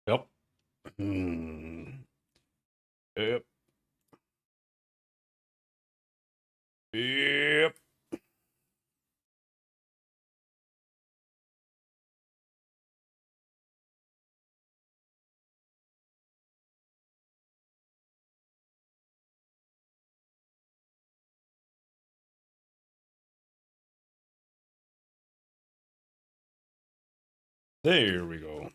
Yep. Hmm. Yep. Yep. There we go.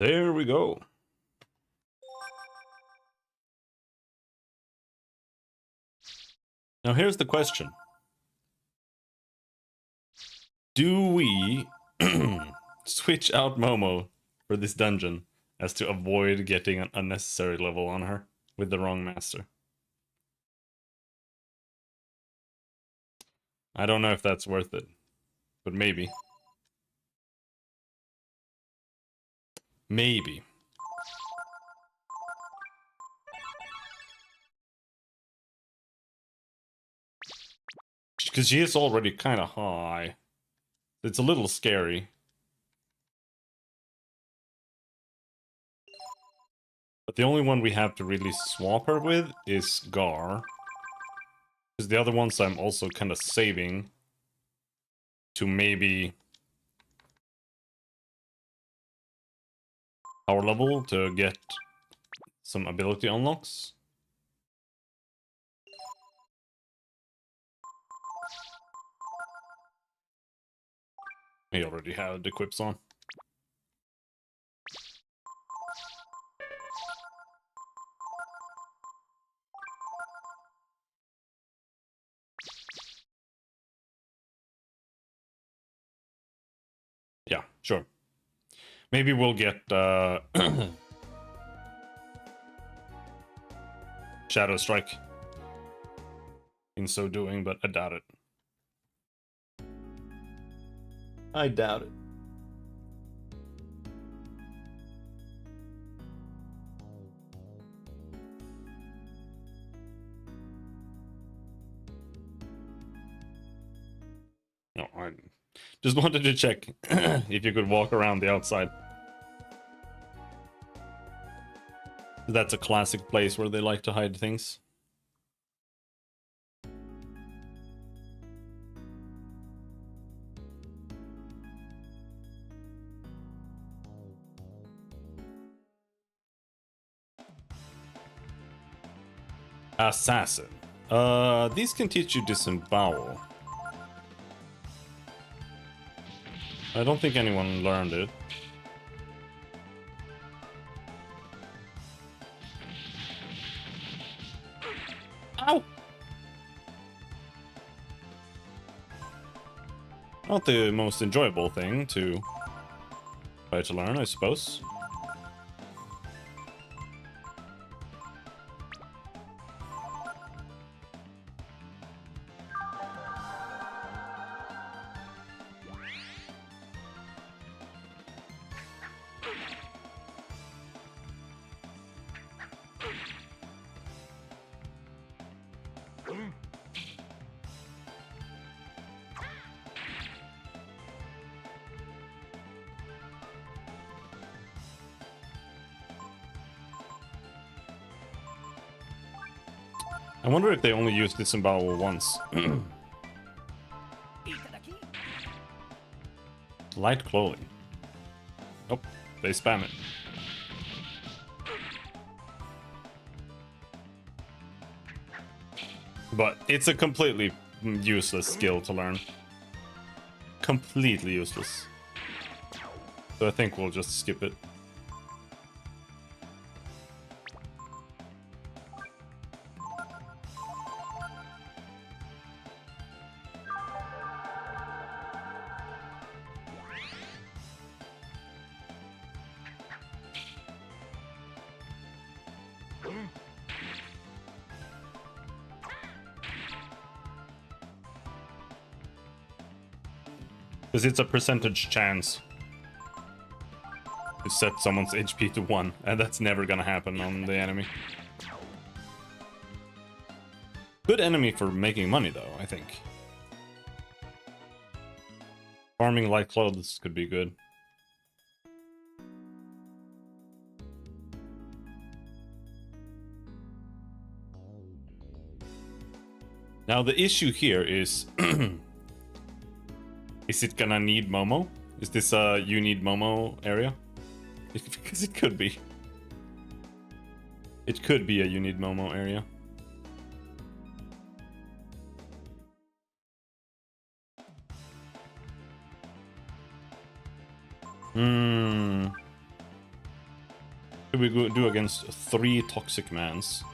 There we go. Now here's the question. Do we switch out Momo for this dungeon as to avoid getting an unnecessary level on her with the wrong master? I don't know if that's worth it, but maybe. Maybe. Because she is already kind of high. It's a little scary. But the only one we have to really swap her with is Gar. Because the other ones I'm also kind of saving to maybe power level to get some ability unlocks. We already have the equips on. Yeah, sure. Maybe we'll get Shadow Strike in so doing, but I doubt it. I doubt it. No, I just wanted to check if you could walk around the outside. That's a classic place where they like to hide things. Assassin. These can teach you disembowel. I don't think anyone learned it. Ow! Not the most enjoyable thing to try to learn, I suppose. I wonder if they only use disembowel once. Light clothing. Nope, they spam it. But it's a completely useless skill to learn. Completely useless. So I think we'll just skip it. Because it's a percentage chance to set someone's HP to 1, and that's never gonna happen on the enemy. Good enemy for making money, though, I think. Farming light clothes could be good. Now, the issue here is... is it gonna need Momo? Is this a you need Momo area? Because it could be. It could be a you need Momo area. What do we do against 3 toxic mans?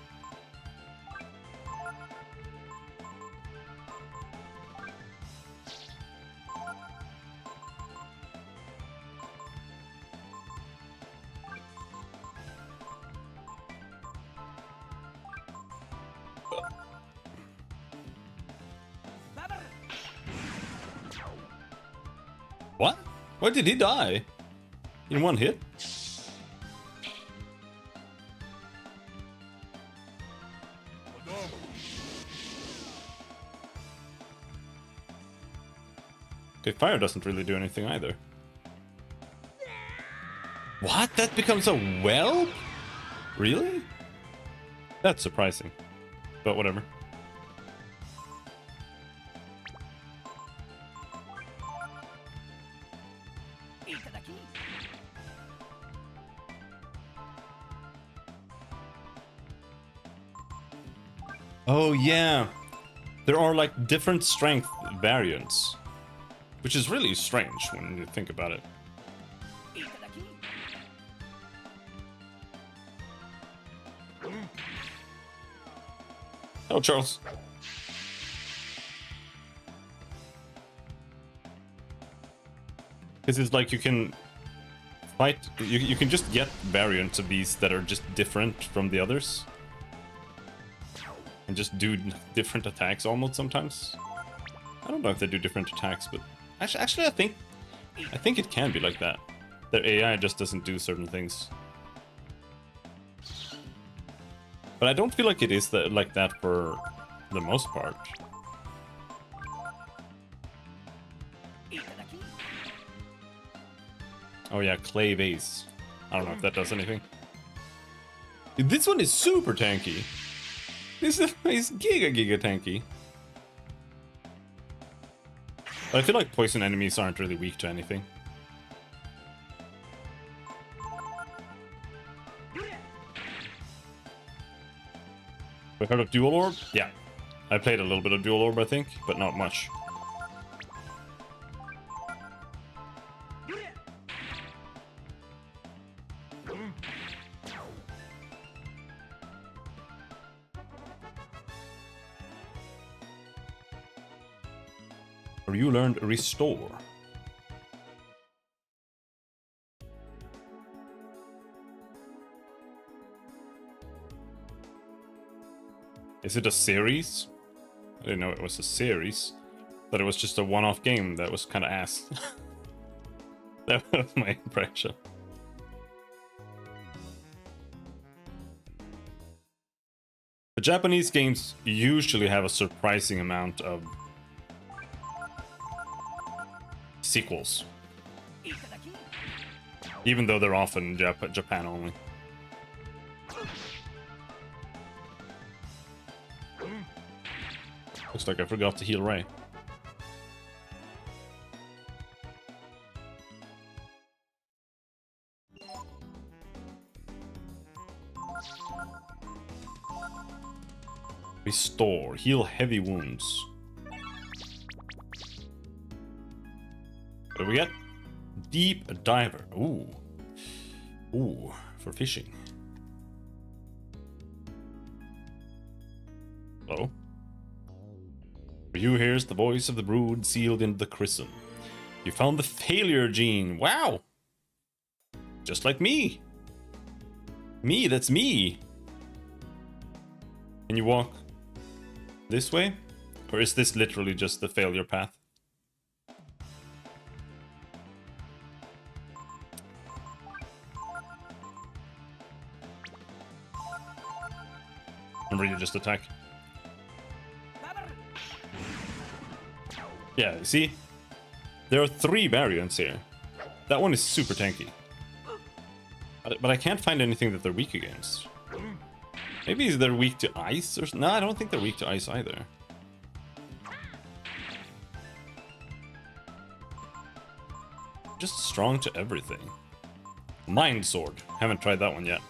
What? Why did he die? In one hit? Okay, fire doesn't really do anything either. What? That becomes a whelp? Really? That's surprising. But whatever. Oh yeah, there are like different strength variants, which is really strange when you think about it. Oh, Charles. Because it's like you can fight, you can just get variants of these that are just different from the others. And just do different attacks almost sometimes. I don't know if they do different attacks, but actually I think it can be like that. Their AI just doesn't do certain things. But I don't feel like it is like that for the most part. Oh yeah, Clay Vase. I don't know if that does anything. Dude, this one is super tanky. He's giga tanky. But I feel like poison enemies aren't really weak to anything. We heard of Dual Orb? Yeah. I played a little bit of Dual Orb, I think, but not much. You learned Restore. Is it a series? I didn't know it was a series. But it was just a one-off game that was kind of ass. That was my impression. The Japanese games usually have a surprising amount of sequels, even though they're often Japan only. Looks like I forgot to heal Ray. Restore, heal heavy wounds. What do we get? Deep Diver. Ooh. Ooh, for fishing. Hello? For you, here's the voice of the brood sealed in the chrism. You found the failure gene. Wow! Just like me. Me, that's me. Can you walk this way? Or is this literally just the failure path? Remember, you just attack. Yeah, see? There are 3 variants here. That one is super tanky. But I can't find anything that they're weak against. Maybe they're weak to ice or... No, I don't think they're weak to ice either. Just strong to everything. Mind Sword. Haven't tried that one yet.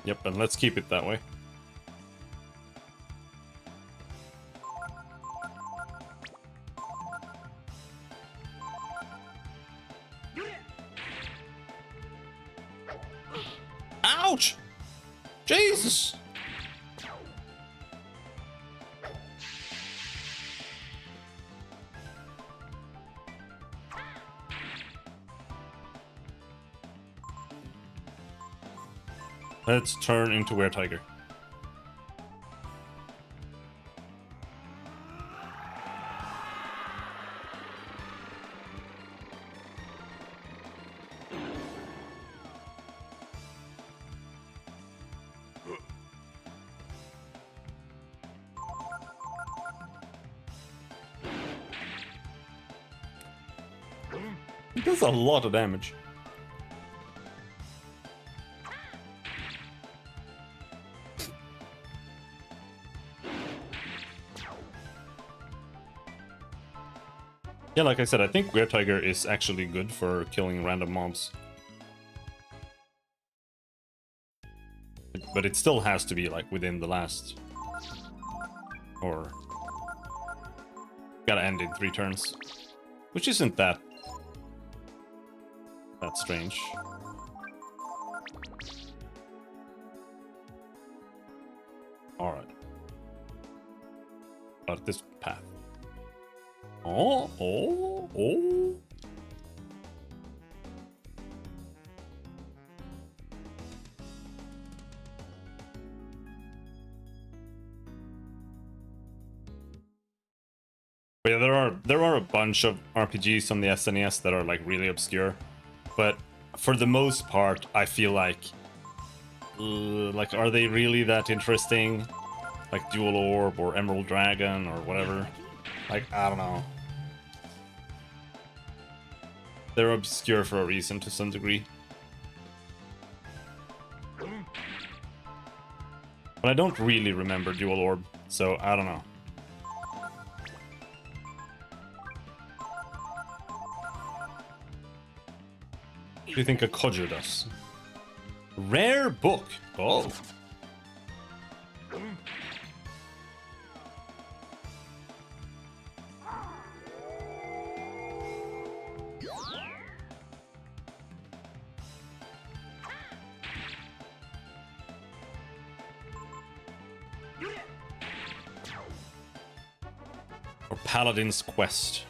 Yep, and let's keep it that way. Ouch! Jesus! Let's turn into Were Tiger. It does a lot of damage. Yeah, like I said, I think Were Tiger is actually good for killing random mobs. But it still has to be like within the last... Or... Gotta end in 3 turns. Which isn't that strange. Alright. About this path. Oh. But yeah, there are a bunch of RPGs on the SNES that are like really obscure, but for the most part, I feel like are they really that interesting? Like Dual Orb or Emerald Dragon or whatever. Like, I don't know. They're obscure for a reason to some degree. But I don't really remember Dual Orb, so I don't know. What do you think a Kodjo does? Rare book. Oh. Or Paladin's Quest.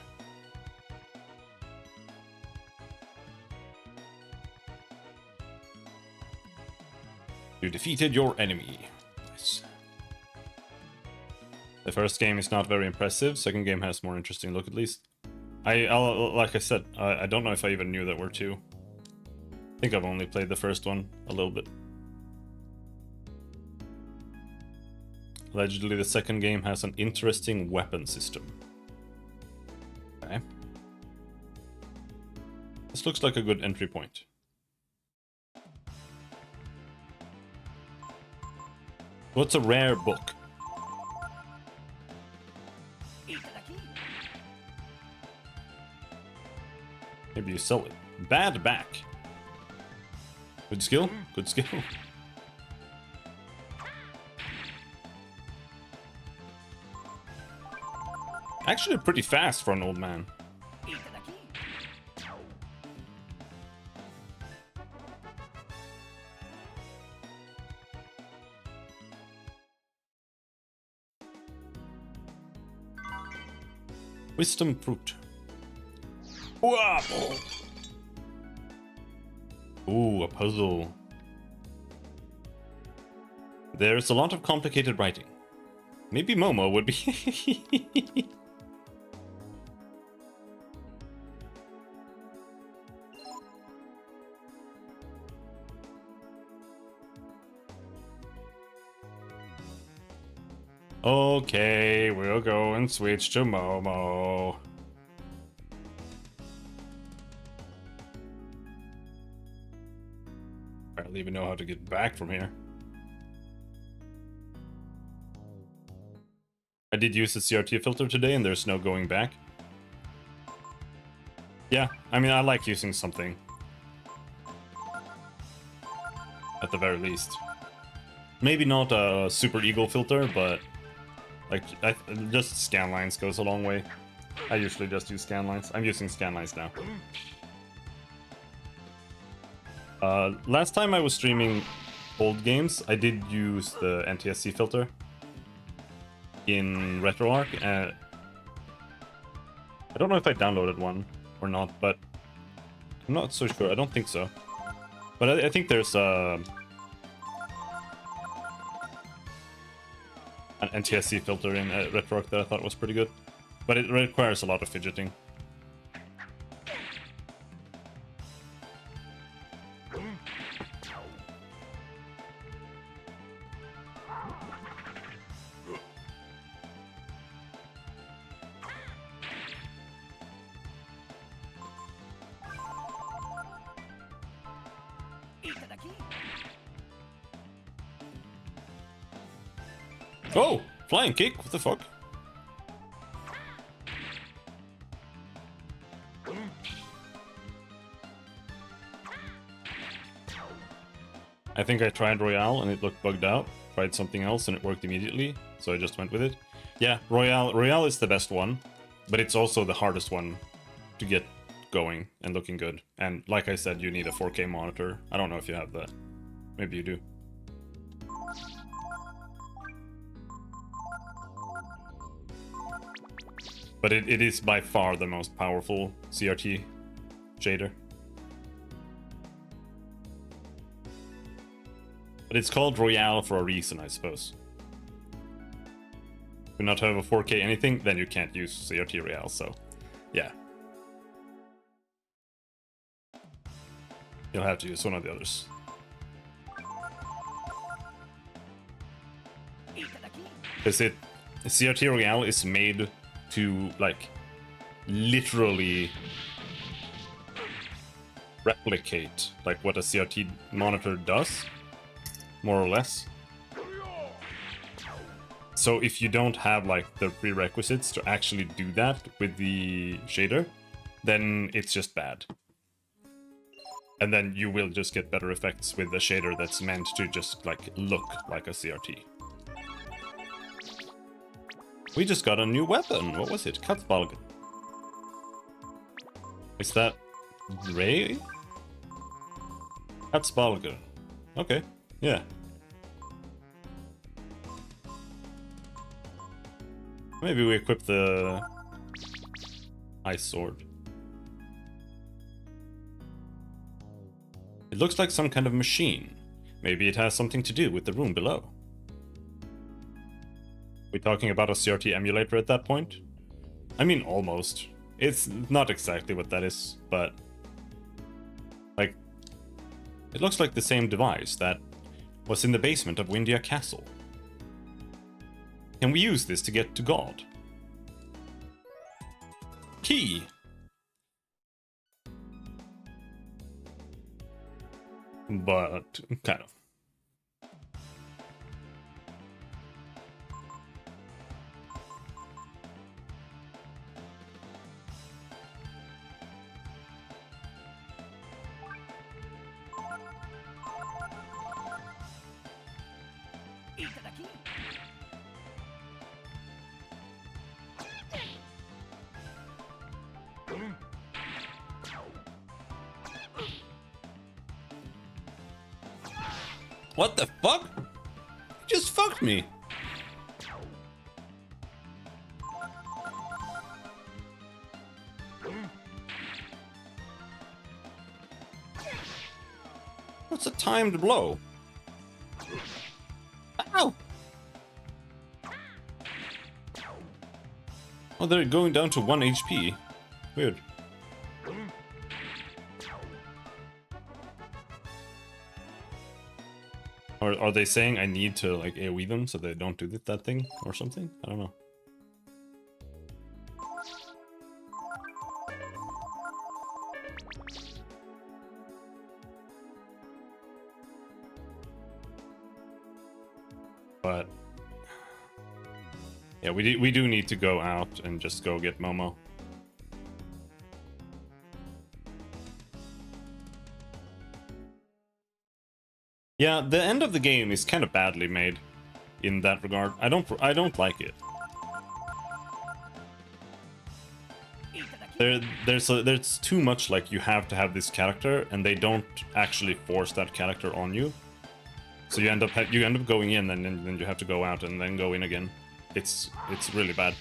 You defeated your enemy. Nice. The first game is not very impressive. Second game has more interesting look at least. Like I said, I don't know if I even knew that were 2. I think I've only played the first one a little bit. Allegedly, the second game has an interesting weapon system. Okay. This looks like a good entry point. What's a rare book? Maybe you sell it. Bad back. Good skill? Good skill. Actually pretty fast for an old man. Wisdom fruit. Whoa! Ooh, a puzzle. There's a lot of complicated writing. Maybe Momo would be... Okay, we'll go and switch to Momo. I don't even know how to get back from here. I did use the CRT filter today and there's no going back. Yeah, I mean, I like using something. At the very least. Maybe not a super eagle filter, but like just scanlines goes a long way. I usually just use scanlines. I'm using scanlines now. Last time I was streaming old games, I did use the NTSC filter in RetroArch. I don't know if I downloaded one or not, but I'm not so sure. I don't think so. But I think there's an NTSC filter in RetroArch that I thought was pretty good. But it requires a lot of fidgeting. Oh! Flying kick? What the fuck? I think I tried Royale and it looked bugged out. Tried something else and it worked immediately, so I just went with it. Yeah, Royale is the best one, but it's also the hardest one to get going and looking good. And like I said, you need a 4K monitor. I don't know if you have that. Maybe you do. But it is by far the most powerful CRT shader. But it's called Royale for a reason, I suppose. If you not have a 4K anything, then you can't use CRT Royale, so yeah. You'll have to use one of the others. Because CRT Royale is made to, like, literally replicate, like, what a CRT monitor does, more or less. So if you don't have, like, the prerequisites to actually do that with the shader, then it's just bad. And then you will just get better effects with the shader that's meant to just, like, look like a CRT. We just got a new weapon. What was it? Katzbalgen. Is that Ray? Katzbalgen. Okay. Yeah. Maybe we equip the ice sword. It looks like some kind of machine. Maybe it has something to do with the room below. We talking about a CRT emulator at that point? I mean, almost. It's not exactly what that is, but like, it looks like the same device that was in the basement of Windia Castle. Can we use this to get to God? Key! But, kind of. What the fuck? You just fucked me. What's a timed blow? Ow! Oh, they're going down to 1 HP. Weird. Or are they saying I need to like AoE them so they don't do that thing or something? I don't know. But yeah, we do need to go out and just go get Momo. Yeah, the end of the game is kind of badly made in that regard. I don't like it. There's too much like you have to have this character, and they don't actually force that character on you. So you end up going in, and then you have to go out and then go in again. It's really bad.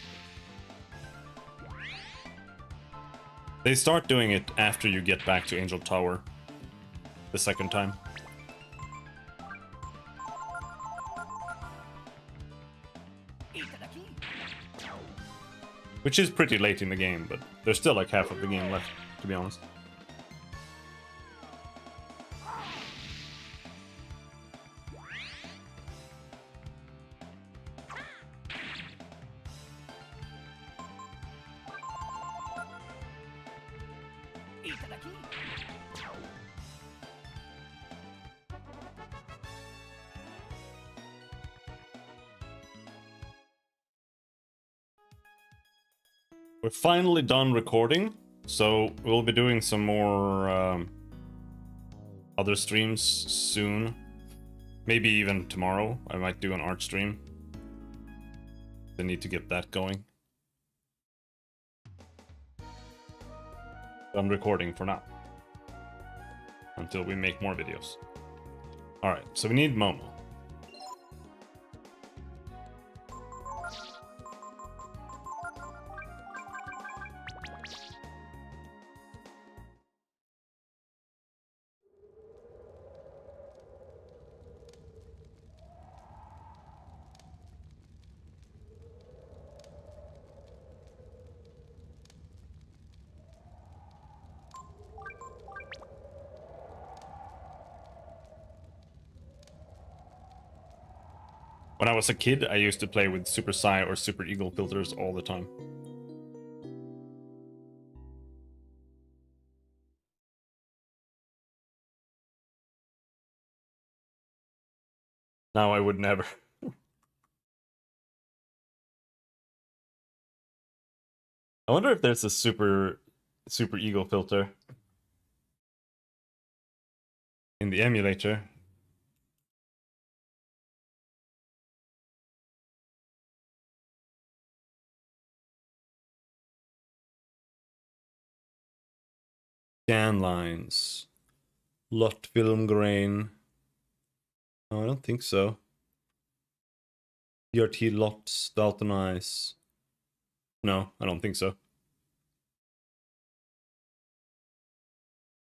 They start doing it after you get back to Angel Tower the second time. Which is pretty late in the game, but there's still like half of the game left, to be honest. We're finally done recording, so we'll be doing some more other streams soon. Maybe even tomorrow. I might do an art stream. I need to get that going. I'm recording for now. Until we make more videos. Alright, so we need Momo. When I was a kid, I used to play with Super Psy or Super Eagle filters all the time. Now I would never. I wonder if there's a Super Eagle filter in the emulator. Scan lines. Lot film grain. No, I don't think so. DRT lots, Daltonize. No, I don't think so.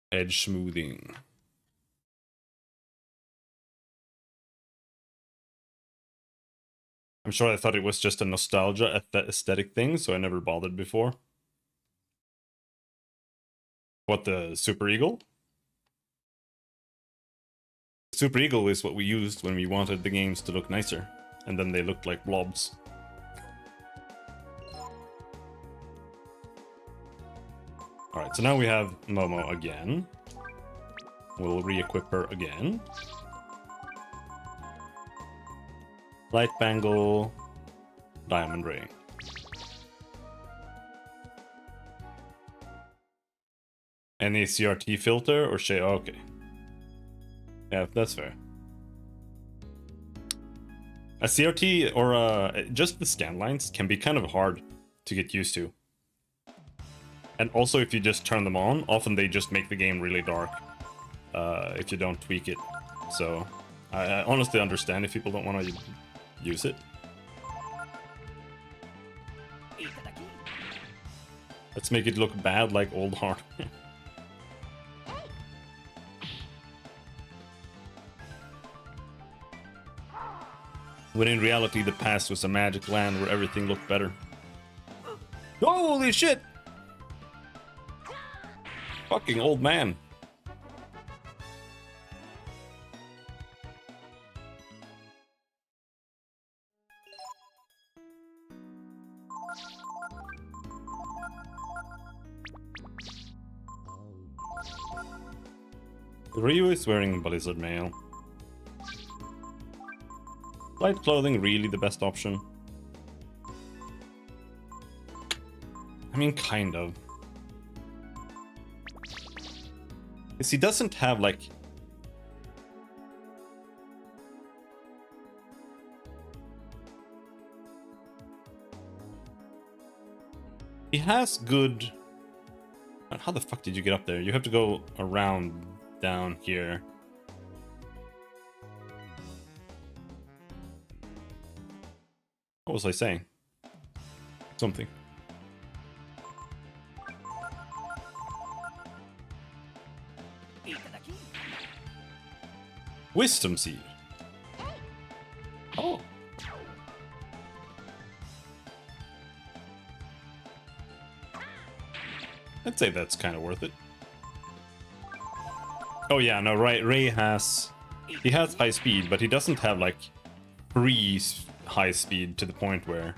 Edge smoothing. I'm sure I thought it was just a nostalgia aesthetic thing, so I never bothered before. What, the Super Eagle? Super Eagle is what we used when we wanted the games to look nicer, and then they looked like blobs. Alright, so now we have Momo again. We'll re-equip her again. Light Bangle, Diamond Ring. Any CRT filter or shade? Oh, okay. Yeah, that's fair. A CRT or just the scan lines can be kind of hard to get used to. And also if you just turn them on, often they just make the game really dark if you don't tweak it. So I honestly understand if people don't want to use it. Let's make it look bad like old hardware. When in reality the past was a magic land where everything looked better. Holy shit! Fucking old man. Ryu is wearing Blizzard mail. Light clothing really the best option? I mean, kind of. Because he doesn't have, like... He has good... How the fuck did you get up there? You have to go around down here. What was I saying? Something. Wisdom seed. Oh. I'd say that's kind of worth it. Oh yeah, no, right. Ray has... He has high speed, but he doesn't have, like, free high speed to the point where...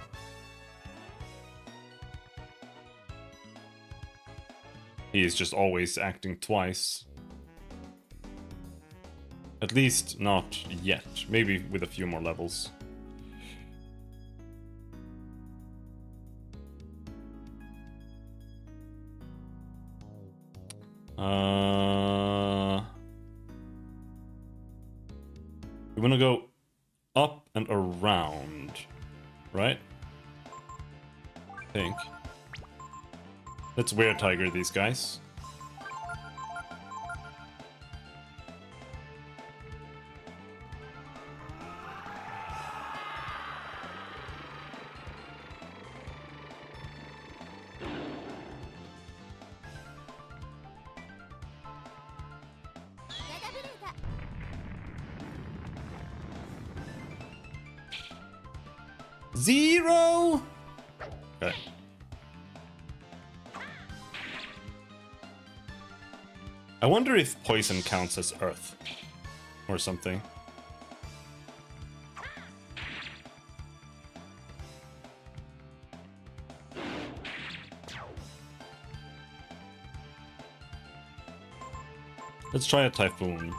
He is just always acting twice. At least not yet. Maybe with a few more levels. We want to go up and around, right? I think. Let's Were Tiger these guys. Zero! Okay. I wonder if poison counts as earth or something. Let's try a typhoon.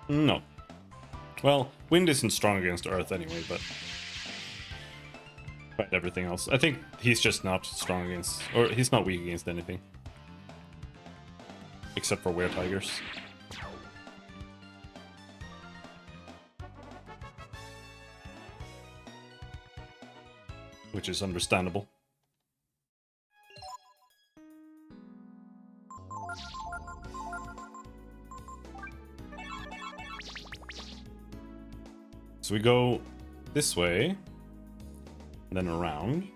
No. Well, wind isn't strong against earth anyway, but everything else. I think he's just not strong against, or he's not weak against anything. Except for Were Tigers. Which is understandable. So we go this way, then around.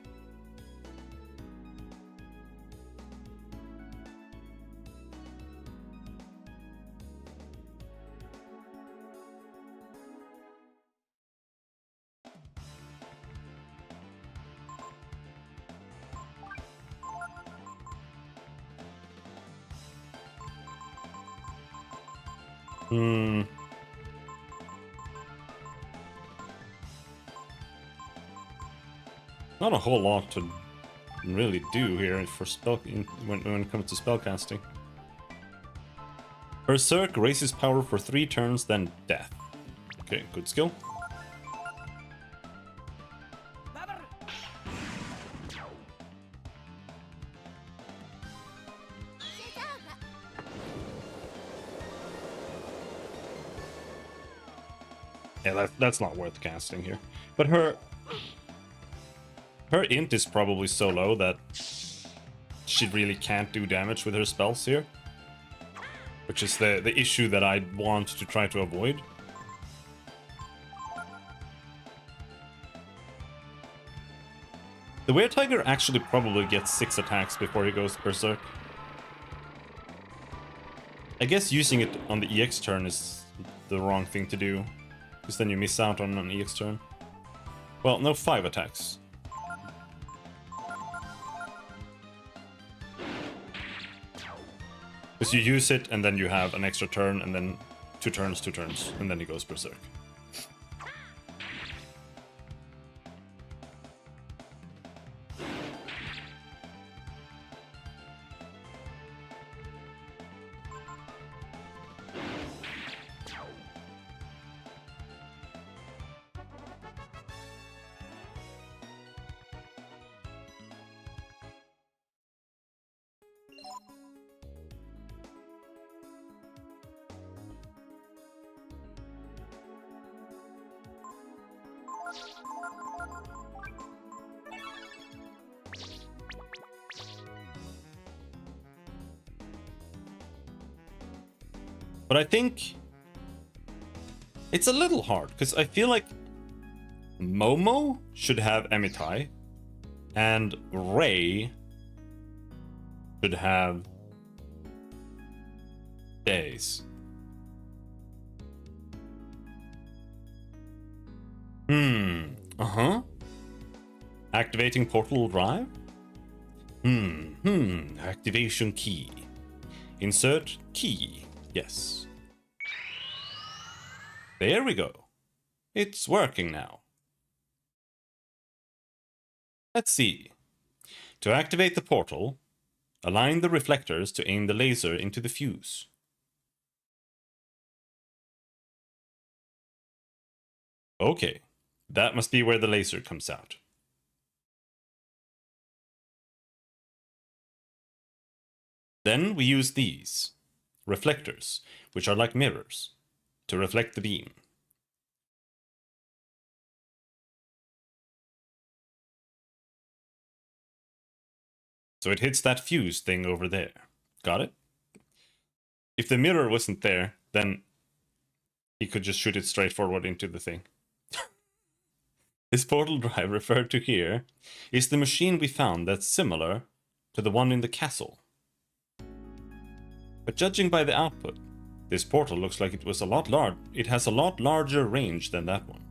Not a whole lot to really do here for when it comes to spellcasting. Berserk raises power for 3 turns, then death. Okay, good skill. Yeah, that's not worth casting here. But her int is probably so low that she really can't do damage with her spells here. Which is the issue that I want to try to avoid. The Were Tiger actually probably gets 6 attacks before he goes Berserk. I guess using it on the EX turn is the wrong thing to do. Because then you miss out on an EX turn. Well, no, 5 attacks. Because you use it, and then you have an extra turn, and then 2 turns, and then he goes Berserk. But I think it's a little hard, because I feel like Momo should have Amitai, and Ray should have Days. Uh-huh. Activating portal drive? Activation key. Insert key. Yes. There we go. It's working now. Let's see. To activate the portal, align the reflectors to aim the laser into the fuse. Okay, that must be where the laser comes out. Then we use these reflectors, which are like mirrors, to reflect the beam. So it hits that fuse thing over there. Got it? If the mirror wasn't there, then he could just shoot it straight forward into the thing. This portal drive referred to here is the machine we found that's similar to the one in the castle. But judging by the output, this portal looks like it has a lot larger range than that one.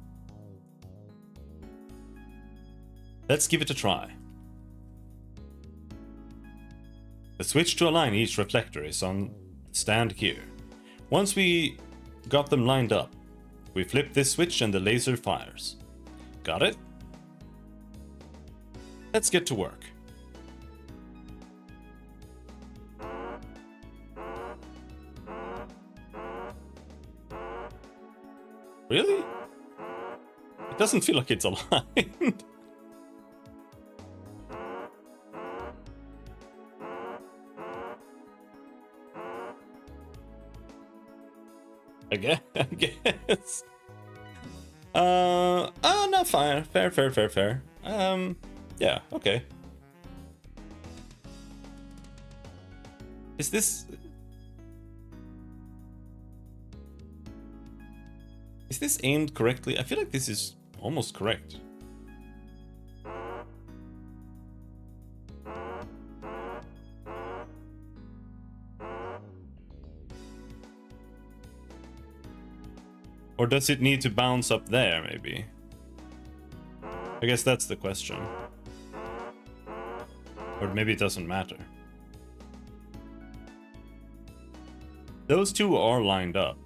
Let's give it a try. The switch to align each reflector is on stand here. Once we got them lined up, we flip this switch and the laser fires. Got it? Let's get to work. Really? It doesn't feel like it's aligned. I guess. No, fine. Fair. Yeah, okay. Is this aimed correctly? I feel like this is almost correct. Or does it need to bounce up there, maybe? I guess that's the question. Or maybe it doesn't matter. Those two are lined up.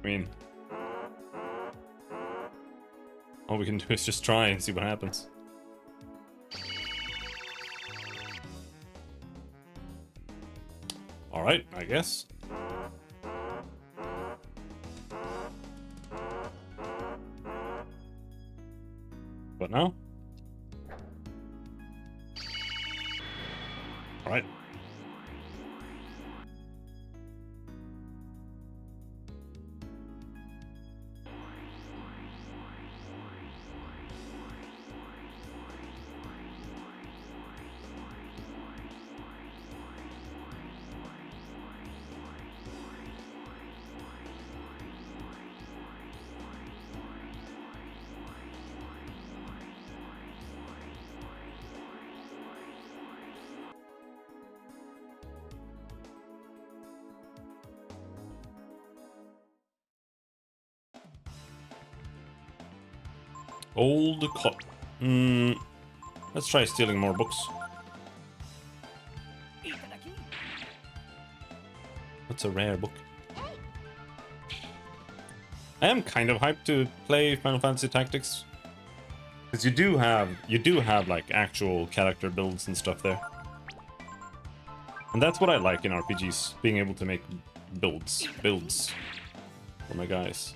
I mean, all we can do is just try and see what happens. Alright, I guess. But now? Alright. Old clock. Let's try stealing more books. What's a rare book? I am kind of hyped to play Final Fantasy Tactics, because you do have like actual character builds and stuff there, and that's what I like in RPGs, being able to make builds for my guys.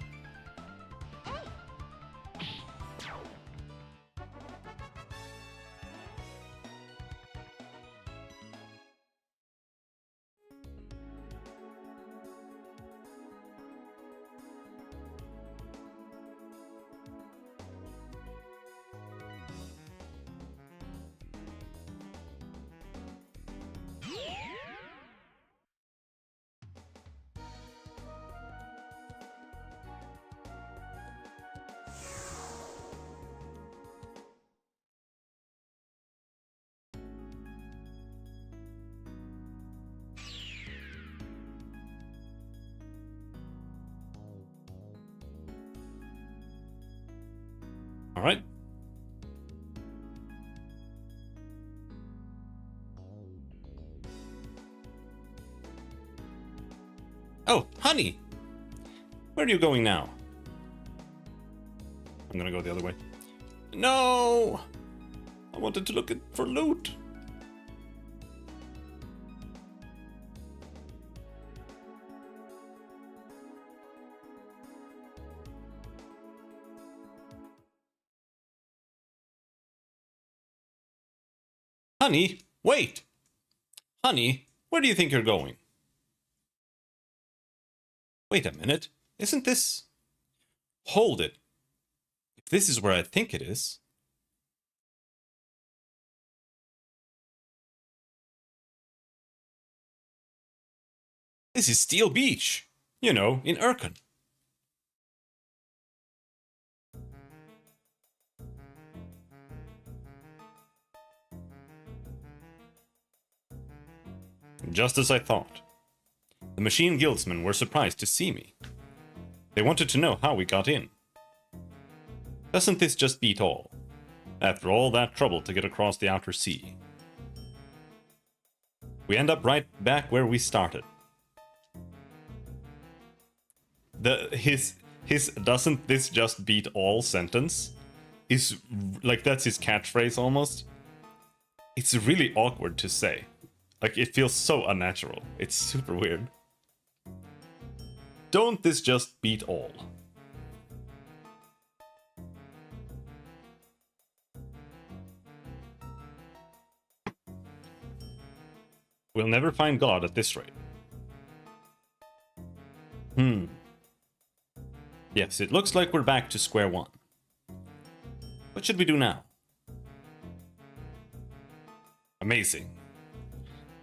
Alright. Oh, honey! Where are you going now? I'm gonna go the other way. No! I wanted to look for loot. Honey, wait! Honey, where do you think you're going? Wait a minute. Isn't this... Hold it. If this is where I think it is... This is Steel Beach. You know, in Urken. Just as I thought. The Machine Guildsmen were surprised to see me. They wanted to know how we got in. Doesn't this just beat all? After all that trouble to get across the outer sea. We end up right back where we started. His doesn't this just beat all sentence is like, that's his catchphrase almost. It's really awkward to say. Like, it feels so unnatural. It's super weird. Don't this just beat all? We'll never find God at this rate. Yes, it looks like we're back to square one. What should we do now? Amazing.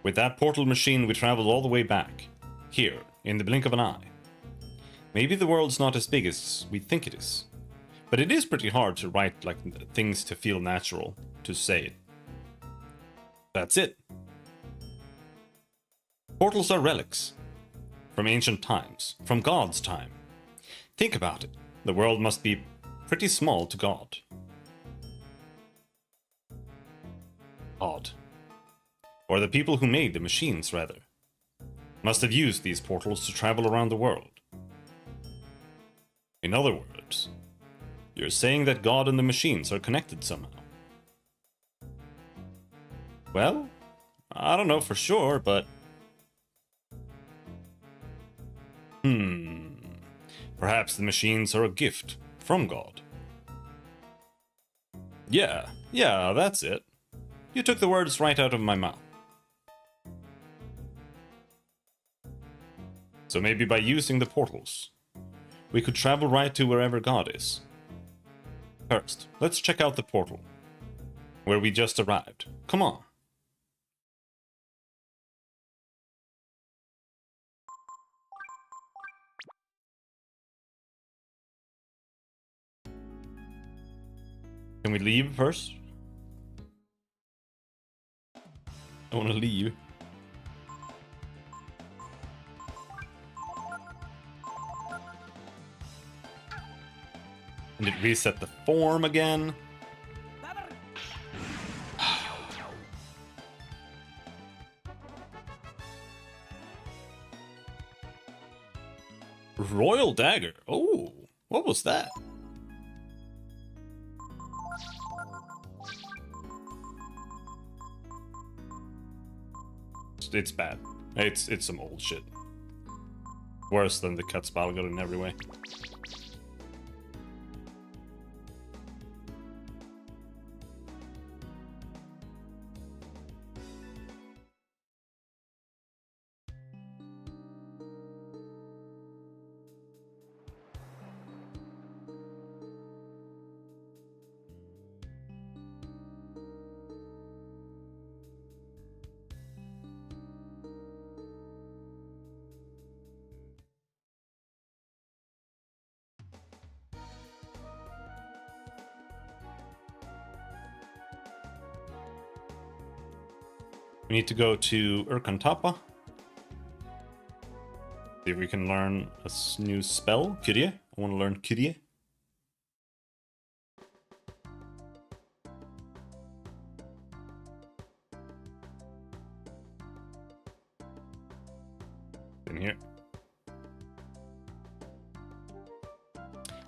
With that portal machine, we traveled all the way back. Here, in the blink of an eye. Maybe the world's not as big as we think it is. But it is pretty hard to write like things to feel natural, to say it. That's it. Portals are relics. From ancient times, from God's time. Think about it. The world must be pretty small to God. Odd. Or the people who made the machines, rather. Must have used these portals to travel around the world. In other words, you're saying that God and the machines are connected somehow. Well, I don't know for sure, but... Perhaps the machines are a gift from God. Yeah, that's it. You took the words right out of my mouth. So maybe by using the portals, we could travel right to wherever God is. First, let's check out the portal, where we just arrived. Come on. Can we leave first? I want to leave. And it reset the form again. Royal Dagger. Oh, what was that? It's bad. It's some old shit. Worse than the Kutzbalgut in every way. We need to go to Urkantapa. See if we can learn a new spell. Kyrie. I want to learn Kyrie. in here.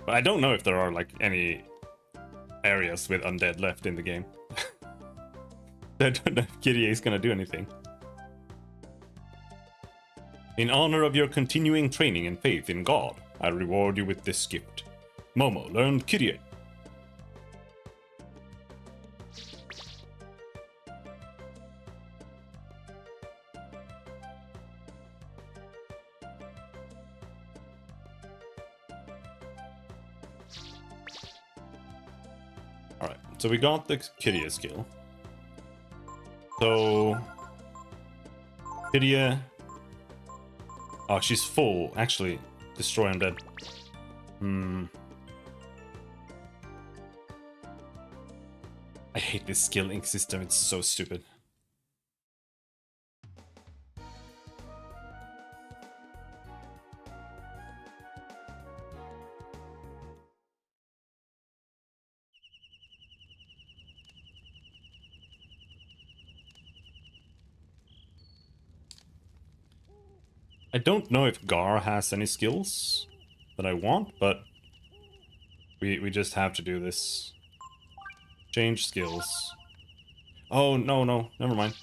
But I don't know if there are like any areas with undead left in the game. I don't know if Kyrie is gonna do anything. In honor of your continuing training and faith in God, I reward you with this gift. Momo learned Kyrie. Alright, so we got the Kyrie skill. So... Kyrie... Oh, she's full. Actually, destroy undead. I hate this skill ink system, it's so stupid. I don't know if Gar has any skills that I want, but we just have to do this. Change skills. Oh, no, never mind.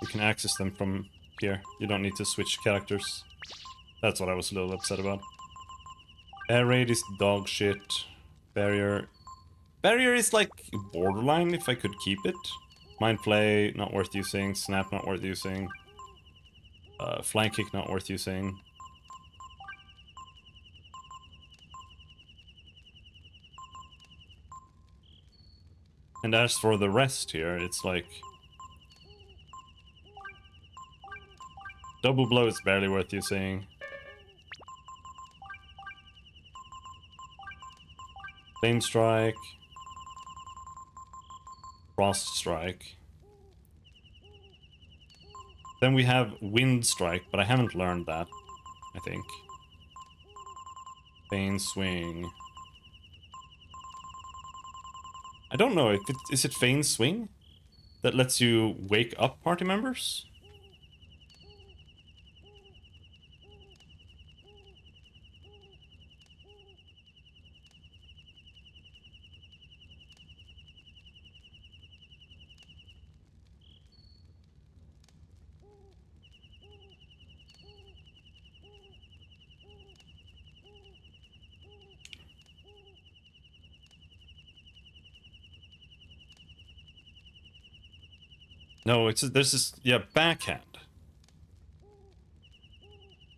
You can access them from here. You don't need to switch characters. That's what I was a little upset about. Air raid is dog shit. Barrier is like borderline if I could keep it. Mind Flay, not worth using. Snap, not worth using. Flank Kick, not worth using. And as for the rest here, it's like... Double Blow is barely worth using. Flame Strike. Frost Strike. Then we have Wind Strike, but I haven't learned that, I think. Bane Swing. I don't know if is it Feign Swing that lets you wake up party members? No, there's this, yeah, backhand.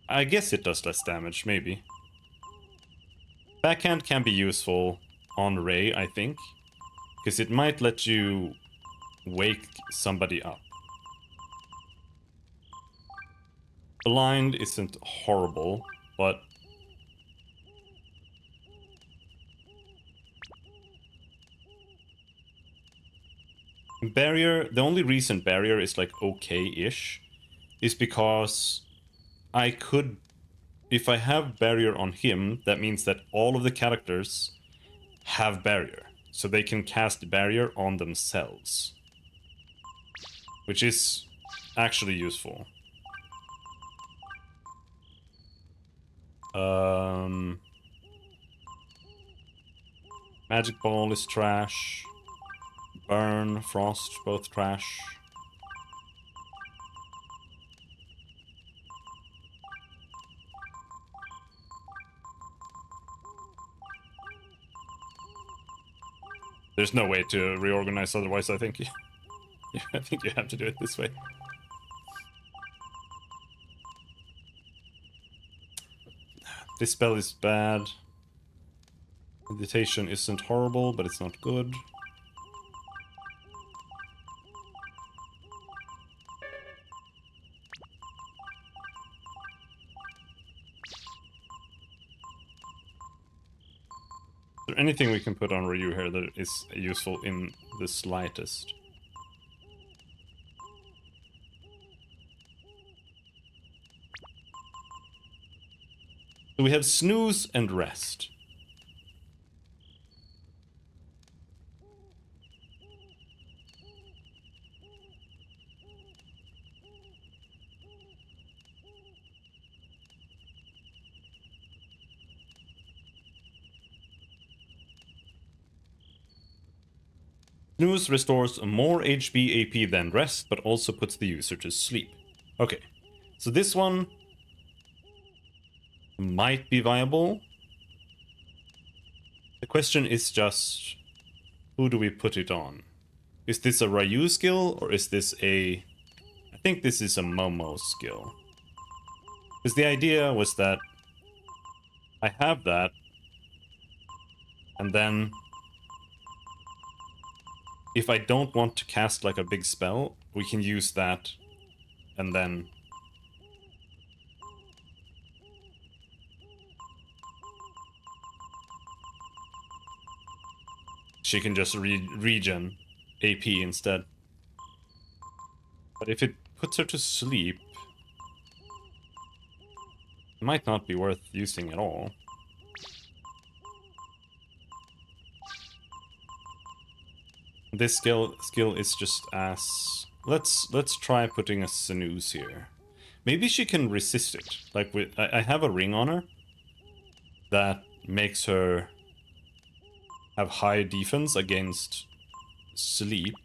I guess it does less damage, maybe. Backhand can be useful on Ray, I think. Because it might let you wake somebody up. Blind isn't horrible, but... Barrier, the only reason Barrier is like okay-ish is because I could, if I have Barrier on him, that means that all of the characters have Barrier, so they can cast Barrier on themselves, which is actually useful. Magic Ball is trash. Burn, Frost, both trash. There's no way to reorganize otherwise, I think. I think you have to do it this way. This spell is bad. Meditation isn't horrible, but it's not good. Is there anything we can put on Ryu here that is useful in the slightest? So we have snooze and rest. Snooze restores more HP AP than rest, but also puts the user to sleep. Okay, so this one might be viable. The question is just, who do we put it on? Is this a Ryu skill, or is this a... I think this is a Momo skill. Because the idea was that I have that, and then if I don't want to cast like a big spell, we can use that, and then she can just regen AP instead. But if it puts her to sleep, it might not be worth using at all. This skill is just as... Let's try putting a Snooze here. Maybe she can resist it. Like I have a ring on her that makes her have high defense against sleep.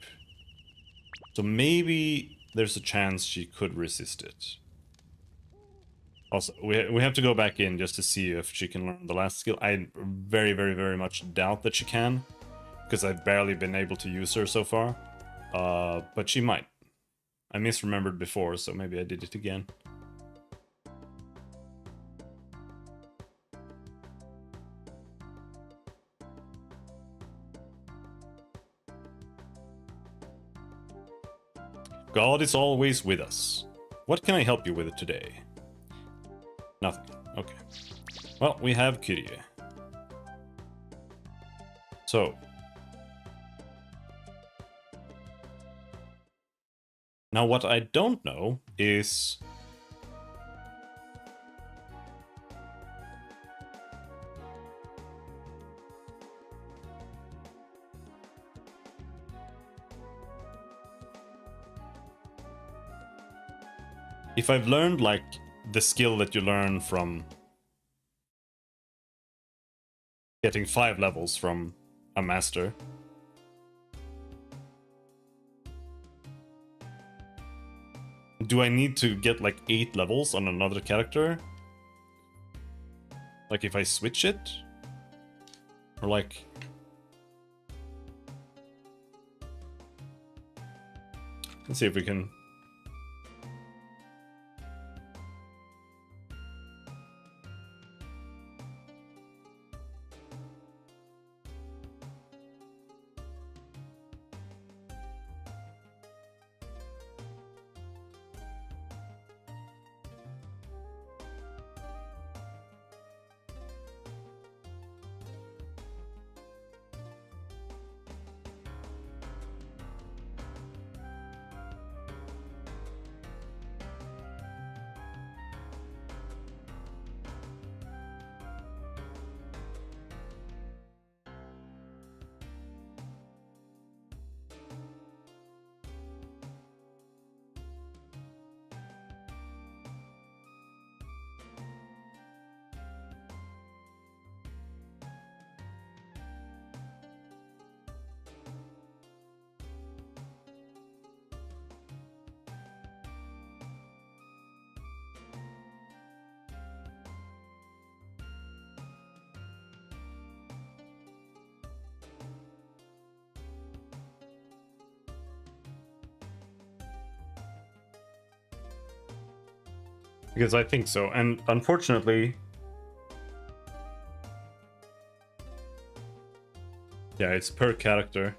So maybe there's a chance she could resist it. Also, we have to go back in just to see if she can learn the last skill. I very, very, very much doubt that she can, because I've barely been able to use her so far. But she might. I misremembered before, so maybe I did it again. God is always with us. What can I help you with today? Nothing. Okay. Well, we have Kyrie. So. Now what I don't know is... if I've learned, like, the skill that you learn from getting 5 levels from a master. Do I need to get, like, 8 levels on another character? Like, if I switch it? Or, like... let's see if we can... Because I think so, and unfortunately... yeah, it's per character.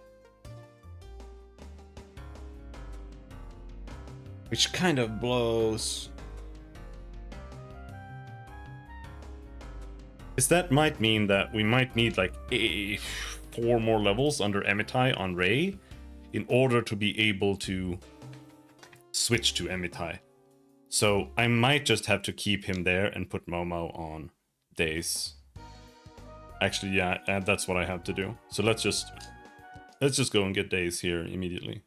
Which kind of blows. Because that might mean that we might need like 4 more levels under Emitai on Ray in order to be able to switch to Emitai. So I might just have to keep him there and put Momo on Days. Actually, yeah, that's what I have to do. So let's just go and get Days here immediately.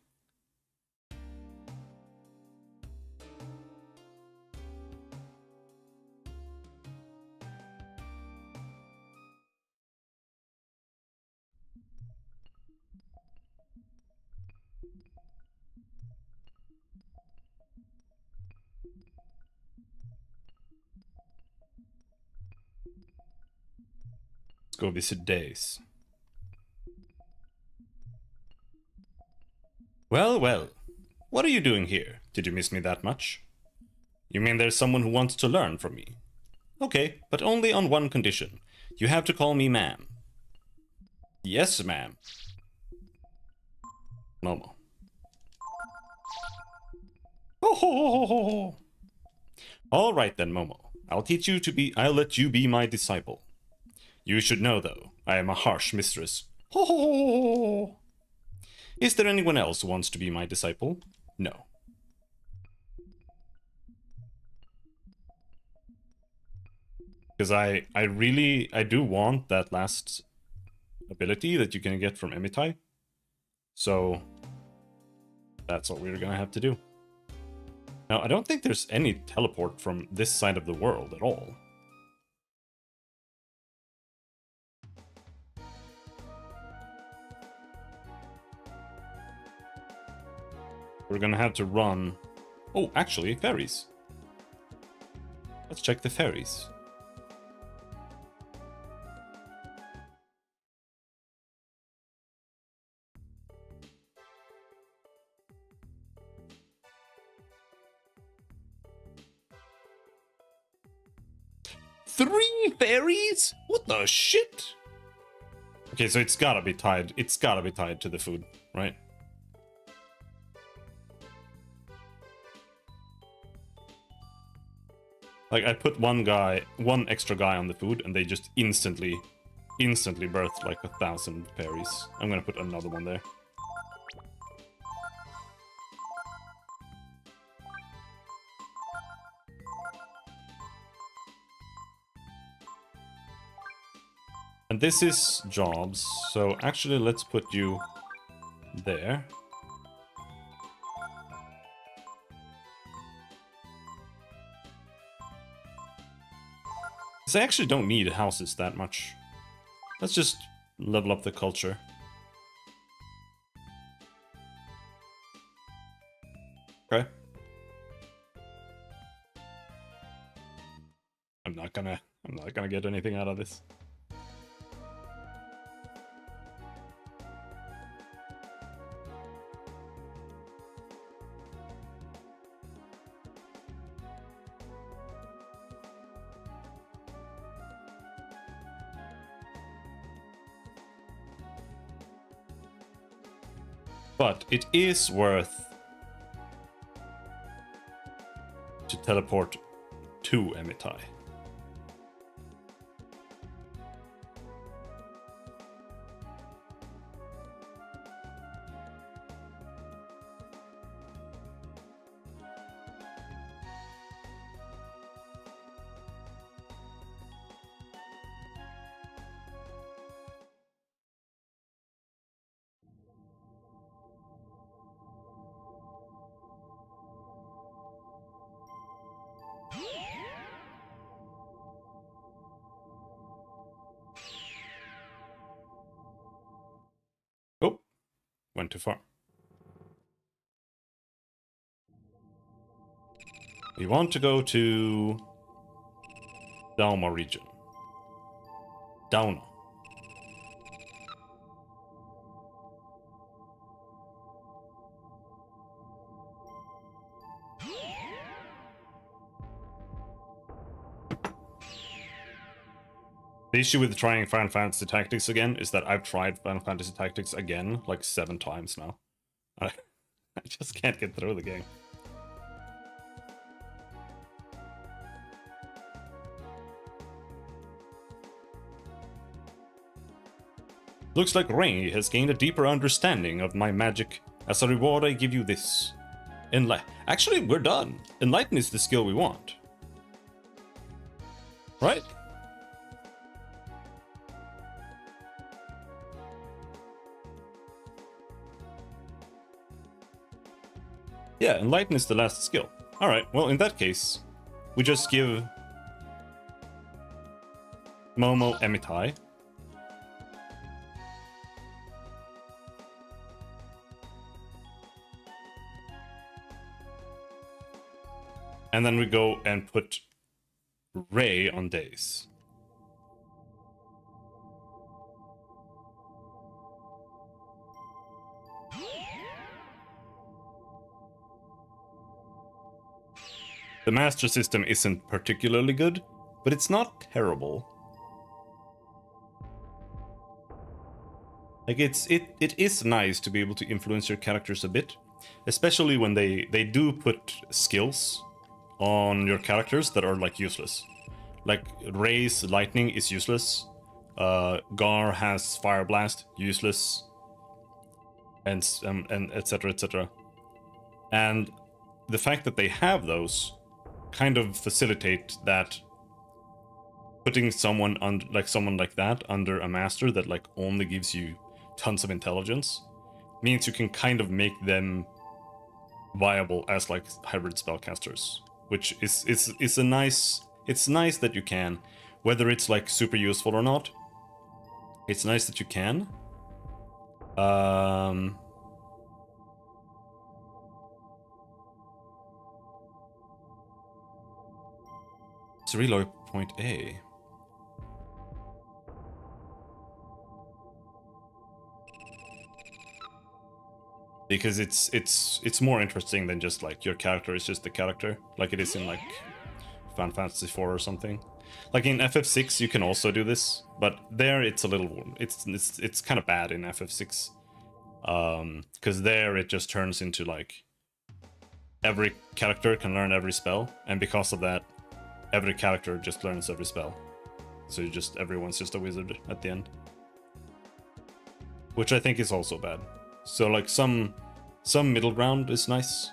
go visit Days. Well, well. What are you doing here? Did you miss me that much? You mean there's someone who wants to learn from me? Okay, but only on one condition. You have to call me ma'am. Yes, ma'am. Momo. Ho ho ho ho ho. All right then, Momo. I'll let you be my disciple. You should know, though, I am a harsh mistress. Ho ho ho ho ho. Is there anyone else who wants to be my disciple? No. Because I do want that last ability that you can get from Emitai. So that's what we're gonna have to do. Now, I don't think there's any teleport from this side of the world at all. We're gonna have to run... Oh, actually, ferries. Let's check the ferries. Three ferries? What the shit? Okay, so it's gotta be tied. It's gotta be tied to the food, right? Like, I put one extra guy on the food, and they just instantly birthed like 1,000 berries. I'm gonna put another one there. And this is jobs, so actually let's put you there. Because I actually don't need houses that much. Let's just level up the culture. Okay. I'm not gonna get anything out of this. But it is worth to teleport to Emitai. Oh, went too far. We want to go to Dauma region. Dauna. The issue with trying Final Fantasy Tactics again is that I've tried Final Fantasy Tactics again like 7 times now. I just can't get through the game. Looks like Ray has gained a deeper understanding of my magic. As a reward, I give you this. Actually, we're done. Enlighten is the skill we want. Right? Yeah, Enlighten is the last skill. Alright, well, in that case, we just give Momo Emitai. And then we go and put Ray on Days. The master system isn't particularly good, but it's not terrible. Like it is nice to be able to influence your characters a bit, especially when they do put skills on your characters that are like useless. Like Ray's lightning is useless. Gar has fire blast, useless, and etc etc. And the fact that they have those kind of facilitate that putting someone like that under a master that like only gives you tons of intelligence means you can kind of make them viable as like hybrid spellcasters, which is a nice. It's nice that you can, whether it's like super useful or not. It's nice that you can. Cirilo point A. Because it's more interesting than just like your character is just the character, like it is in like Final Fantasy IV or something. Like in FF6 you can also do this, but there it's a little it's kind of bad in FF6. Because there it just turns into like every character can learn every spell, and because of that, every character just learns every spell. So everyone's just a wizard at the end. Which I think is also bad. So like some middle ground is nice.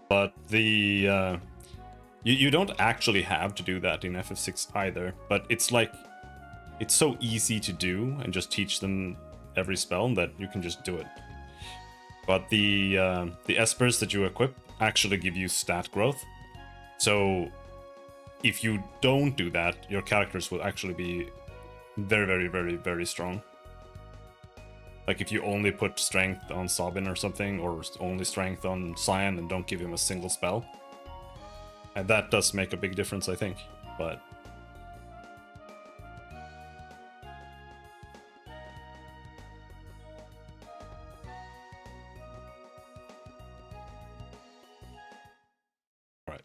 But the you don't actually have to do that in FF6 either, but it's like it's so easy to do and just teach them every spell that you can just do it. But the espers that you equip actually give you stat growth. So if you don't do that, your characters will actually be very, very, very, very strong. Like if you only put strength on Sabin or something, or only strength on Cyan and don't give him a single spell. And that does make a big difference, I think. But right.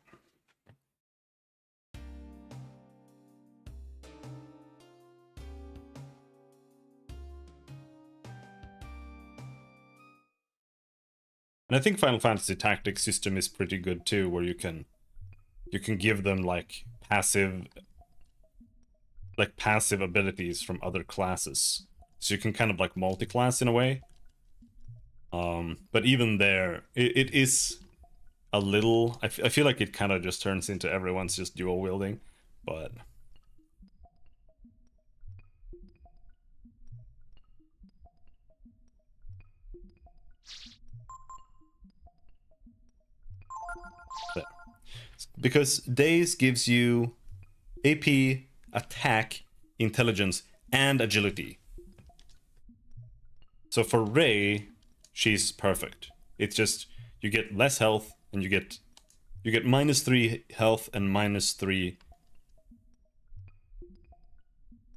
And I think Final Fantasy Tactics system is pretty good too, where you can give them like passive abilities from other classes. So you can kind of like multi-class in a way. But even there, it is a little... I feel like it kind of just turns into everyone's just dual wielding, but... There. Because Daze gives you AP, attack, intelligence, and agility. So for Ray, she's perfect. It's just you get less health and you get -3 health and -3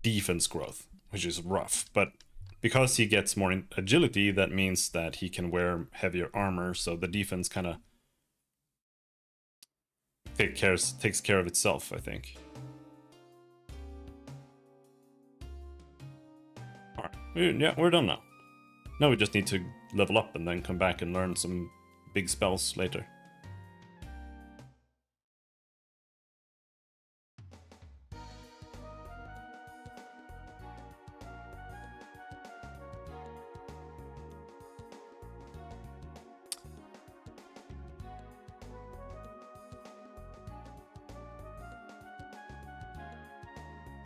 defense growth, which is rough. But because he gets more agility, that means that he can wear heavier armor, so the defense kind of takes care of itself, I think. Alright, yeah, we're done now. Now we just need to level up and then come back and learn some big spells later.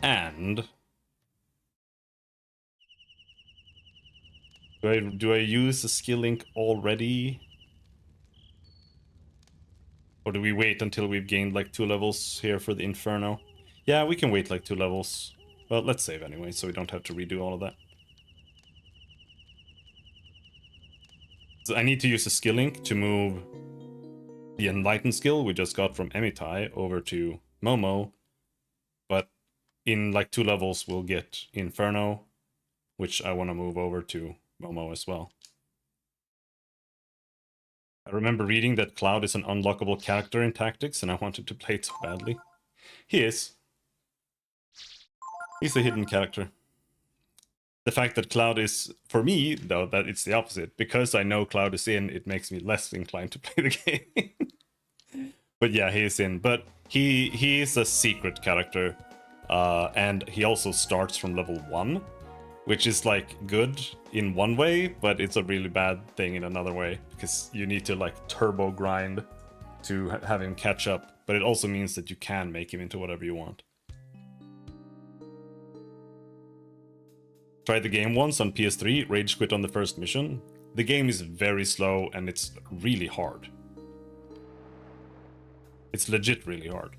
And do I use the skill link already? Or do we wait until we've gained like 2 levels here for the Inferno? Yeah, we can wait like 2 levels. Well, let's save anyway, so we don't have to redo all of that. So I need to use a skill link to move the Enlighten skill we just got from Emitai over to Momo in like 2 levels, we'll get Inferno, which I want to move over to Momo as well. I remember reading that Cloud is an unlockable character in Tactics, and I wanted to play it so badly. He is. He's a hidden character. The fact that Cloud is, for me, though, that it's the opposite. Because I know Cloud is in, it makes me less inclined to play the game. But yeah, he is in. But he is a secret character. And he also starts from level 1. Which is like good in one way, but it's a really bad thing in another way. Because you need to like turbo grind to have him catch up. But it also means that you can make him into whatever you want. Tried the game once on PS3, rage quit on the first mission. The game is very slow and it's really hard. It's legit really hard.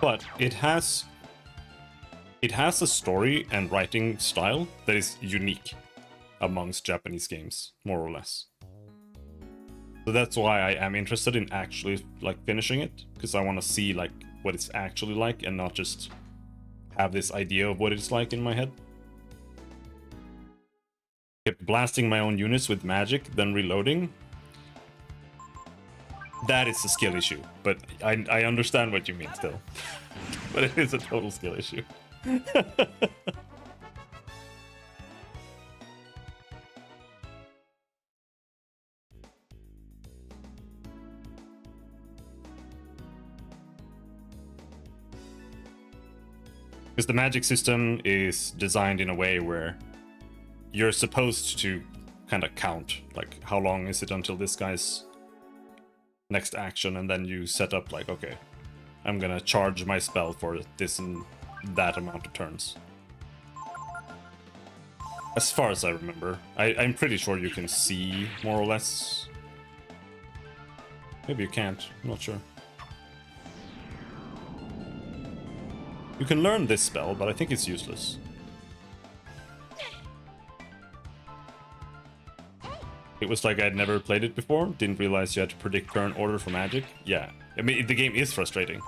But it has a story and writing style that is unique amongst Japanese games, more or less. So that's why I am interested in actually like finishing it, because I want to see like what it's actually like and not just have this idea of what it's like in my head. Kept blasting my own units with magic, then reloading. That is a skill issue, but I understand what you mean still. But it is a total skill issue. Because the magic system is designed in a way where you're supposed to kind of count, like how long is it until this guy's next action, and then you set up like, okay, I'm gonna charge my spell for this and that amount of turns. As far as I remember. I'm pretty sure you can see more or less. Maybe you can't, I'm not sure. You can learn this spell, but I think it's useless. It was like I'd never played it before, didn't realize you had to predict turn order for magic. Yeah, I mean, the game is frustrating.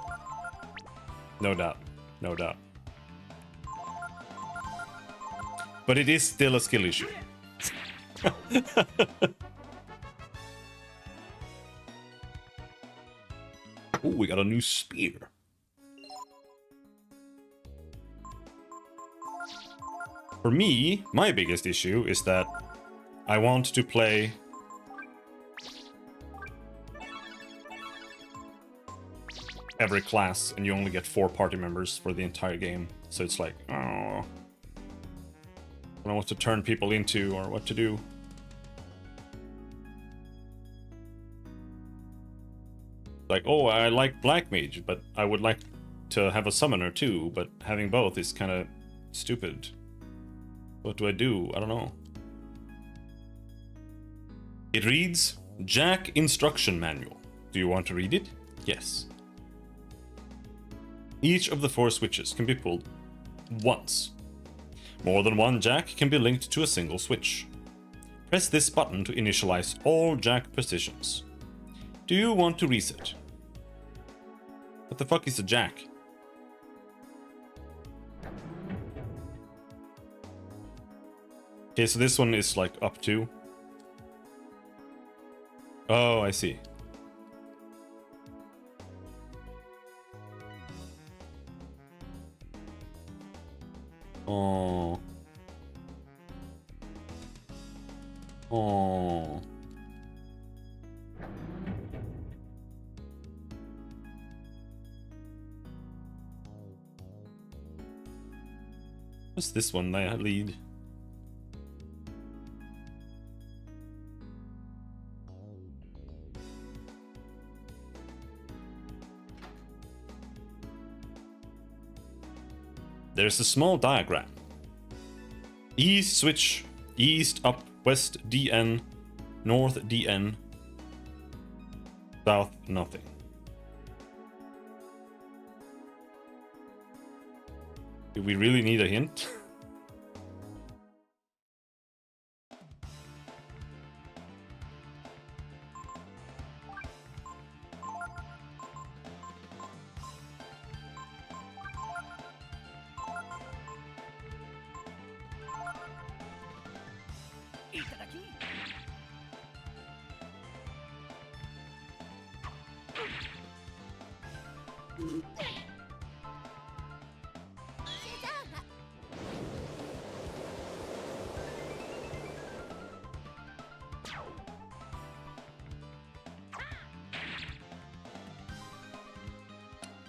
No doubt, no doubt. But it is still a skill issue. Oh, we got a new spear. For me, my biggest issue is that I want to play every class and you only get 4 party members for the entire game. So it's like, oh, I don't know what to turn people into or what to do. Like, oh, I like Black Mage, but I would like to have a summoner too, but having both is kind of stupid. What do? I don't know. It reads, Jack Instruction Manual. Do you want to read it? Yes. Each of the 4 switches can be pulled once. More than one Jack can be linked to a single switch. Press this button to initialize all Jack positions. Do you want to reset? What the fuck is a Jack? Okay, so this one is like up to. Oh, I see. Oh. Oh. What's this one I lead? There's a small diagram. East switch, east, up, west, DN, North DN. South nothing. Do we really need a hint?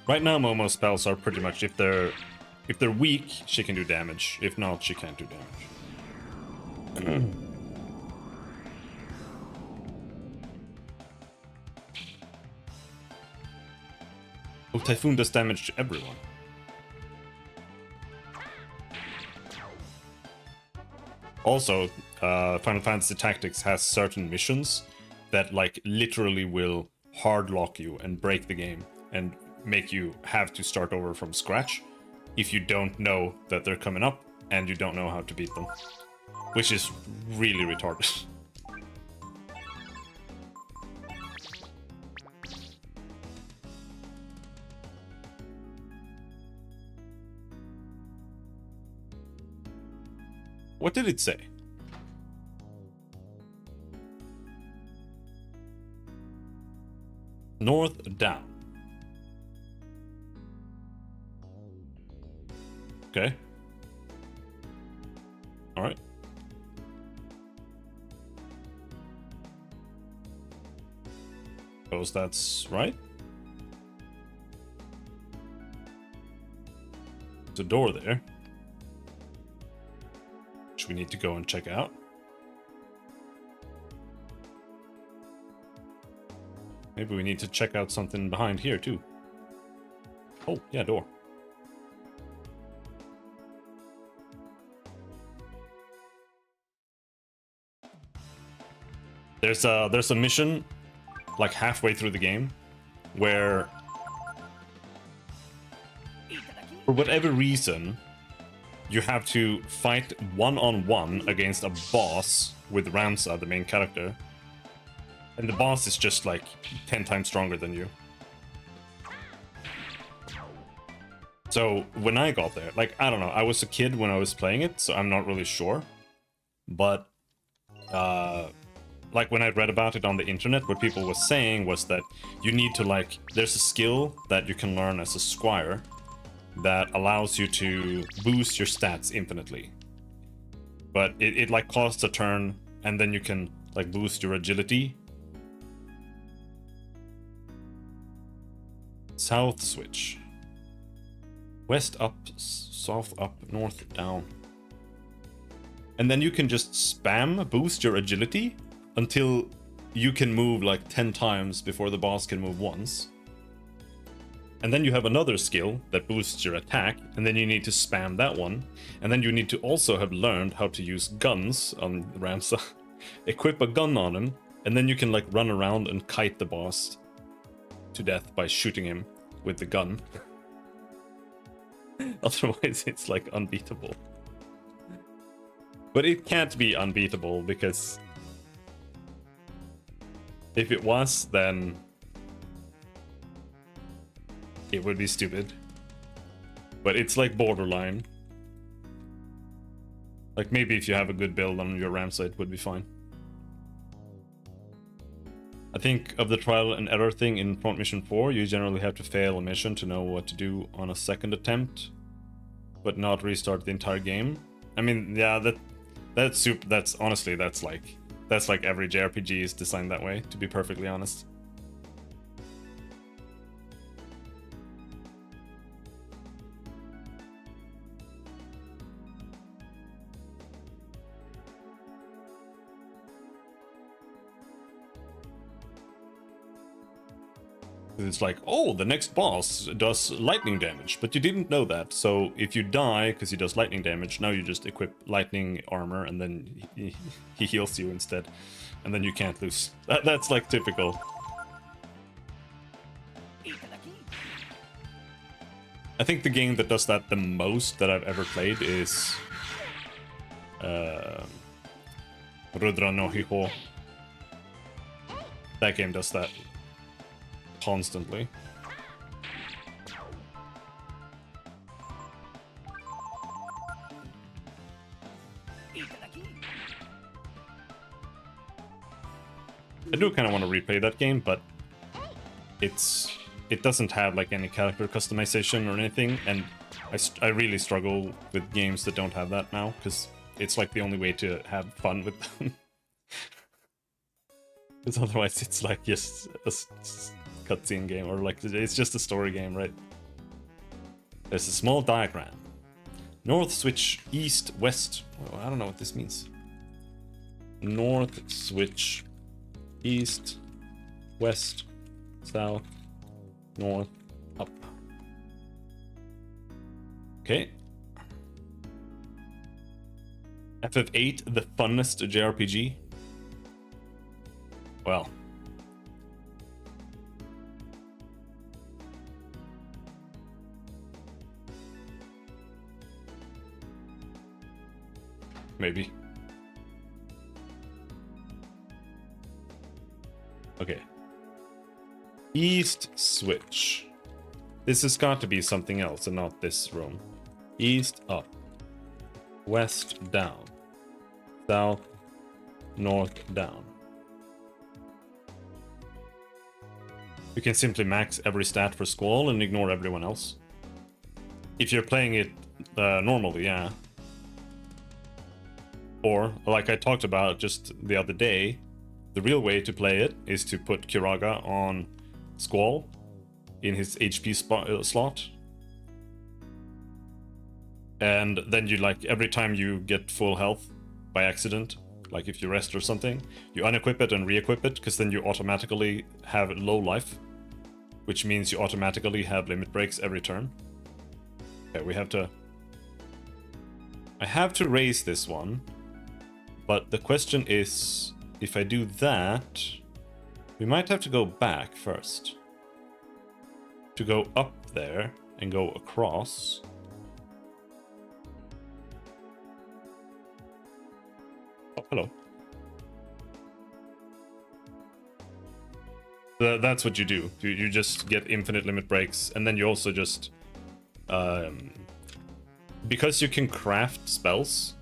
Right now, Momo's spells are pretty much if they're weak, she can do damage. If not, she can't do damage. Oh, Typhoon does damage to everyone. Also, Final Fantasy Tactics has certain missions that like literally will hard lock you and break the game and make you have to start over from scratch if you don't know that they're coming up and you don't know how to beat them, which is really retarded. What did it say? North down. Okay. All right. Suppose that's right. There's a door there, which we need to go and check out. Maybe we need to check out something behind here too. Oh, yeah, door. There's a mission like halfway through the game where for whatever reason you have to fight one-on-one against a boss with Ramsa, the main character. And the boss is just like 10 times stronger than you. So when I got there, like, I don't know, I was a kid when I was playing it, so I'm not really sure. But like when I read about it on the internet, what people were saying was that you need to like, there's a skill that you can learn as a squire that allows you to boost your stats infinitely. But it like costs a turn, and then you can like boost your agility. South switch. West up, south up, north down. And then you can just spam boost your agility until you can move like 10 times before the boss can move once. And then you have another skill that boosts your attack, and then you need to spam that one. And then you need to also have learned how to use guns on Ramsa. Equip a gun on him, and then you can like run around and kite the boss to death by shooting him with the gun. Otherwise it's like unbeatable. But it can't be unbeatable, because if it was, then it would be stupid. But it's like borderline. Like maybe if you have a good build on your Ramsa, it would be fine. I think of the trial and error thing in Front Mission 4, you generally have to fail a mission to know what to do on a second attempt, but not restart the entire game. I mean, yeah, that's honestly, that's like every JRPG is designed that way, to be perfectly honest. It's like, oh, the next boss does lightning damage, but you didn't know that. So if you die because he does lightning damage, now you just equip lightning armor and then he heals you instead. and then you can't lose. That's like typical. I think the game that does that the most that I've ever played is Rudra no Hiho. That game does that constantly. I do kind of want to replay that game, but it doesn't have like any character customization or anything, and I really struggle with games that don't have that now, because it's like the only way to have fun with them. Because otherwise it's like just a cutscene game, or like it's just a story game, right? There's a small diagram. North switch, east, west. Well, I don't know what this means. North switch, east, west, south, north, up. Okay. FF8, the funnest JRPG. Well. Maybe. Okay. East switch. This has got to be something else and not this room. East up. West down. South. North down. You can simply max every stat for Squall and ignore everyone else. If you're playing it normally, yeah. Or, like I talked about just the other day, the real way to play it is to put Kiraga on Squall in his HP slot. And then you, like, every time you get full health by accident, like if you rest or something, you unequip it and re-equip it, because then you automatically have low life, which means you automatically have limit breaks every turn. Okay, we have to... I have to raise this one, but the question is, if I do that, we might have to go back first. To go up there and go across. Oh, hello. That's what you do. You just get infinite limit breaks, and then you also just... because you can craft spells,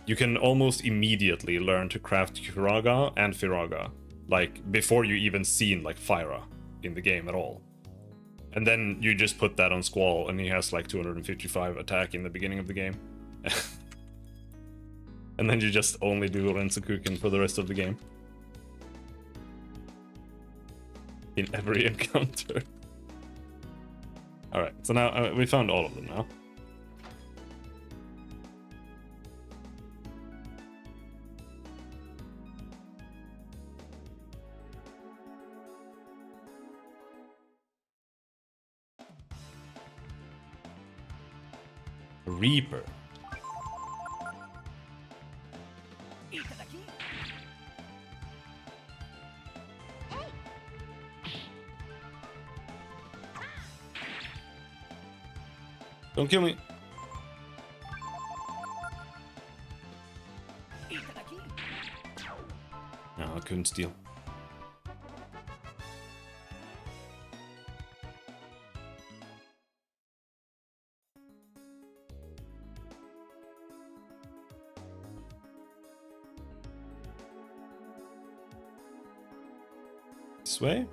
you can almost immediately learn to craft Kiraga and Firaga, like, before you even seen, like, Fyra in the game at all. And then you just put that on Squall, and he has, like, 255 attack in the beginning of the game. And then you just only do Rensokuken for the rest of the game. In every encounter. Alright, so now we found all of them now. Reaper. Don't kill me. No, I couldn't steal. This way?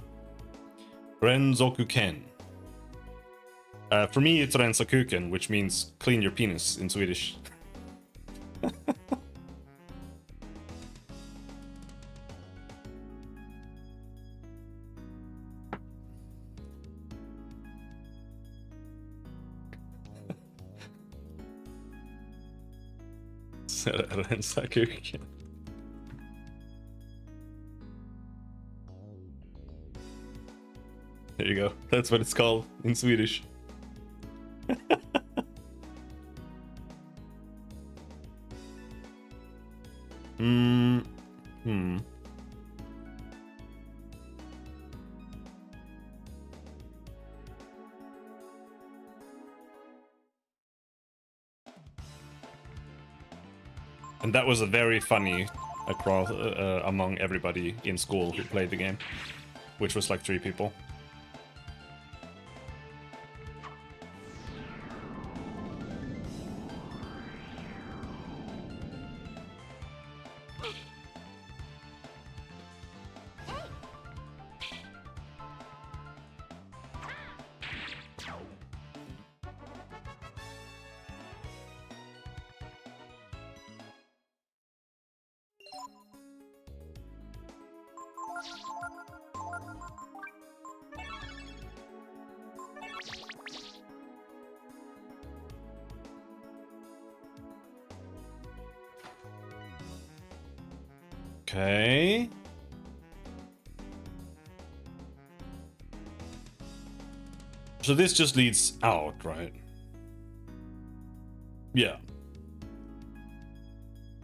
Rensokuken. For me, it's Rensokuken, which means clean your penis in Swedish. Rensokuken. There you go. That's what it's called in Swedish. And that was a very funny across among everybody in school who played the game, which was like 3 people. Okay. So this just leads out, right? Yeah.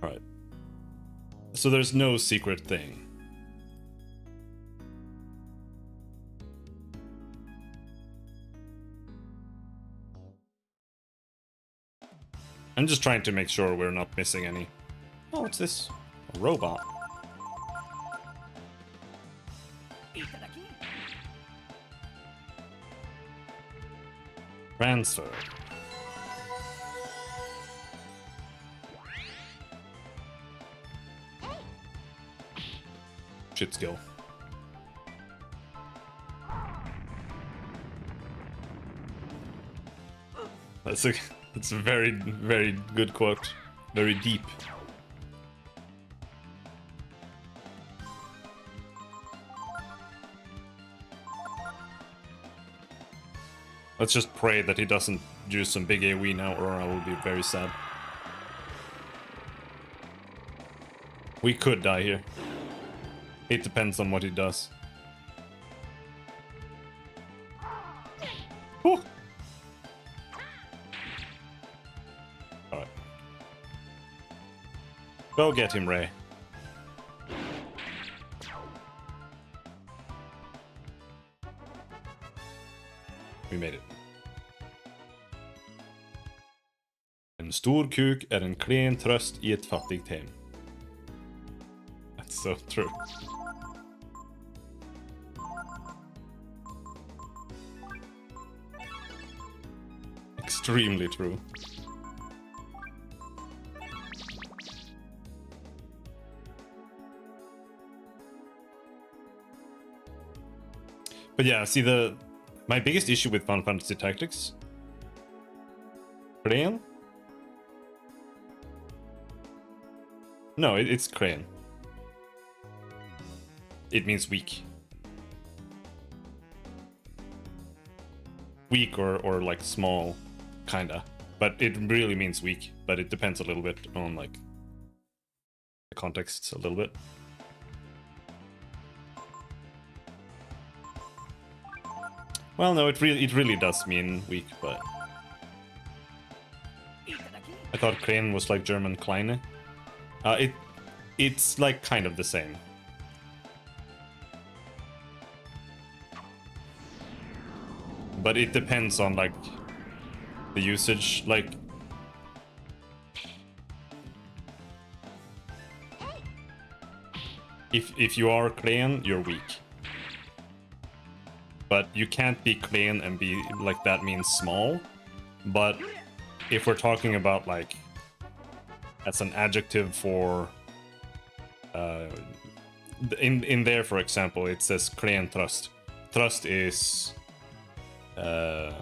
Alright. So there's no secret thing. I'm just trying to make sure we're not missing any. Oh, what's this? A robot. Transfer. Shit skill. That's a very, very good quote. Very deep. Let's just pray that he doesn't do some big AoE now, or I will be very sad. We could die here. It depends on what he does. Whew. Alright. Go get him, Ray. We made it. En stor kuk är en klen tröst i ett fattigt hem. That's so true. Extremely true. But yeah, see, my biggest issue with Final Fantasy Tactics. Crane? No, it's Crane. It means weak. Weak or like small, kinda. But it really means weak, but it depends a little bit on like the context a little bit. Well, no, it really does mean weak, but I thought Crane was like German Kleine. It's like kind of the same. But it depends on like the usage, like if you are Crane, you're weak. But you can't be Crane and be like that means small. But if we're talking about like as an adjective for in there, for example, it says Crane Trust. Trust is how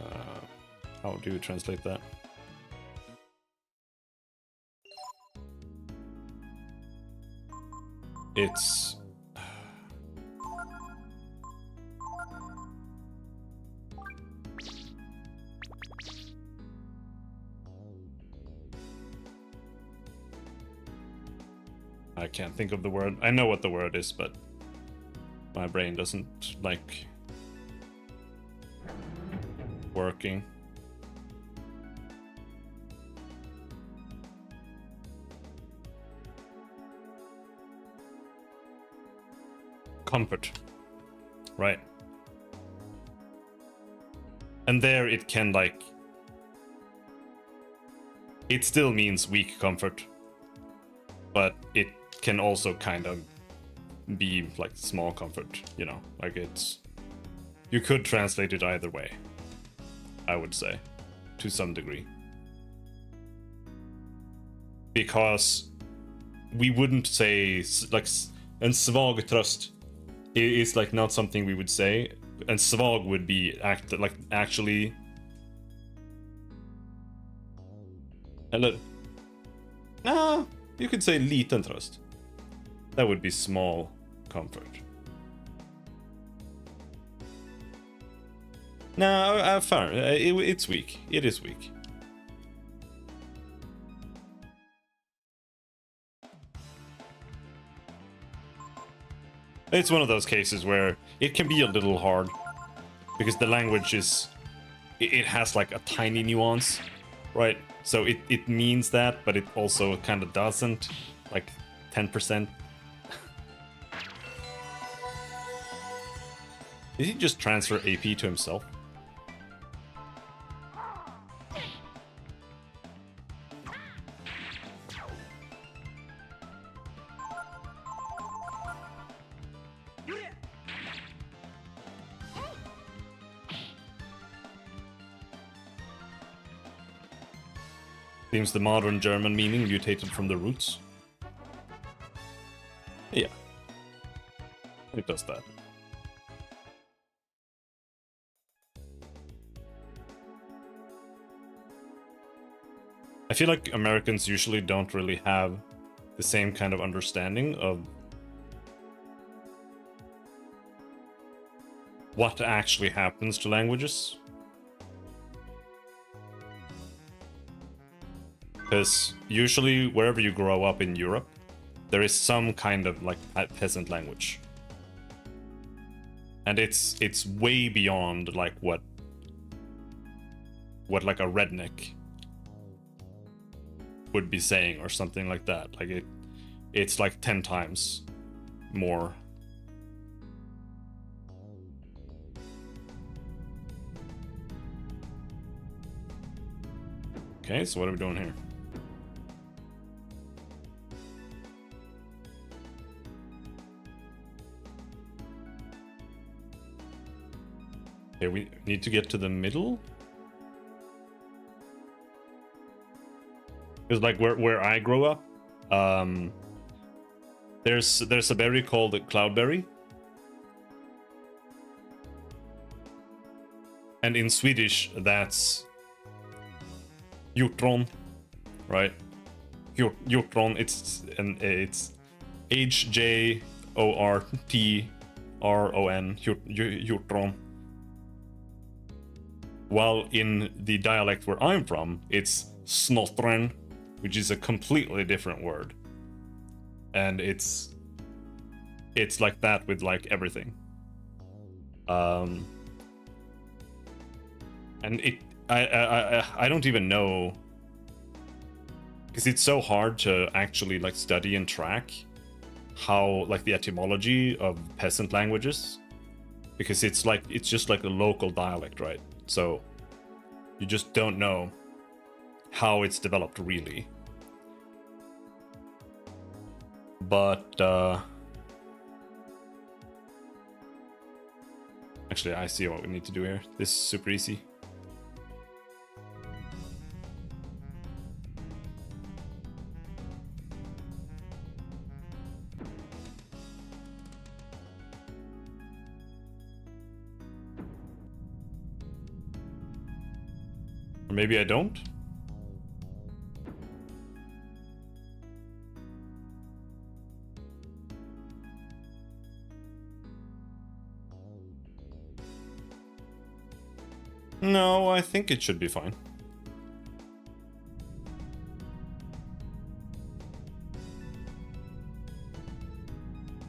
do you translate that? It's I can't think of the word. I know what the word is, but my brain doesn't like working. Comfort. Right. And there it can like... It still means weak comfort. but it can also kind of be like small comfort, you know, like it's, you could translate it either way, I would say, to some degree. Because we wouldn't say, like, en svag tröst is like not something we would say, and svag would be actually. Eller, nah, you could say liten tröst. That would be small comfort. No, fair. It's weak. It is weak. It's one of those cases where it can be a little hard because the language is, it has like a tiny nuance, right? So it means that, but it also kind of doesn't, like 10%. Did he just transfer AP to himself? Seems the modern German meaning mutated from the roots. Yeah. It does that. I feel like Americans usually don't really have the same kind of understanding of what actually happens to languages. Because usually wherever you grow up in Europe, there is some kind of like peasant language. And it's way beyond like what like a redneck would be saying or something like that. Like it's like 10 times more. Okay, so what are we doing here? Okay, we need to get to the middle. Because like where I grew up, there's a berry called cloudberry. And in Swedish, that's hjortron, right? Hjortron, it's HJORTRON, hjortron. While in the dialect where I'm from, it's snottren, which is a completely different word. And it's like that with like everything. And I don't even know, because it's so hard to actually like study and track how like the etymology of peasant languages, because it's just like a local dialect, right? So you just don't know how it's developed really. But actually I see what we need to do here. This is super easy. Or maybe I don't. No, I think it should be fine.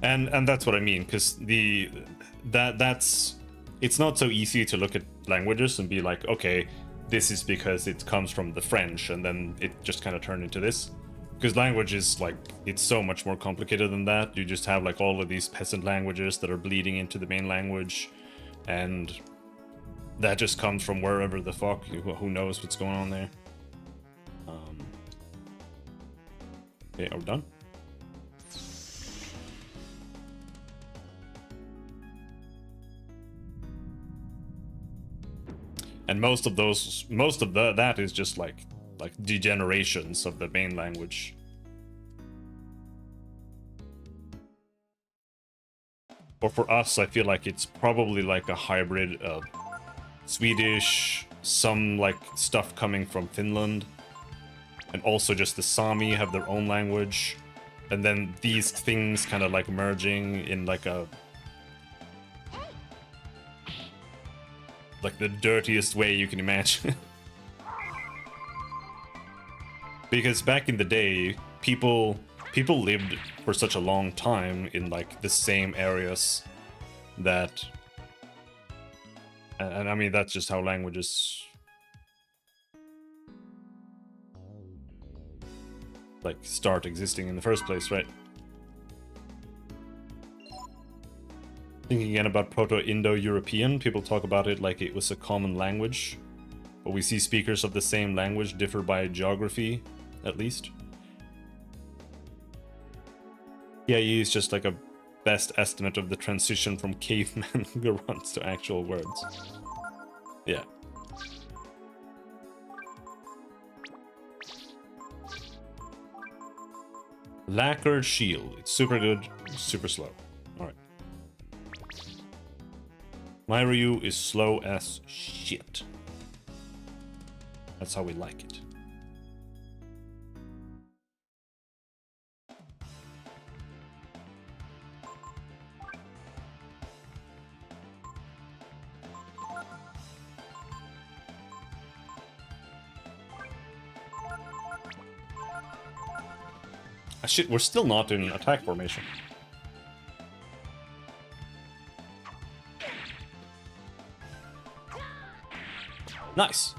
And that's what I mean, because that's it's not so easy to look at languages and be like, okay, this is because it comes from the French, and then it just kind of turned into this. Because language is like, it's so much more complicated than that. You just have like all of these peasant languages that are bleeding into the main language, and that just comes from wherever the fuck, who knows what's going on there. Okay, are we done? And most of that is just like degenerations of the main language. Or for us, I feel like it's probably like a hybrid of Swedish, some like stuff coming from Finland, and also just the Sami have their own language, and then these things kind of like merging in like a the dirtiest way you can imagine. Because back in the day, people lived for such a long time in like the same areas that, and I mean that's just how languages like start existing in the first place, right? Thinking again about Proto-Indo-European, people talk about it like it was a common language, but we see speakers of the same language differ by geography, at least. PIE is just like a best estimate of the transition from caveman grunts to actual words. Yeah. Lacquered shield. It's super good, super slow. Alright. My Ryu is slow as shit. That's how we like it. Ah, shit, we're still not in attack formation. Nice.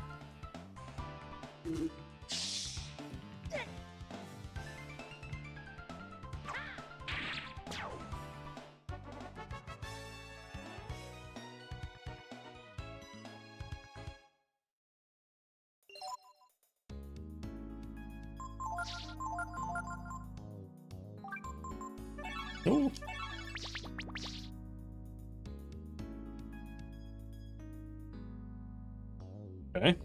Ooh. Okay.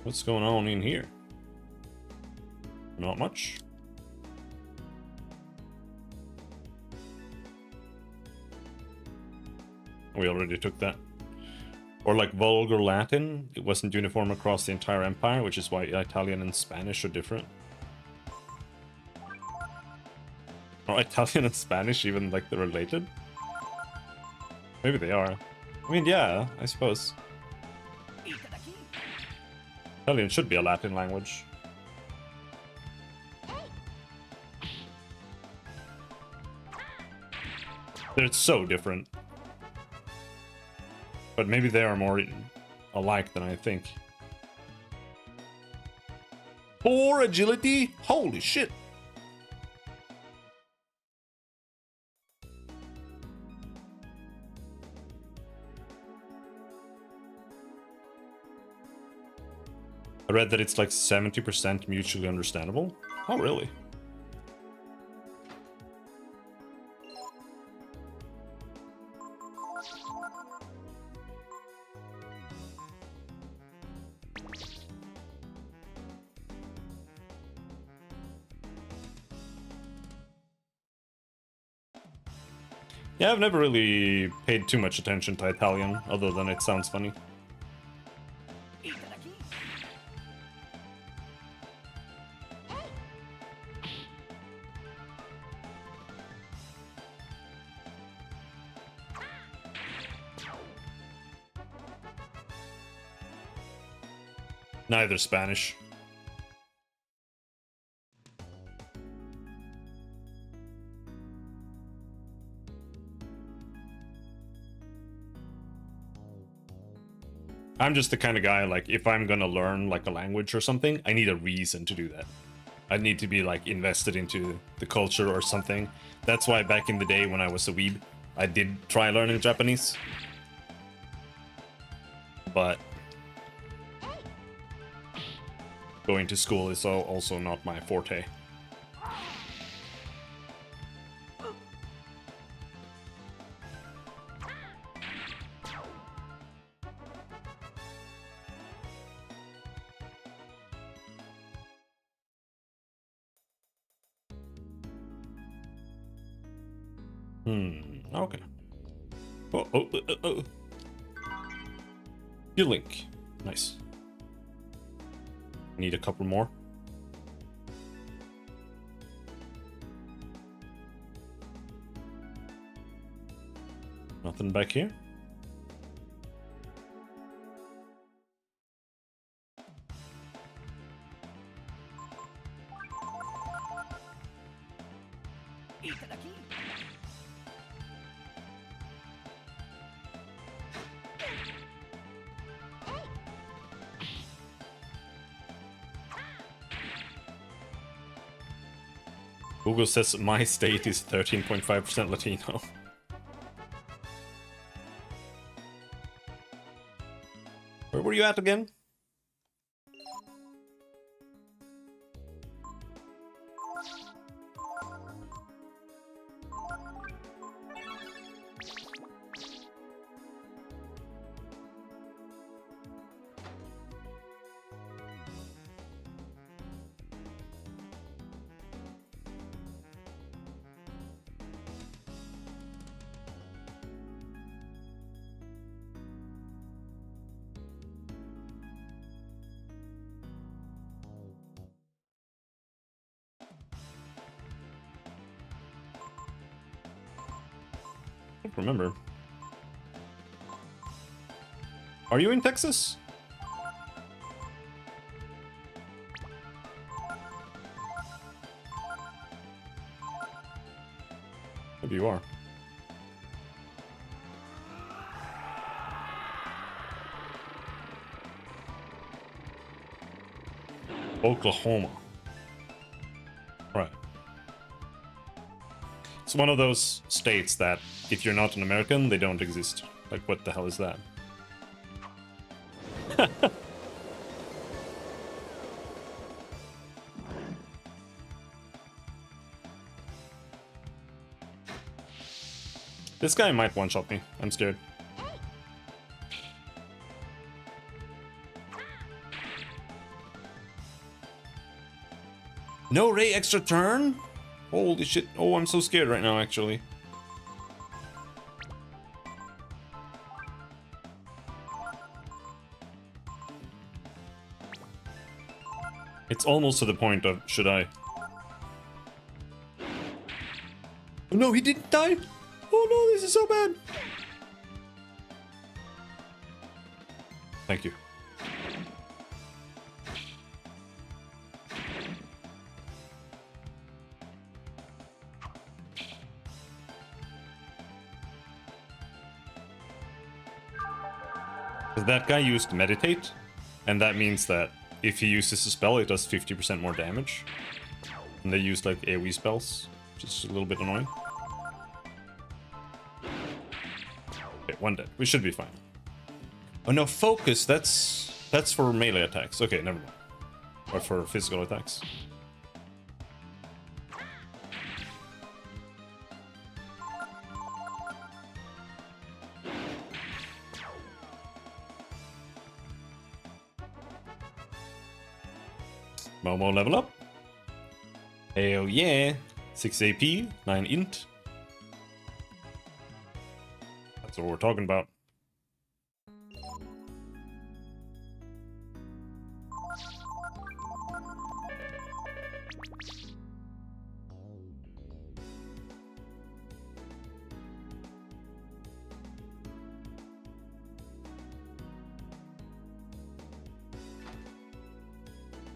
What's going on in here? Not much. We already took that. Or like Vulgar Latin, it wasn't uniform across the entire empire, which is why Italian and Spanish are different. Are Italian and Spanish even like they're related? Maybe they are. I mean, yeah, I suppose. Italian should be a Latin language. They're so different. But maybe they are more alike than I think. 4 agility? Holy shit! I read that it's like 70% mutually understandable. Oh, really? Yeah, I've never really paid too much attention to Italian, other than it sounds funny. Neither Spanish. I'm just the kind of guy, like, if I'm gonna learn, like, a language or something, I need a reason to do that. I need to be, like, invested into the culture or something. That's why back in the day when I was a weeb, I did try learning Japanese. But going to school is also not my forte. Okay. Oh. Your link. Nice. Need a couple more. Nothing back here. Google says my state is 13.5% Latino. Where were you at again? I don't remember. Are you in Texas? Maybe you are. Oklahoma. Right. It's one of those states that, if you're not an American, they don't exist. Like, what the hell is that? This guy might one-shot me. I'm scared. No Ray extra turn? Holy shit. Oh, I'm so scared right now, actually. It's almost to the point of, should I? Oh no, he didn't die! Oh no, this is so bad! Thank you. That guy used meditate, and that means that if he uses a spell, it does 50% more damage. And they use like AoE spells, which is a little bit annoying. Okay, one dead. We should be fine. Oh no, focus. That's for melee attacks. Okay, never mind. Or for physical attacks. Momo level up. Hell yeah. 6 AP, 9 int. That's what we're talking about.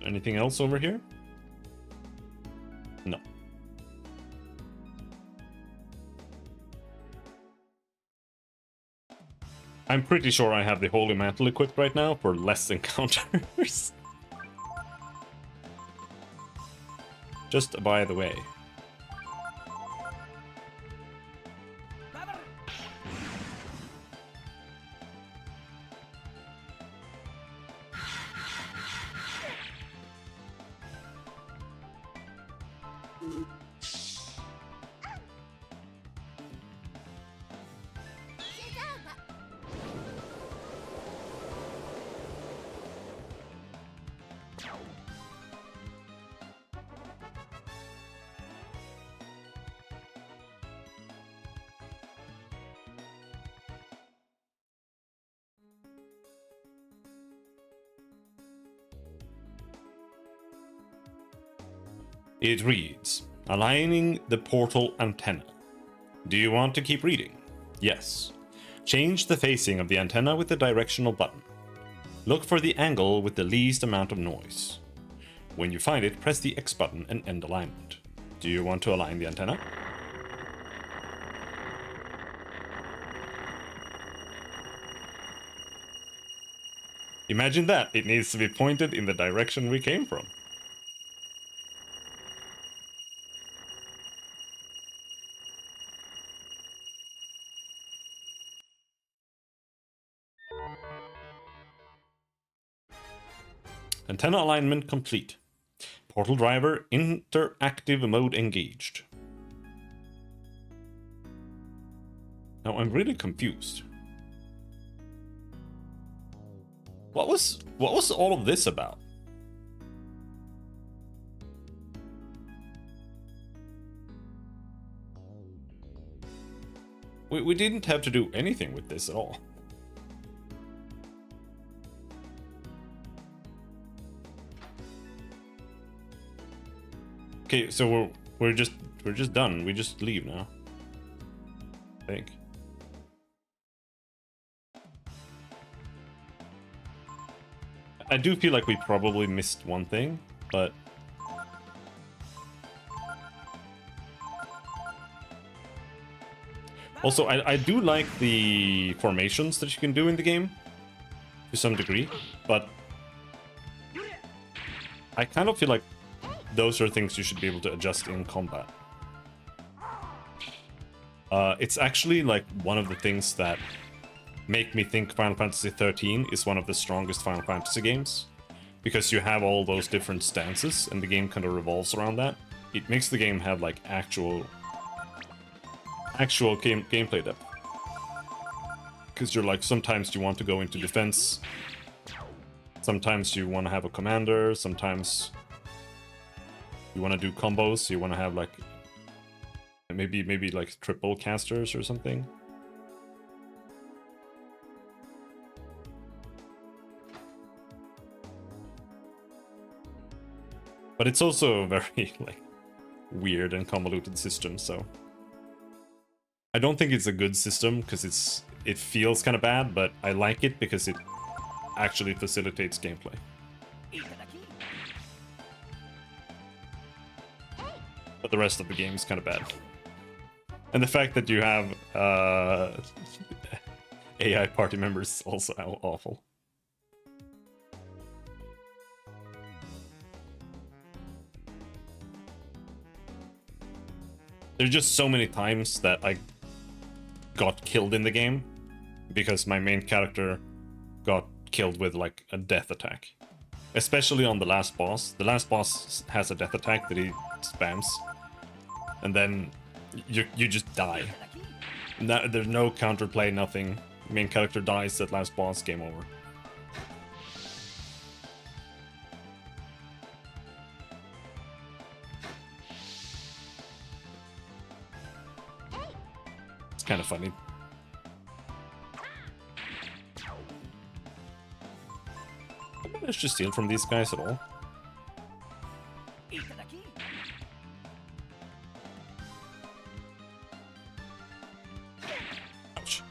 Anything else over here? No. I'm pretty sure I have the Holy Mantle equipped right now for less encounters. Just by the way. It reads, aligning the portal antenna. Do you want to keep reading? Yes. Change the facing of the antenna with the directional button. Look for the angle with the least amount of noise. When you find it, press the X button and end alignment. Do you want to align the antenna? Imagine that, it needs to be pointed in the direction we came from. Antenna alignment complete. Portal driver interactive mode engaged. Now I'm really confused. What was all of this about? We didn't have to do anything with this at all. Okay, so we're just done. We just leave now, I think. I do feel like we probably missed one thing, but also I do like the formations that you can do in the game to some degree, but I kind of feel like those are things you should be able to adjust in combat. It's actually like one of the things that make me think Final Fantasy XIII is one of the strongest Final Fantasy games, because you have all those different stances and the game kind of revolves around that. It makes the game have like actual gameplay depth, because you're like, sometimes you want to go into defense, sometimes you want to have a commander, sometimes you want to do combos, so you want to have like maybe like triple casters or something. But it's also a very like weird and convoluted system, so I don't think it's a good system because it feels kind of bad, but I like it because it actually facilitates gameplay. But the rest of the game is kind of bad. And the fact that you have AI party members is also awful. There's just so many times that I got killed in the game because my main character got killed with like a death attack. Especially on the last boss. The last boss has a death attack that he spams. And then you just die. There's no counterplay, nothing. Main character dies at last boss, game over. It's kind of funny. I managed to steal from these guys at all. Ouch.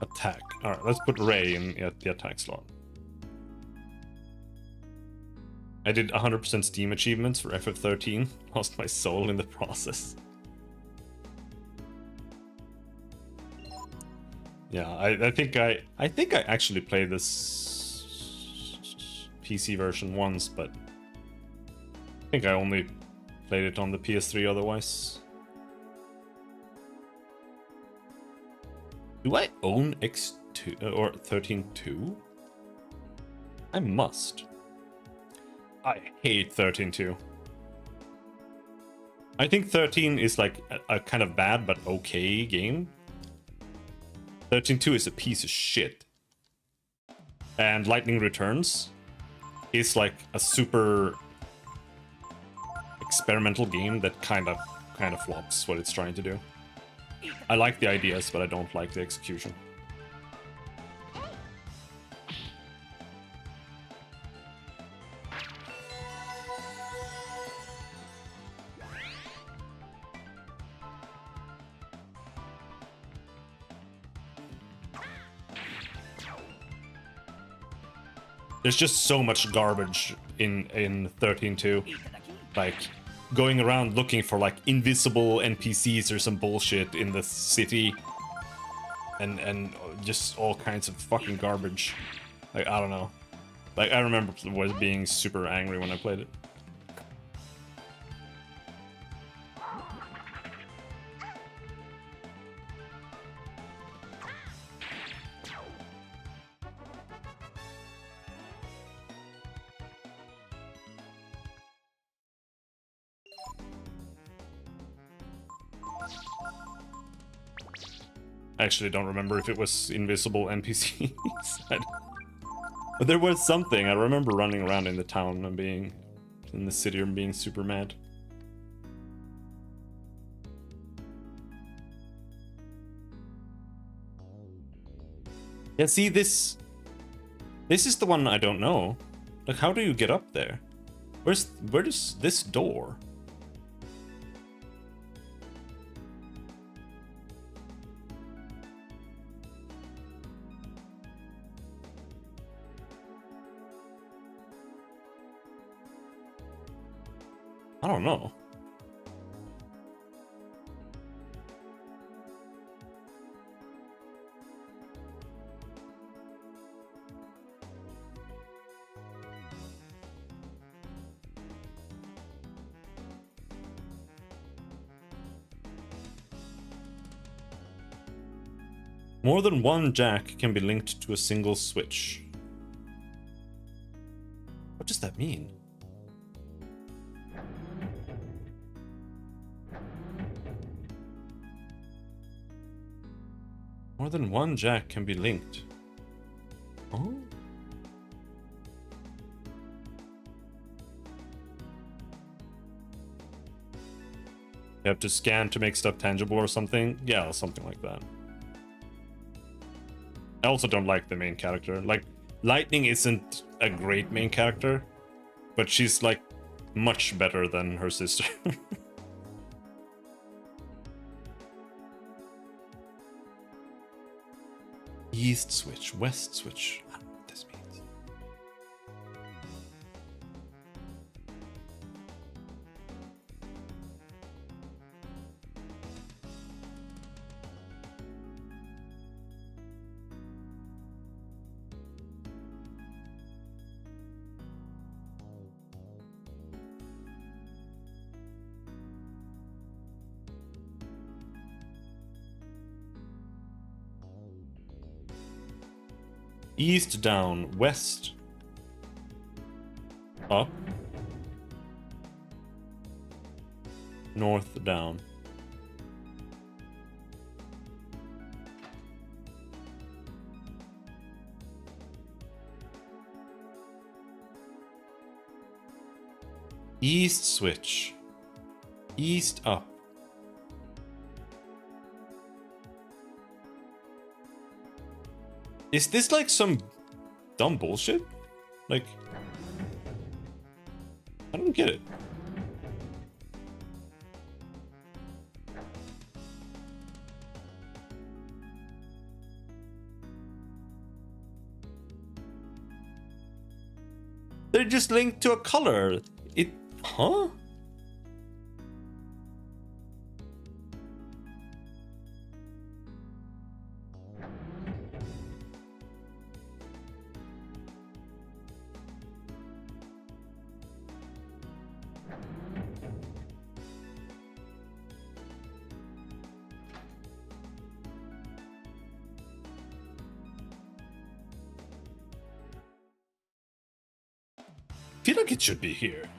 Attack. Alright, let's put Ray in at the attack slot. I did 100% Steam achievements for FF13. Lost my soul in the process. Yeah, I think I actually played this PC version once, but I think I only played it on the PS3 otherwise. Do I own X2 or 13.2? I must. I hate 13.2. I think 13 is like a kind of bad but okay game. 13.2 is a piece of shit. And Lightning Returns is like a super experimental game that kind of flops what it's trying to do. I like the ideas, but I don't like the execution. There's just so much garbage in 13.2. Like, going around looking for, like, invisible NPCs or some bullshit in the city. And just all kinds of fucking garbage. Like, I don't know. Like, I remember was being super angry when I played it. I actually don't remember if it was invisible NPCs. But there was something. I remember running around in the town and being in the city and being super mad. Yeah, see, this is the one I don't know. Like, how do you get up there? Where does this door? I don't know. More than one jack can be linked to a single switch. What does that mean? More than one jack can be linked. Oh? You have to scan to make stuff tangible or something? Yeah, something like that. I also don't like the main character. Like, Lightning isn't a great main character, but she's, like, much better than her sister. East switch, west switch. I don't know what this means. East down, west up, north down. East switch, east up. Is this like some dumb bullshit? Like, I don't get it. They're just linked to a color. Huh? I feel like it should be here.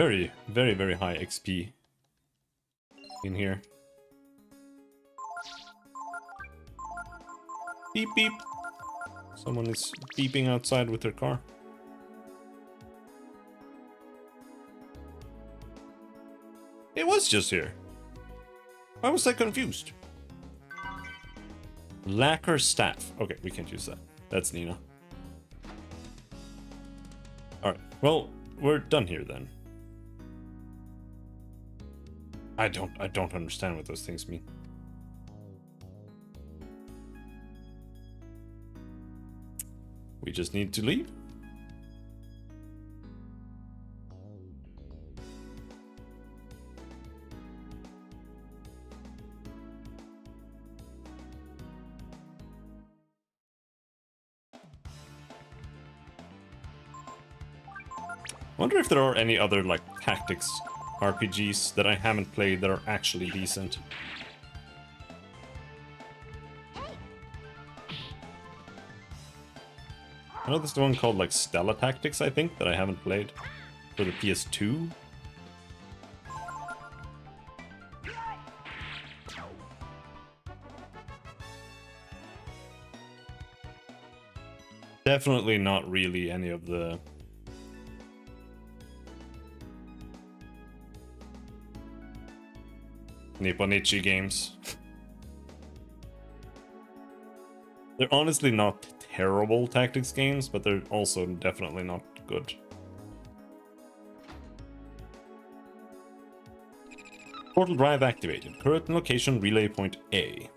Very, very, very high XP in here. Beep beep. Someone is beeping outside with their car. It was just here. Why was I confused? Lacquer staff. Okay, we can't use that. That's Nina. Alright, well, we're done here then. I don't understand what those things mean. We just need to leave. Wonder if there are any other like tactics RPGs that I haven't played that are actually decent. I know there's the one called like Stella Tactics, I think, that I haven't played for the PS2. Definitely not really any of the Nipponichi games. They're honestly not terrible tactics games, but they're also definitely not good. Portal drive activated. Current location relay point A.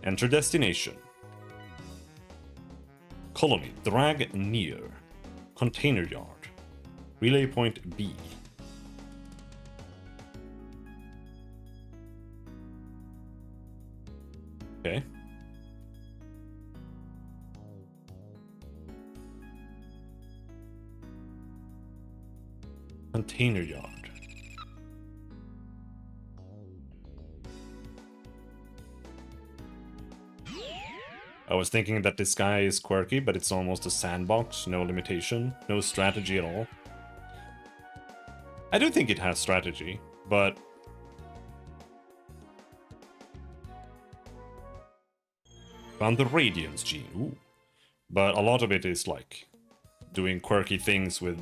Enter destination. Colony, drag near. Container yard. Relay point B. Okay. Container yard. I was thinking that this guy is quirky, but it's almost a sandbox, no limitation, no strategy at all. I do think it has strategy, but found the Radiance gene. Ooh. But a lot of it is like doing quirky things with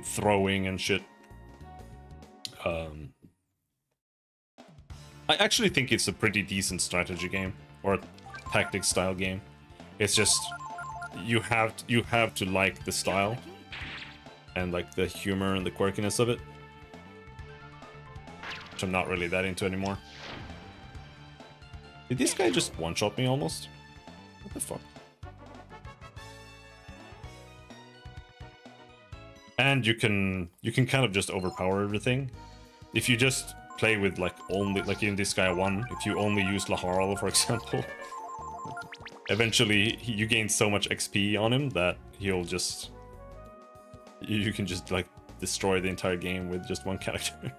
throwing and shit. I actually think it's a pretty decent strategy game or a tactics style game. It's just you have to like the style and like the humor and the quirkiness of it, which I'm not really that into anymore. Did this guy just one-shot me almost? What the fuck? And you can kind of just overpower everything. If you just play with like only, like in this guy 1, if you only use Laharl, for example, eventually you gain so much XP on him that he'll just, you can just like destroy the entire game with just one character.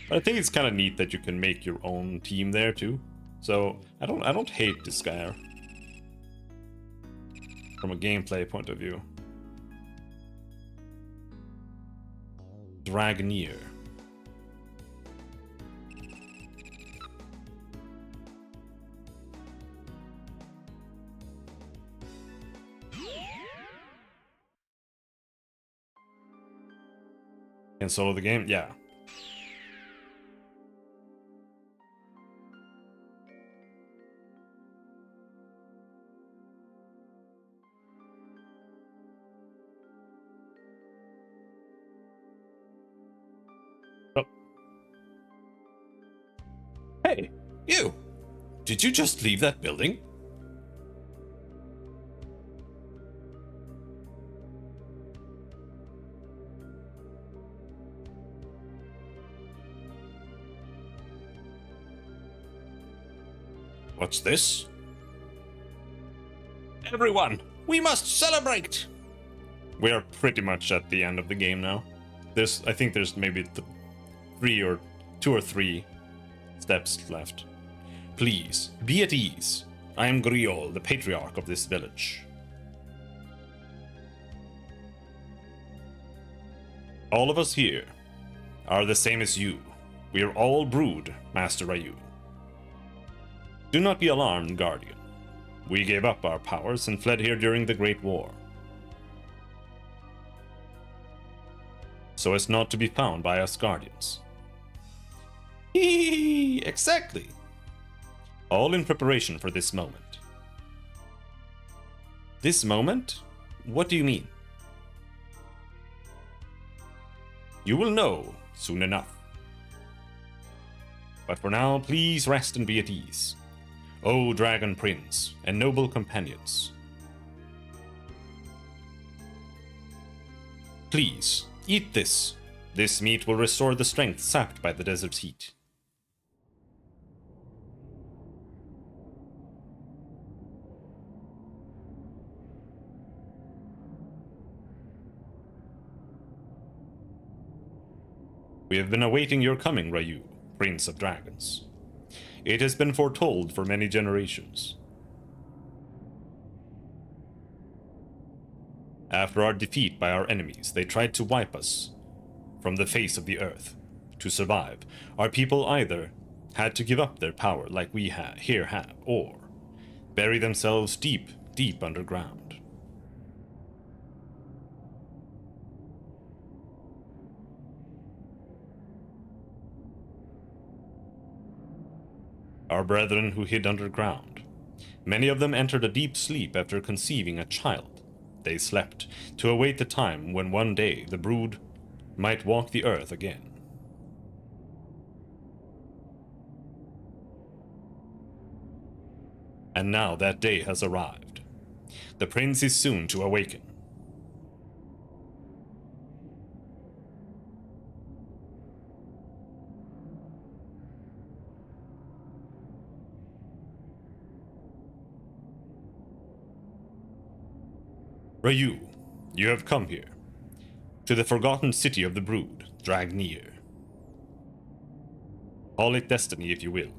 But I think it's kind of neat that you can make your own team there too. So I don't hate this guy from a gameplay point of view. Drag near. Can solo the game? Yeah. Hey, you! Did you just leave that building? What's this? Everyone, we must celebrate! We are pretty much at the end of the game now. I think there's maybe 2 or 3 steps left. Please, be at ease. I am Griol, the patriarch of this village. All of us here are the same as you. We are all brood, Master Ryu. Do not be alarmed, Guardian. We gave up our powers and fled here during the Great War, so as not to be found by us Guardians. Exactly. All in preparation for this moment. This moment? What do you mean? You will know soon enough. But for now, please rest and be at ease. O Dragon Prince and noble companions. Please, eat this. This meat will restore the strength sapped by the desert's heat. We have been awaiting your coming, Ryu, Prince of Dragons. It has been foretold for many generations. After our defeat by our enemies, they tried to wipe us from the face of the earth. To survive, our people either had to give up their power like we here have, or bury themselves deep, deep underground. Our brethren who hid underground, many of them entered a deep sleep after conceiving a child. They slept to await the time when one day the brood might walk the earth again. And now that day has arrived. The prince is soon to awaken. Ryu, you have come here, to the forgotten city of the brood, Dragnir. Call it destiny if you will.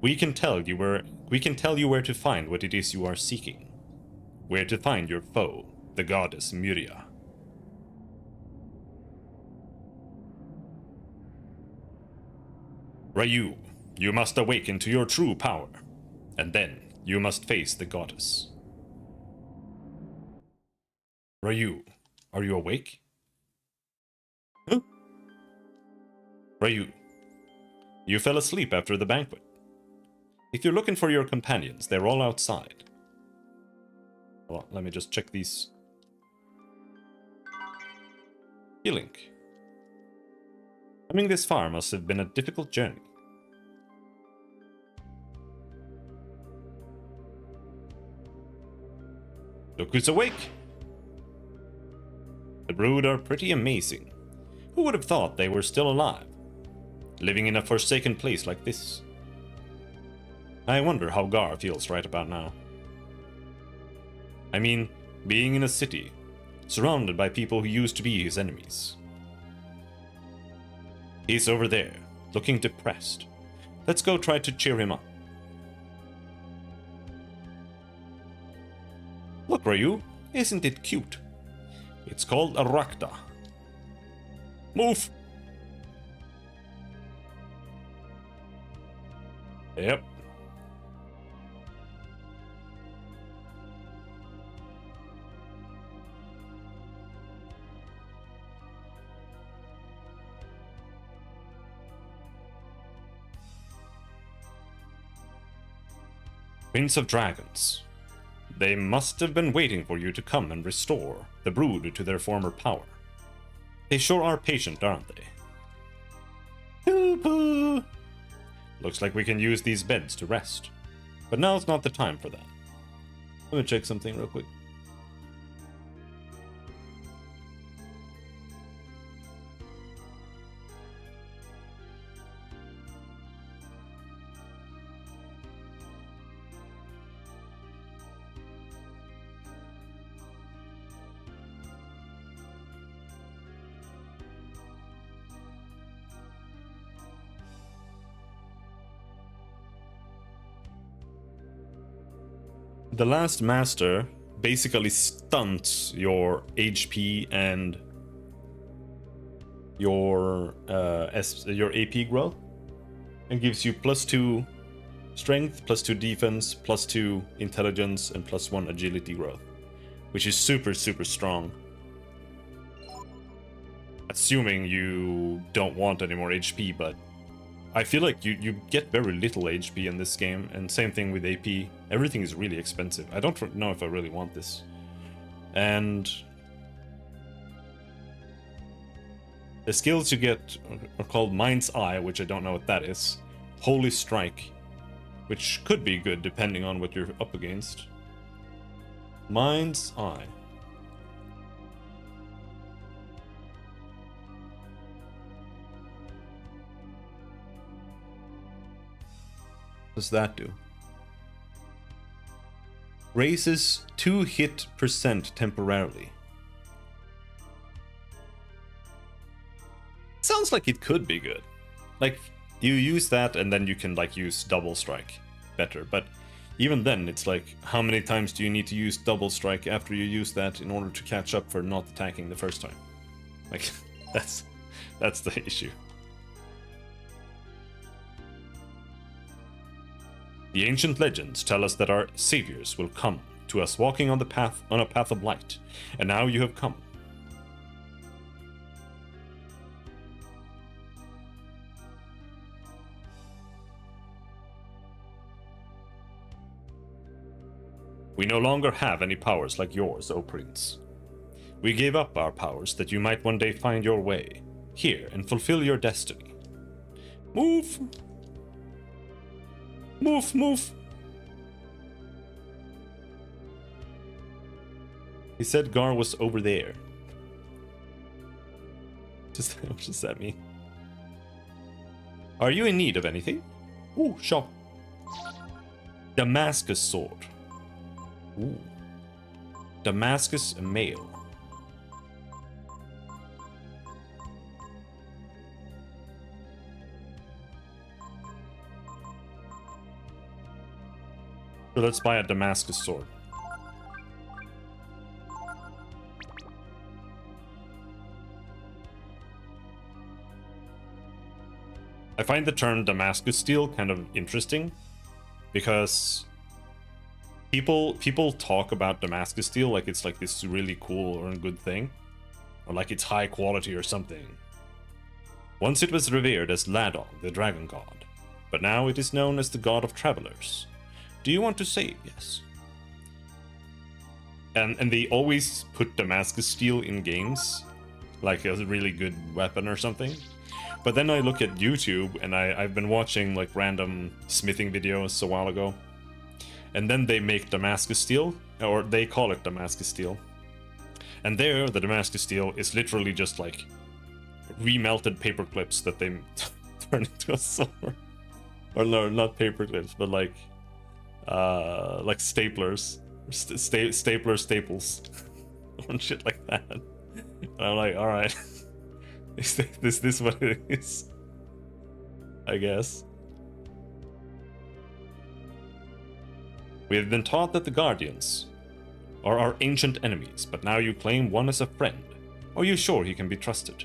We can tell you where to find what it is you are seeking, where to find your foe, the goddess Myria. Ryu, you must awaken to your true power, and then you must face the goddess. Ryu, are you awake? Huh? Ryu, you fell asleep after the banquet. If you're looking for your companions, they're all outside. Well, let me just check these. Healing. Coming this far must have been a difficult journey. Look who's awake! The brood are pretty amazing. Who would have thought they were still alive, living in a forsaken place like this? I wonder how Gar feels right about now. I mean, being in a city, surrounded by people who used to be his enemies. He's over there, looking depressed. Let's go try to cheer him up. Look, Ryu, isn't it cute? It's called a Rakta. Move! Yep. Prince of Dragons. They must have been waiting for you to come and restore the brood to their former power. They sure are patient, aren't they? Poo-poo! Looks like we can use these beds to rest. But now's not the time for that. Let me check something real quick. the last master basically stunts your HP and your AP growth, and gives you +2 strength, +2 defense, +2 intelligence, and +1 agility growth, which is super strong. Assuming you don't want any more HP, but I feel like you get very little HP in this game, and same thing with AP. Everything is really expensive. I don't know if I really want this. And the skills you get are called Mind's Eye, which I don't know what that is. Holy Strike, which could be good depending on what you're up against. Mind's Eye. What does that do? Raises 2 hit % temporarily. Sounds like it could be good. Like, you use that and then you can like use double strike better, but even then it's like, how many times do you need to use double strike after you use that in order to catch up for not attacking the first time? Like, that's the issue. The ancient legends tell us that our saviors will come to us walking on a path of light, and now you have come. We no longer have any powers like yours, O Prince. We gave up our powers that you might one day find your way here and fulfill your destiny. Move! Move, move! He said Gar was over there. What does that mean? Are you in need of anything? Ooh, shop. Damascus sword. Ooh. Damascus mail. So let's buy a Damascus sword. I find the term Damascus steel kind of interesting because people talk about Damascus steel like it's like this really cool or good thing, or like it's high quality or something. Once it was revered as Ladon, the dragon god, but now it is known as the god of travelers. Do you want to save? Yes. And they always put Damascus steel in games like a really good weapon or something. But then I look at YouTube and I've been watching like random smithing videos a while ago. And then they make Damascus steel, or they call it Damascus steel. And there, the Damascus steel is literally just like remelted paper clips that they turn into a sword. Or no, not paper clips, but like staplers, staples, and shit like that. And I'm like, all right, this what it is, I guess. We have been taught that the Guardians are our ancient enemies, but now you claim one as a friend. Are you sure he can be trusted?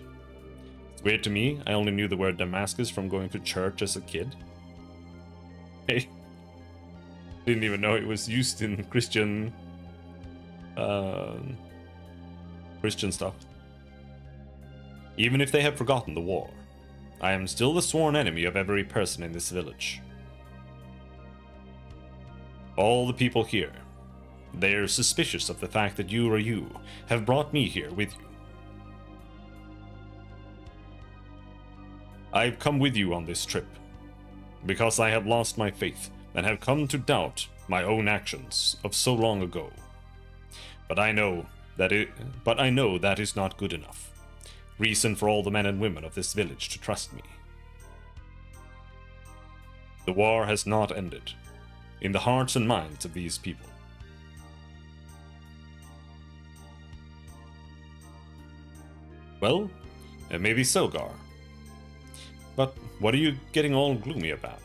It's weird to me. I only knew the word Damascus from going to church as a kid. Hey. Didn't even know it was used in Christian stuff. Even if they have forgotten the war, I am still the sworn enemy of every person in this village. All the people here, they're suspicious of the fact that you have brought me here with you. I've come with you on this trip because I have lost my faith and have come to doubt my own actions of so long ago. But I know that is not good enough. Reason for all the men and women of this village to trust me. The war has not ended in the hearts and minds of these people. Well, maybe so, Gar. But what are you getting all gloomy about?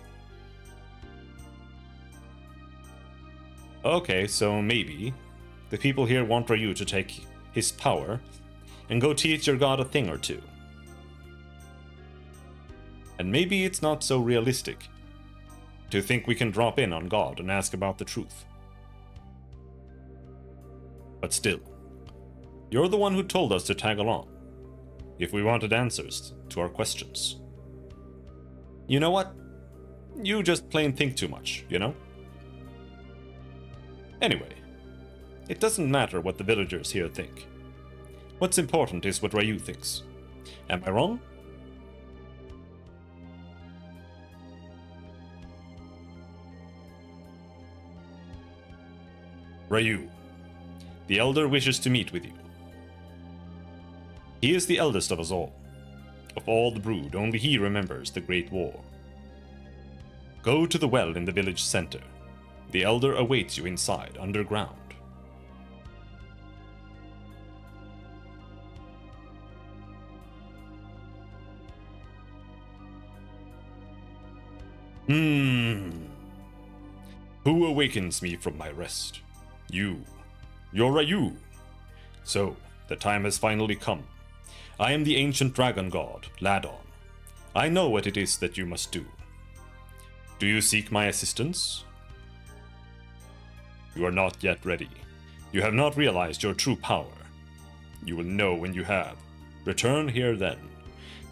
Okay, so maybe the people here want Ryu to take his power and go teach your god a thing or two. And maybe it's not so realistic to think we can drop in on God and ask about the truth. But still, you're the one who told us to tag along, if we wanted answers to our questions. You know what? You just plain think too much, you know? Anyway, it doesn't matter what the villagers here think. What's important is what Ryu thinks. Am I wrong? Ryu, the Elder wishes to meet with you. He is the eldest of us all. Of all the brood, only he remembers the Great War. Go to the well in the village center. The Elder awaits you inside, underground. Who awakens me from my rest? You. You're Ryu. So, the time has finally come. I am the ancient dragon god, Ladon. I know what it is that you must do. Do you seek my assistance? You are not yet ready. You have not realized your true power. You will know when you have. Return here then.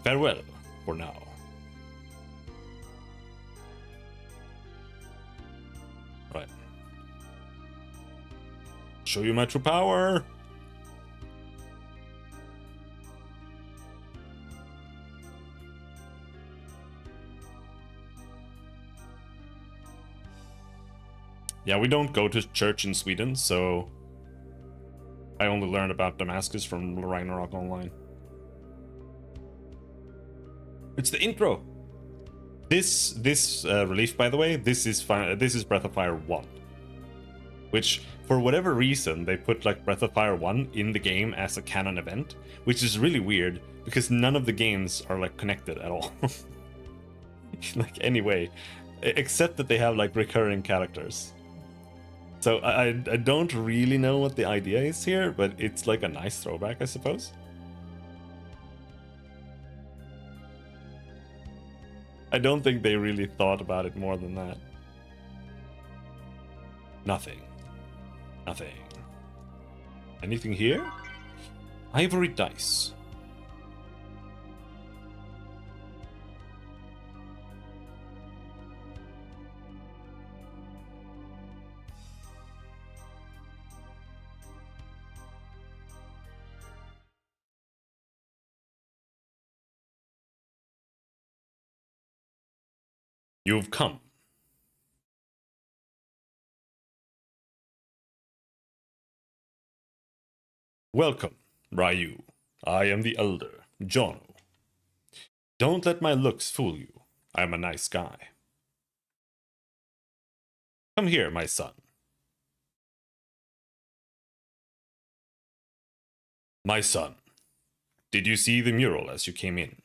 Farewell for now. Right. Show you my true power. Yeah, we don't go to church in Sweden, so I only learned about Damascus from Ragnarok Online. It's the intro. This relief, by the way, this is Breath of Fire 1, which for whatever reason they put like Breath of Fire 1 in the game as a canon event, which is really weird because none of the games are like connected at all. Like anyway, except that they have like recurring characters. So I don't really know what the idea is here, but it's like a nice throwback, I suppose. I don't think they really thought about it more than that. Nothing. Nothing. Anything here? Ivory dice. You've come. Welcome, Ryu. I am the Elder, Jono. Don't let my looks fool you. I'm a nice guy. Come here, my son. My son, did you see the mural as you came in?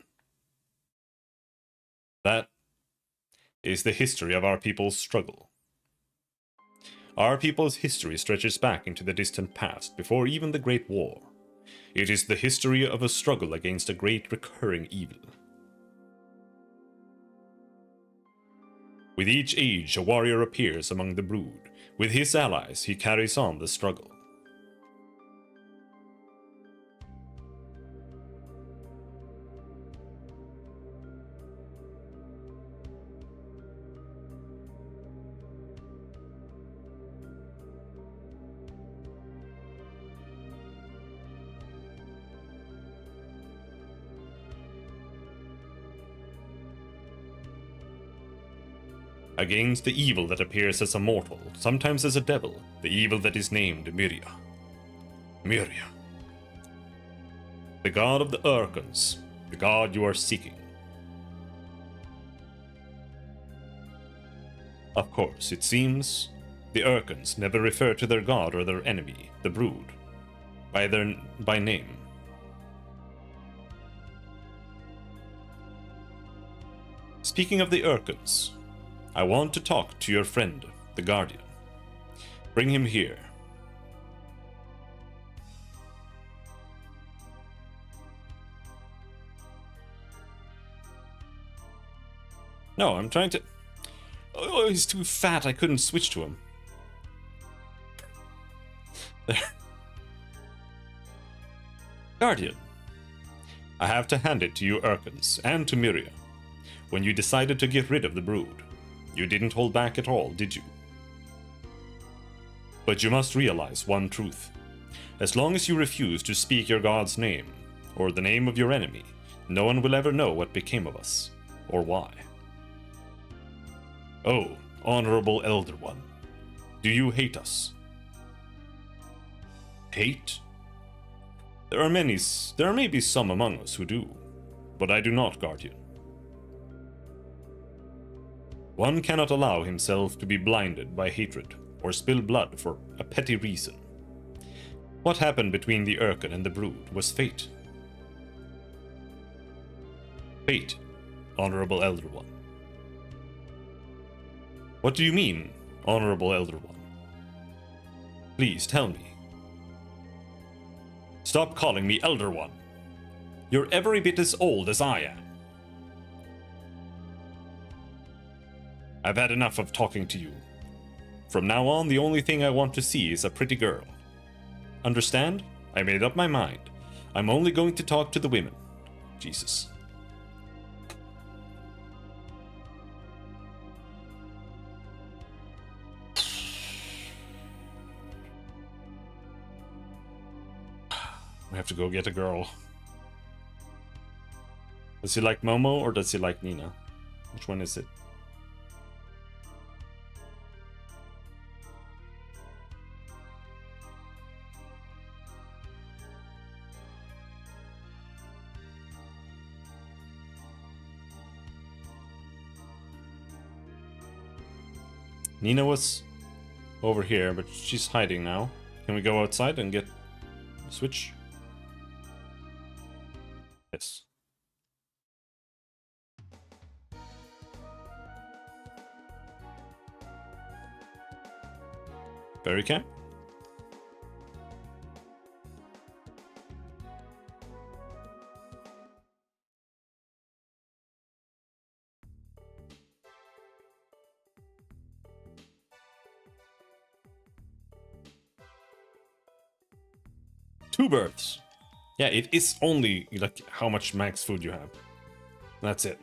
That is the history of our people's struggle. Our people's history stretches back into the distant past, before even the Great War. It is the history of a struggle against a great recurring evil. With each age, a warrior appears among the brood. With his allies, he carries on the struggle. Against the evil that appears as a mortal, sometimes as a devil, the evil that is named Mirya. Mirya. The god of the Urkons, the god you are seeking. Of course, it seems the Urkons never refer to their god or their enemy, the Brood, by name. Speaking of the Urkons, I want to talk to your friend, the Guardian. Bring him here. No, I'm trying to... Oh, he's too fat. I couldn't switch to him. There. Guardian. I have to hand it to you Urkins and to Miria. When you decided to get rid of the brood, you didn't hold back at all, did you? But you must realize one truth. As long as you refuse to speak your god's name, or the name of your enemy, no one will ever know what became of us, or why. Oh, Honorable Elder One, do you hate us? Hate? There are maybe some among us who do, but I do not, Guardian. One cannot allow himself to be blinded by hatred or spill blood for a petty reason. What happened between the Urkin and the Brood was fate. Fate, Honorable Elder One. What do you mean, Honorable Elder One? Please tell me. Stop calling me Elder One. You're every bit as old as I am. I've had enough of talking to you. From now on, the only thing I want to see is a pretty girl. Understand? I made up my mind. I'm only going to talk to the women. Jesus. We have to go get a girl. Does he like Momo or does he like Nina? Which one is it? Nina was over here, but she's hiding now. Can we go outside and get a switch? Yes. Berry camp? Two births. Yeah, it is only like how much max food you have. That's it.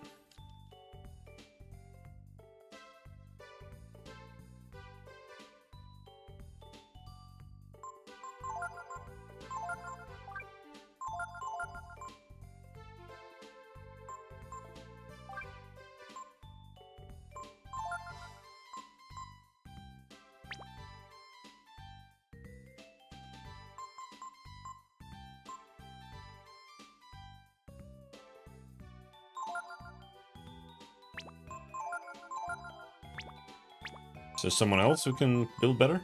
Is there someone else who can build better?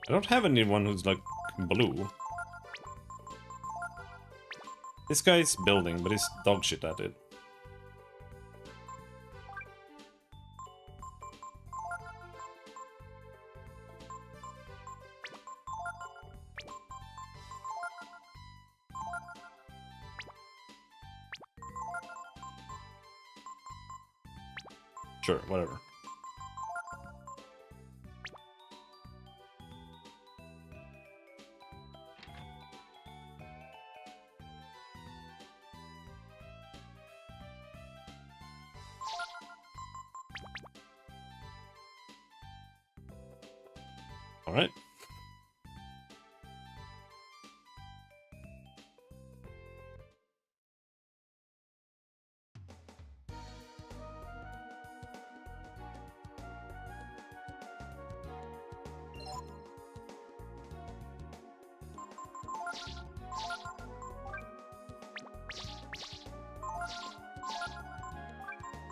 I don't have anyone who's like blue. This guy's building, but he's dog shit at it. Sure, whatever. All right.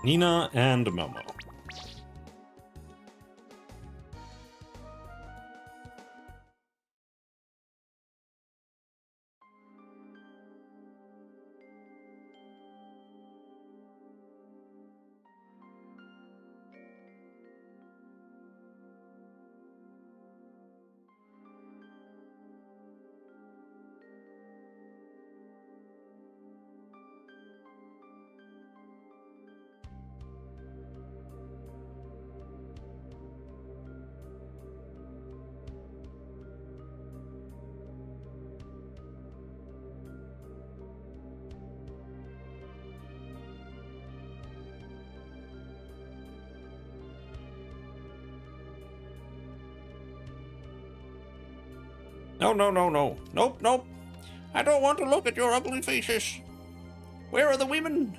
Nina and Momo. No, no, no, no. Nope, nope. I don't want to look at your ugly faces. Where are the women?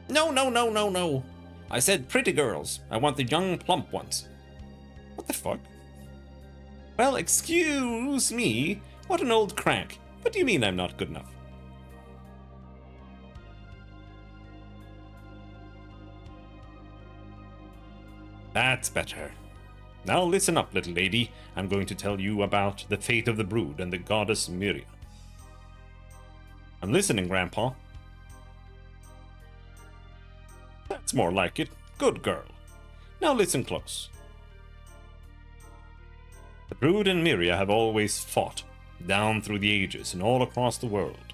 No, no, no, no, no. I said pretty girls. I want the young, plump ones. What the fuck? Well, excuse me. What an old crank. What do you mean I'm not good enough? That's better. Now listen up, little lady. I'm going to tell you about the fate of the brood and the goddess Miria. I'm listening, Grandpa. That's more like it. Good girl. Now listen close. The brood and Miria have always fought, down through the ages and all across the world.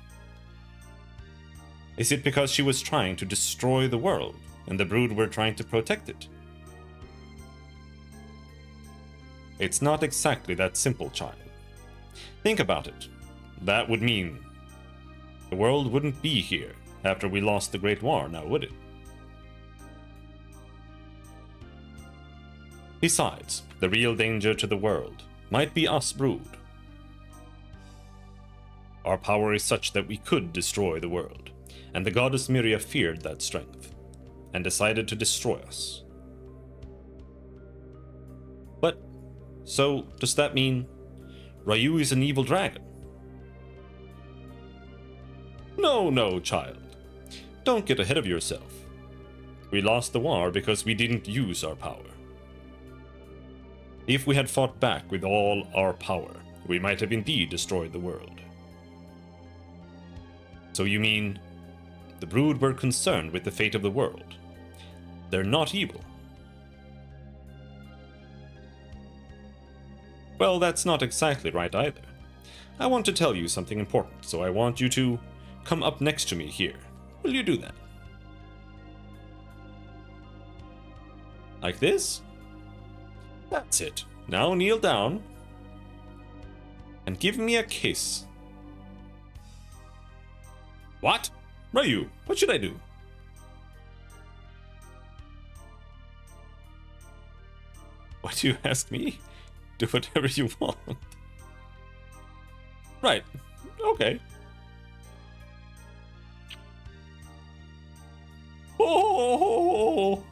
Is it because she was trying to destroy the world, and the brood were trying to protect it? It's not exactly that simple, child. Think about it. That would mean the world wouldn't be here after we lost the Great War, now would it? Besides, the real danger to the world might be us, brood. Our power is such that we could destroy the world, and the goddess Miria feared that strength, and decided to destroy us. But, so, does that mean Ryu is an evil dragon? No, no, child. Don't get ahead of yourself. We lost the war because we didn't use our power. If we had fought back with all our power, we might have indeed destroyed the world. So you mean the brood were concerned with the fate of the world? They're not evil. Well, that's not exactly right either. I want to tell you something important, so I want you to come up next to me here. Will you do that? Like this? That's it. Now kneel down and give me a kiss. What? Ryu, what should I do? What do you ask me? Do whatever you want. Right. Okay. Oh!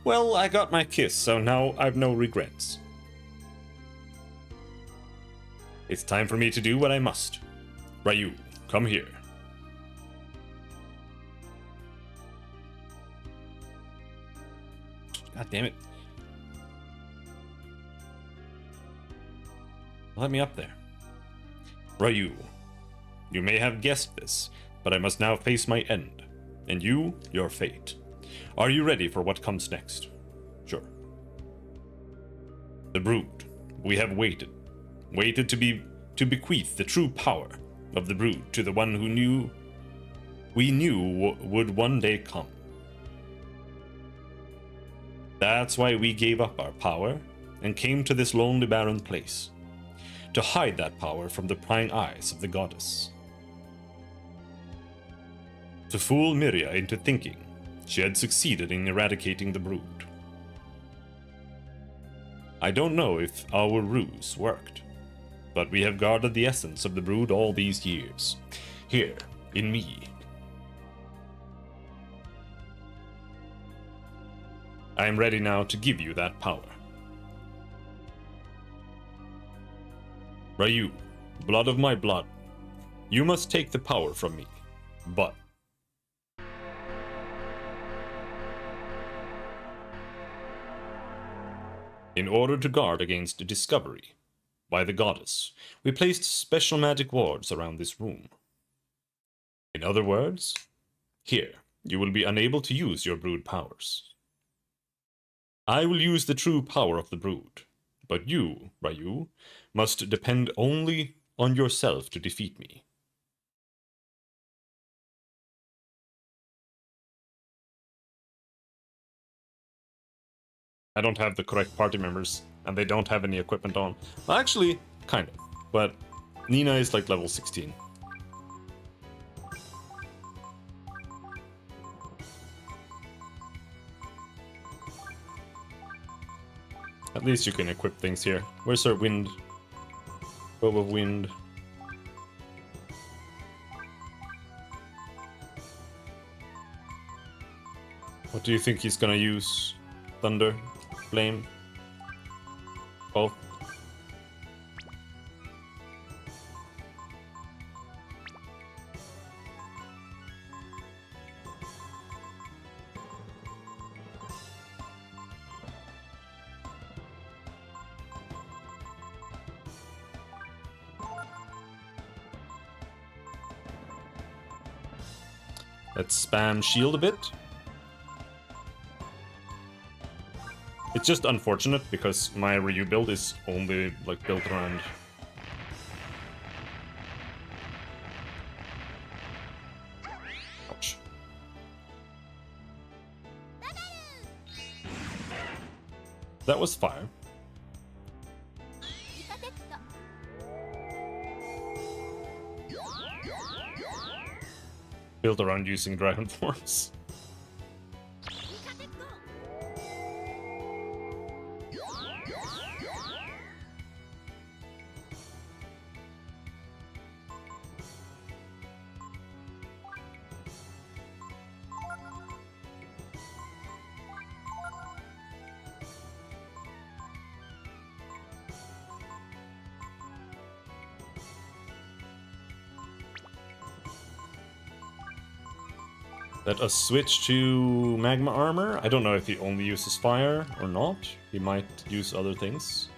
Well, I got my kiss, so now I've no regrets. It's time for me to do what I must. Ryu, come here. God damn it. Let me up there. Ryu, you may have guessed this, but I must now face my end, and you, your fate. Are you ready for what comes next? Sure. The brood. We have waited to bequeath the true power of the brood to the one who we knew would one day come. That's why we gave up our power and came to this lonely, barren place, to hide that power from the prying eyes of the goddess. To fool Miria into thinking she had succeeded in eradicating the brood. I don't know if our ruse worked, but we have guarded the essence of the brood all these years, here, in me. I am ready now to give you that power. Ryu, blood of my blood, You must take the power from me, but in order to guard against discovery by the goddess, we placed special magic wards around this room. In other words, here, you will be unable to use your brood powers. I will use the true power of the brood, but you, Ryu, must depend only on yourself to defeat me. I don't have the correct party members, and they don't have any equipment on. Well, actually, kind of, but Nina is like level 16. At least you can equip things here. Where's our wind? Bow of wind. What do you think he's gonna use? Thunder? Flame? Both? Let's spam shield a bit. It's just unfortunate because my Ryu build is only like built around ouch. That was fire. Built around using dragon forms. Let us switch to magma armor. I don't know if he only uses fire or not. He might use other things.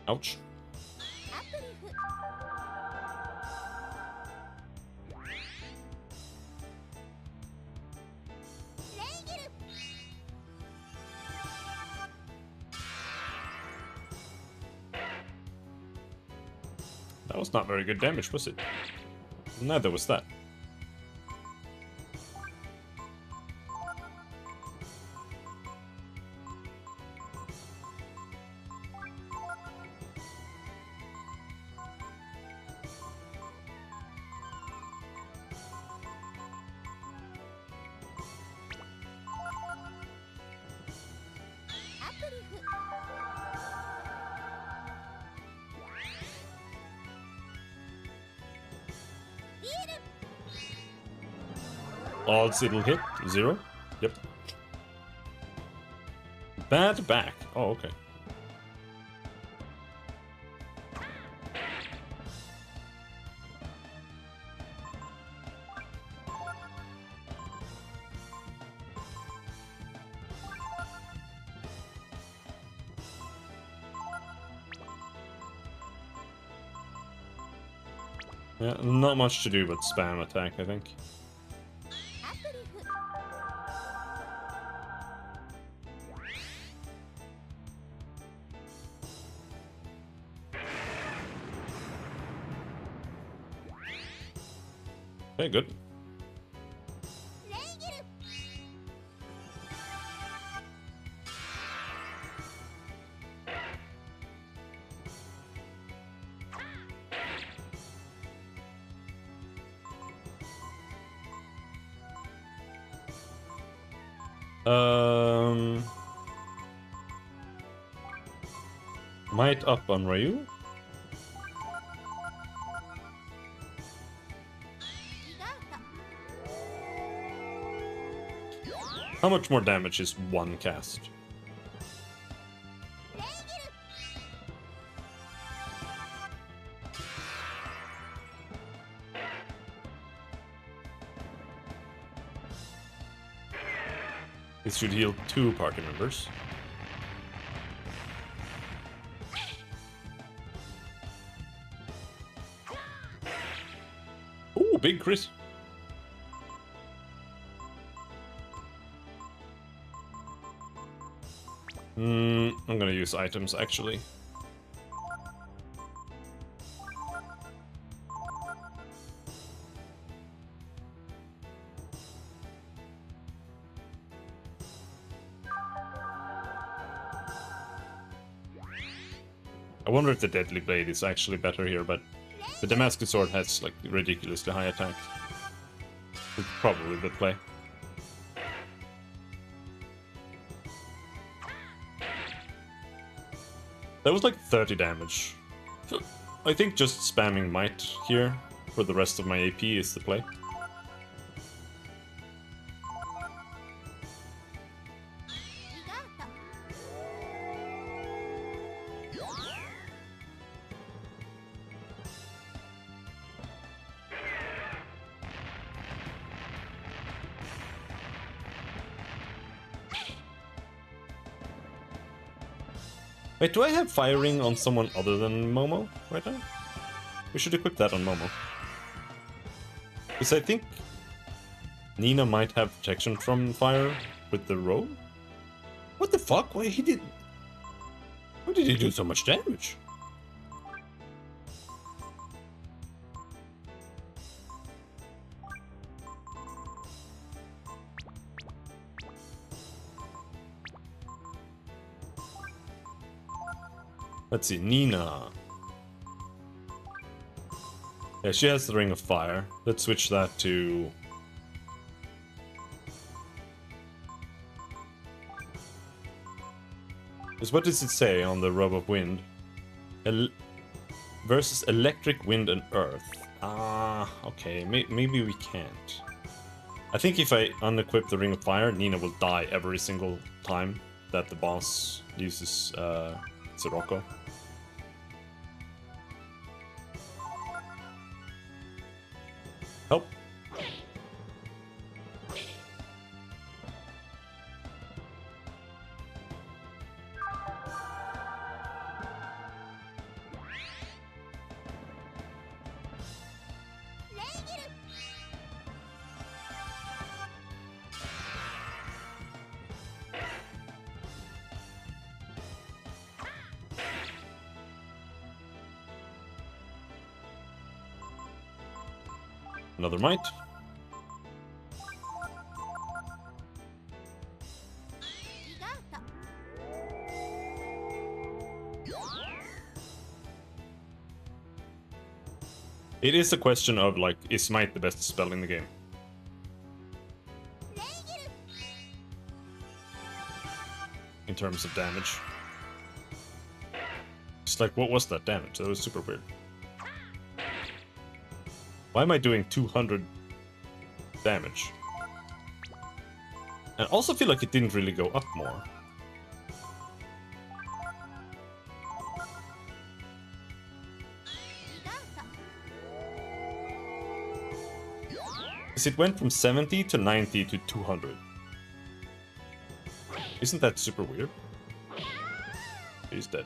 Ouch. That was not very good damage, was it? Neither was that. Odds it'll hit? 0? Yep. Bad back. Oh, okay. Yeah, not much to do but spam attack, I think. Okay, good. Might up on Ryu. How much more damage is one cast? This should heal 2 party members. Ooh, big crit. I'm gonna use items actually. I wonder if the Deadly Blade is actually better here, but the Damascus Sword has like ridiculously high attack. It's probably the play. That was like 30 damage. I think just spamming Might here for the rest of my AP is the play. Wait, do I have firing on someone other than Momo right now? We should equip that on Momo. Because I think Nina might have protection from fire with the roll. What the fuck? Why did he do so much damage? Let's see, Nina. Yeah, she has the Ring of Fire. Let's switch that to... What does it say on the Robe of Wind? Versus Electric, Wind, and Earth. Ah, okay, maybe we can't. I think if I unequip the Ring of Fire, Nina will die every single time that the boss uses Sirocco. Help. Another Might. It is a question of, like, is Might the best spell in the game? In terms of damage. It's like, what was that damage? That was super weird. Why am I doing 200 damage? And I also feel like it didn't really go up more. Because it went from 70 to 90 to 200. Isn't that super weird? He's dead.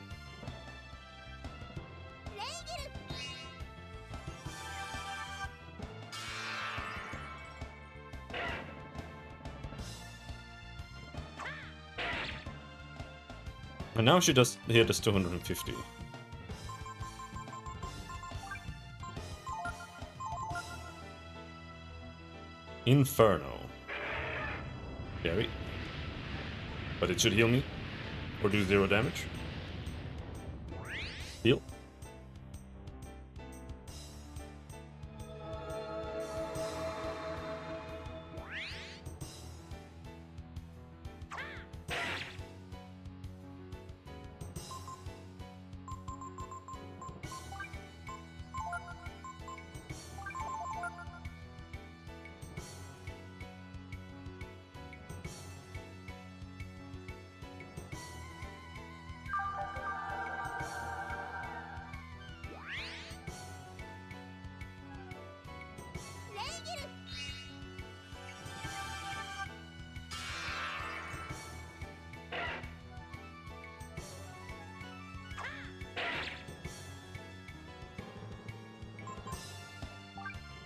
And now she does hit us 250. Inferno. Scary. But it should heal me. Or do 0 damage. Heal.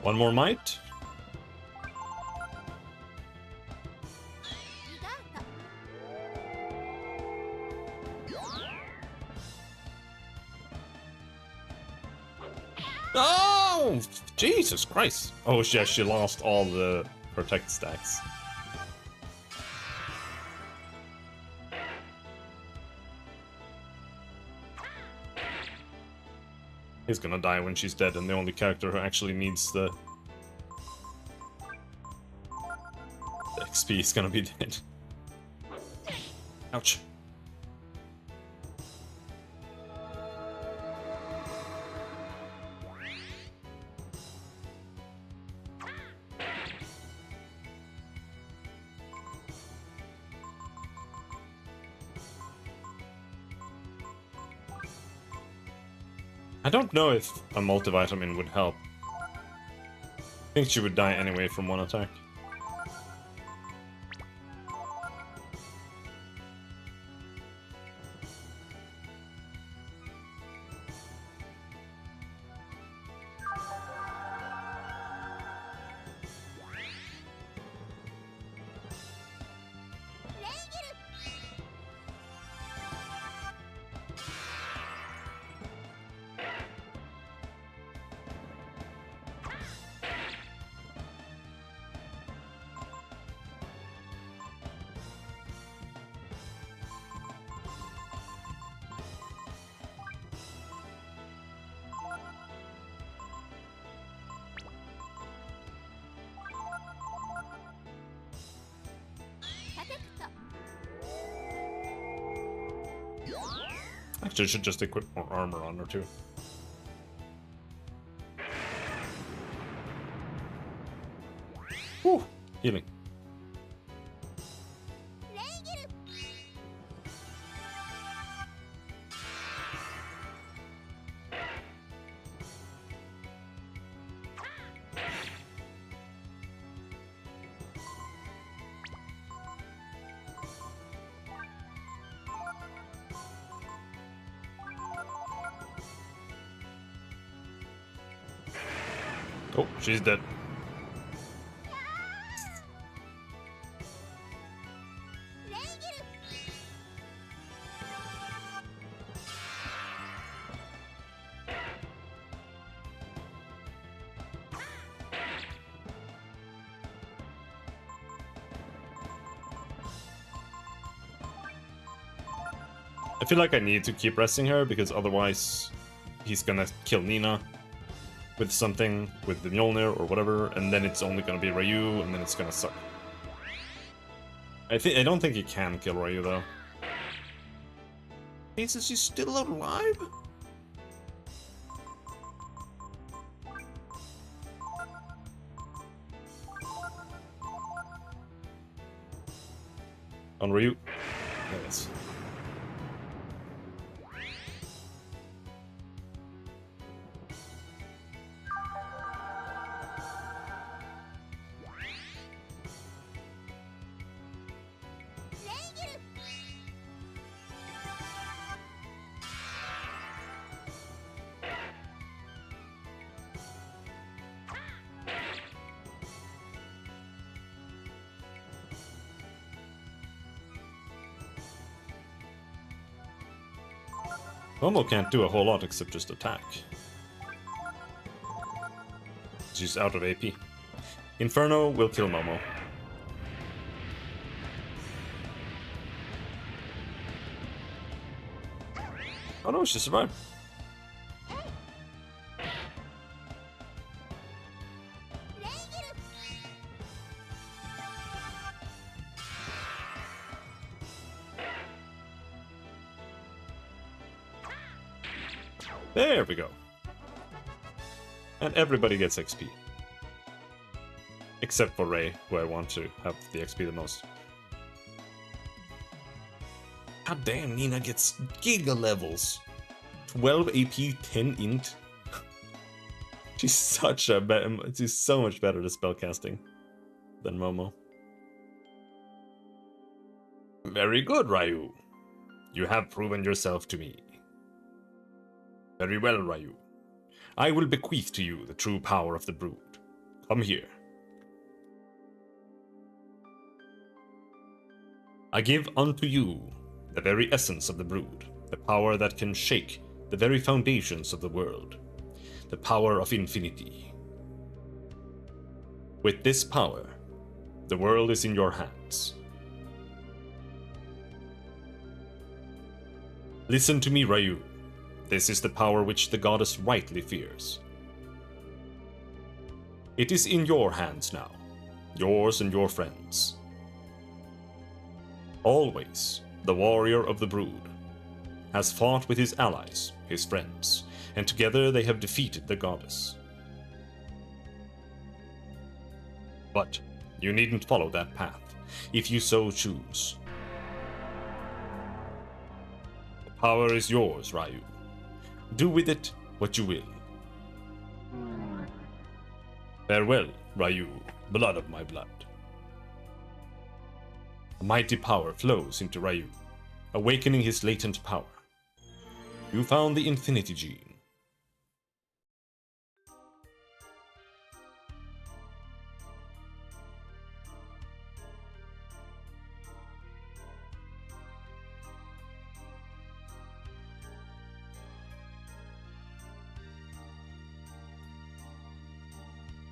One more might. Oh, Jesus Christ. Oh, yeah, she lost all the protect stacks. He's gonna die when she's dead, and the only character who actually needs the XP is gonna be dead. Ouch. I don't know if a multivitamin would help. I think she would die anyway from one attack. Actually, I should just equip more armor on her too. Whew, healing. Oh, she's dead. I feel like I need to keep resting her because otherwise he's gonna kill Nina with something, with the Mjolnir or whatever, and then it's only gonna be Ryu, and then it's gonna suck. I don't think he can kill Ryu though. Is she still alive? On Ryu? Yes. Momo can't do a whole lot except just attack. She's out of AP. Inferno will kill Momo. Oh no, she survived. There we go. And everybody gets XP. Except for Ray, who I want to have the XP the most. God damn, Nina gets giga levels. 12 AP, 10 int. She's so much better at spellcasting than Momo. Very good, Ryu. You have proven yourself to me. Very well, Ryu. I will bequeath to you the true power of the Brood. Come here. I give unto you the very essence of the brood, the power that can shake the very foundations of the world, the power of infinity. With this power, the world is in your hands. Listen to me, Ryu. This is the power which the goddess rightly fears. It is in your hands now, yours and your friends. Always, the warrior of the brood has fought with his allies, his friends, and together they have defeated the goddess. But you needn't follow that path, if you so choose. The power is yours, Ryu. Do with it what you will. Farewell, Ryu, blood of my blood. A mighty power flows into Ryu, awakening his latent power. You found the Infinity Gene.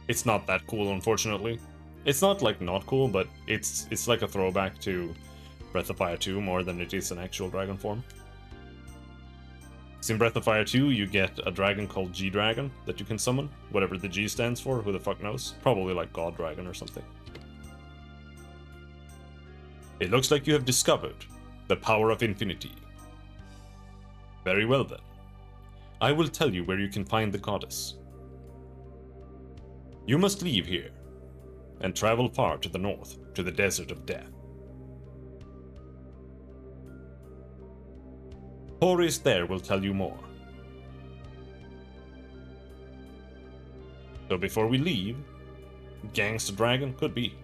It's not that cool, unfortunately. It's not like not cool, but it's like a throwback to Breath of Fire 2 more than it is an actual dragon form. So in Breath of Fire 2, you get a dragon called G-Dragon that you can summon, whatever the G stands for, who the fuck knows. Probably like God Dragon or something. It looks like you have discovered the power of infinity. Very well then. I will tell you where you can find the goddess. You must leave here and travel far to the north, to the Desert of Death. Horus there will tell you more. So before we leave, Gangsta Dragon could be.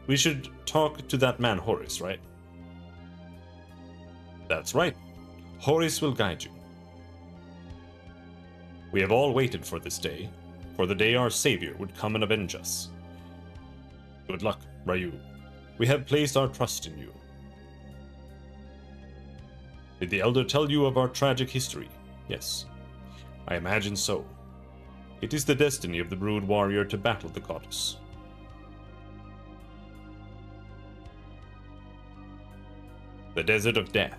We should talk to that man Horus, right? That's right. Horus will guide you. We have all waited for this day, for the day our savior would come and avenge us. Good luck, Ryu. We have placed our trust in you. Did the Elder tell you of our tragic history? Yes, I imagine so. It is the destiny of the Brood Warrior to battle the goddess. The Desert of Death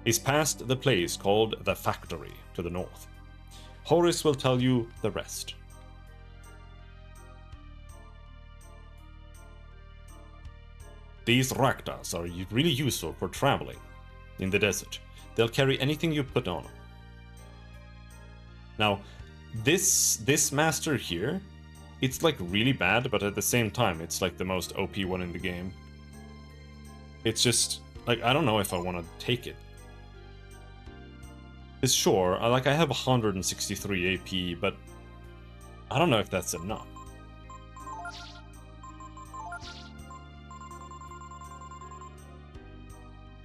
is past the place called the Factory to the north. Horus will tell you the rest. These Raktas are really useful for traveling in the desert. They'll carry anything you put on them. Now, this master here, it's like really bad, but at the same time, it's like the most OP one in the game. It's just, like, I don't know if I want to take it. It's sure, I have 163 AP, but I don't know if that's enough.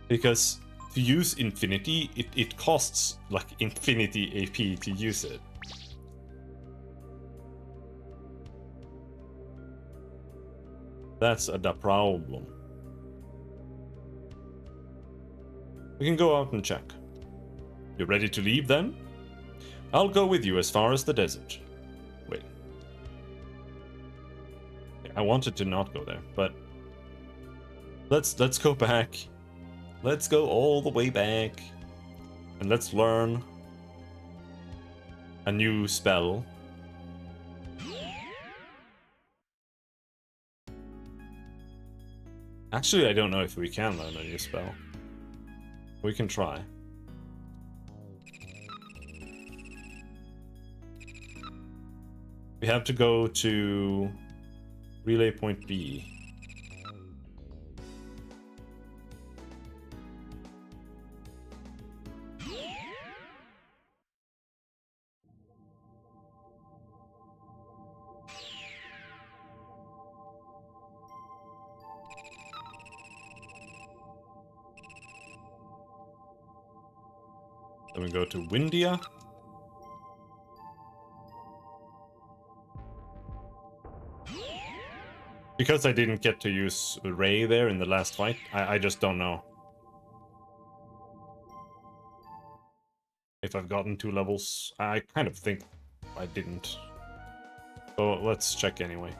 Because to use Infinity, it costs like Infinity AP to use it. That's the problem. We can go out and check. You ready to leave then? I'll go with you as far as the desert. Wait. I wanted to not go there, but let's go back. Let's go all the way back. And let's learn a new spell. Actually, I don't know if we can learn a new spell. We can try. We have to go to Relay Point B. Then we go to Windia. Because I didn't get to use Ray there in the last fight, I just don't know if I've gotten 2 levels. I kind of think I didn't. So let's check anyway.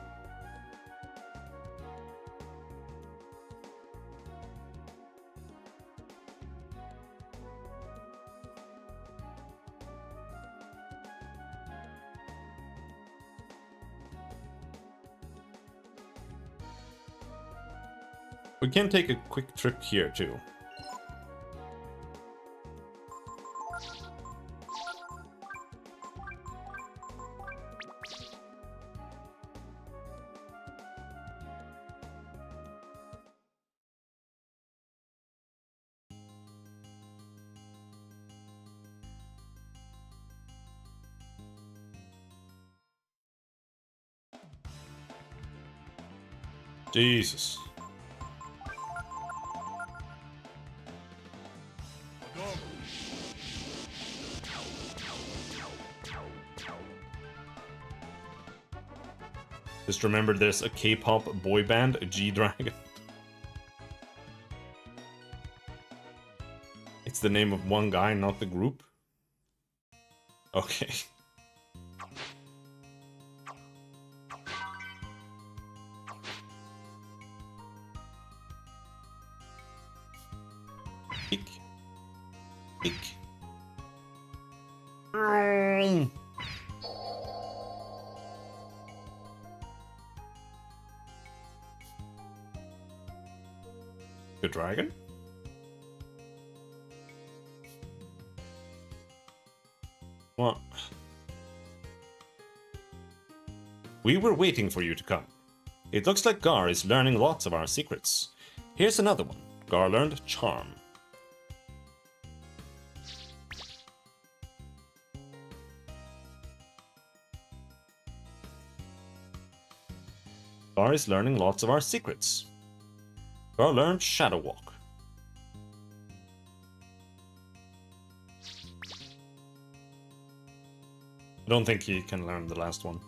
We can take a quick trip here too. Jesus. Just remember there's a K-pop boy band, a G-Dragon. It's the name of one guy, not the group. Okay. Eek. Eek. The dragon? What? We were waiting for you to come. It looks like Gar is learning lots of our secrets. Here's another one. Gar learned Charm. Gar is learning lots of our secrets. Gar learned Shadow Walk. I don't think he can learn the last one.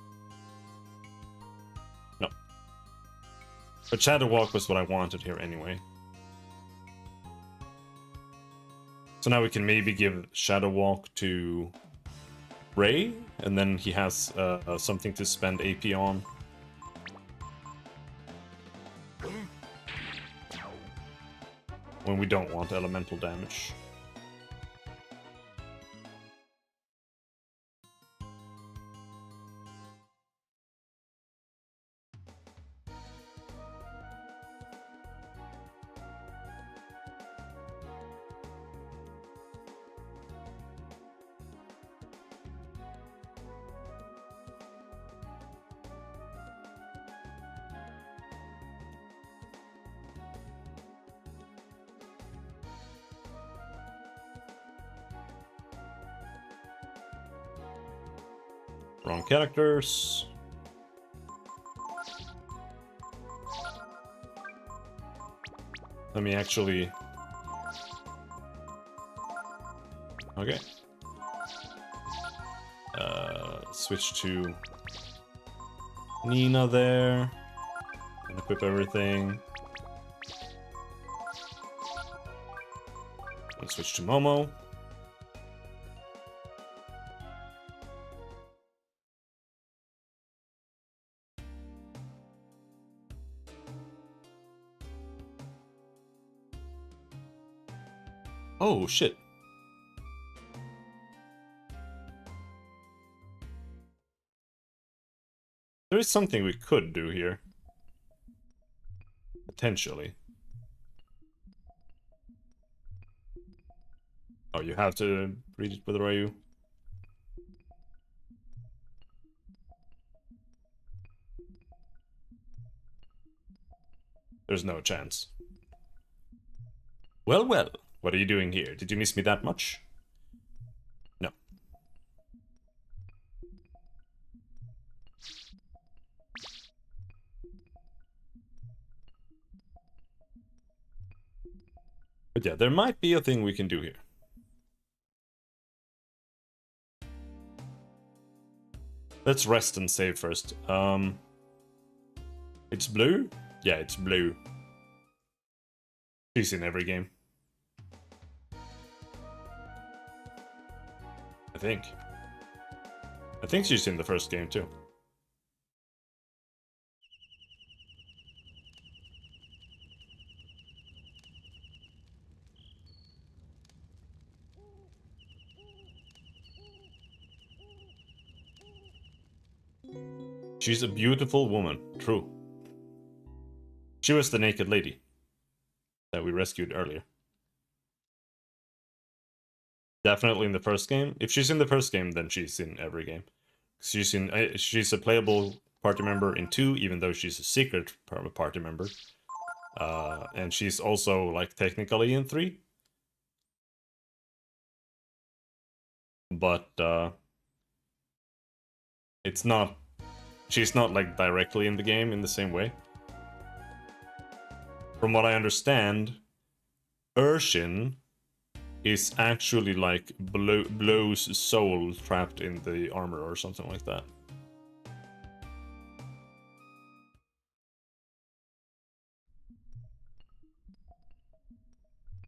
No. But Shadow Walk was what I wanted here anyway. So now we can maybe give Shadow Walk to Ray, and then he has something to spend AP on. When we don't want elemental damage. Wrong characters. Let me actually... Okay. Switch to Nina there. And equip everything. And switch to Momo. Oh, shit. There is something we could do here. Potentially. Oh, you have to read it with Ryu. There's no chance. Well, well. What are you doing here? Did you miss me that much? No. But yeah, there might be a thing we can do here. Let's rest and save first. It's blue? Yeah, it's blue. She's in every game. I think. I think she's in the first game too. She's a beautiful woman, true. She was the naked lady that we rescued earlier. Definitely in the first game. If she's in the first game, then she's in every game. She's a playable party member in 2, even though she's a secret party member. And she's also like technically in 3. But it's not. She's not like directly in the game in the same way. From what I understand, Urshin is actually like Blow's soul trapped in the armor or something like that.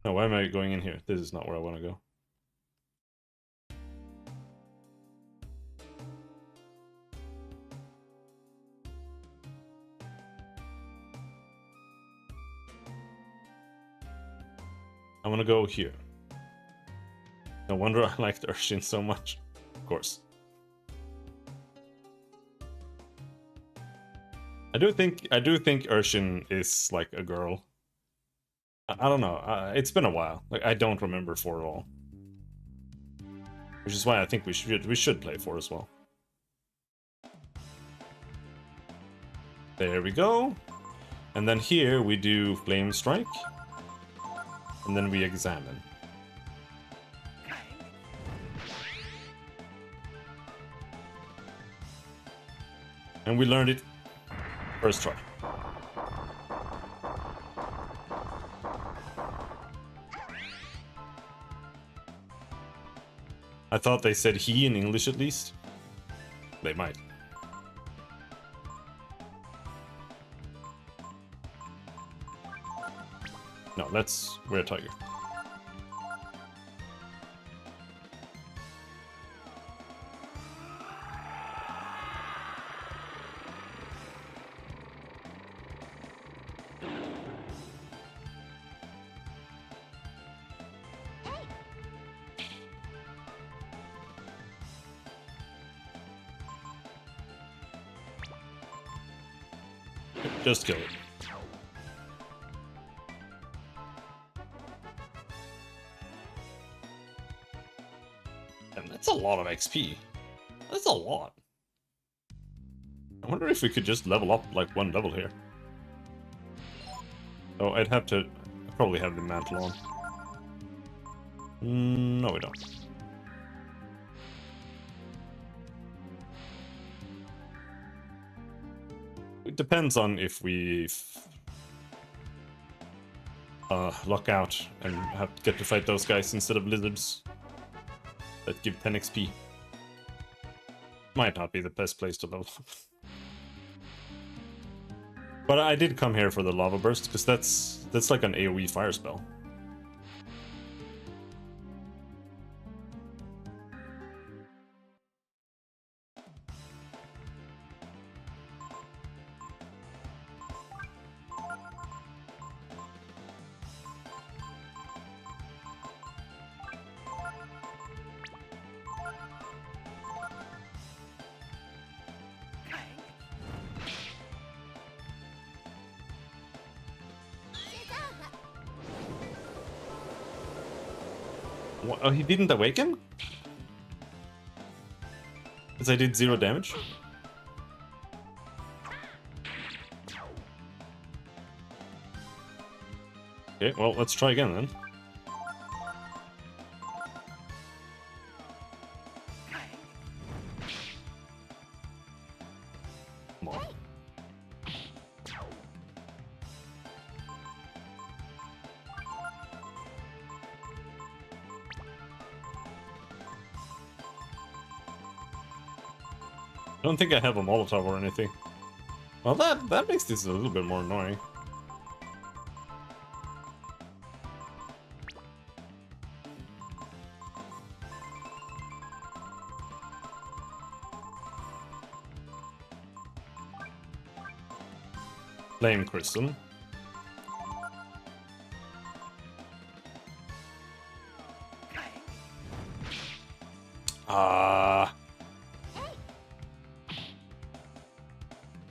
No, why am I going in here? This is not where I want to go. I want to go here. No wonder I liked Urshin so much. Of course. I do think Urshin is like a girl. I don't know. It's been a while. Like I don't remember 4 at all. Which is why I think we should play 4 as well. There we go. And then here we do Flame Strike. And then we examine. And we learned it first try. I thought they said he in English at least. They might. No, that's Rare Tiger. Just kill it. And that's a lot of XP. That's a lot. I wonder if we could just level up like 1 level here. Oh, I'd probably have the mantle on. No, we don't. It depends on if we luck out and get to fight those guys instead of lizards that give 10 XP. Might not be the best place to level up. But I did come here for the lava burst because that's like an AoE fire spell. What? Oh, he didn't awaken? Because I did 0 damage? Okay, well, let's try again then. Come on. I don't think I have a Molotov or anything. Well, that makes this a little bit more annoying. Flame Crystal.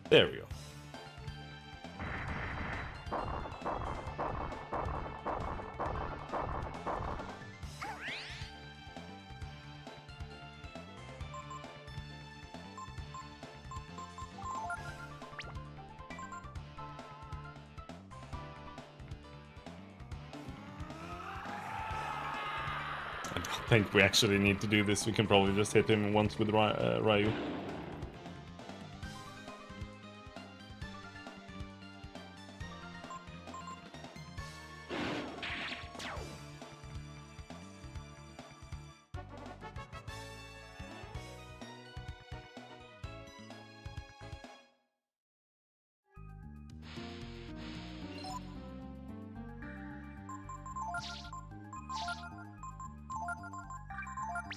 There we go. I don't think we actually need to do this. We can probably just hit him once with Ryu.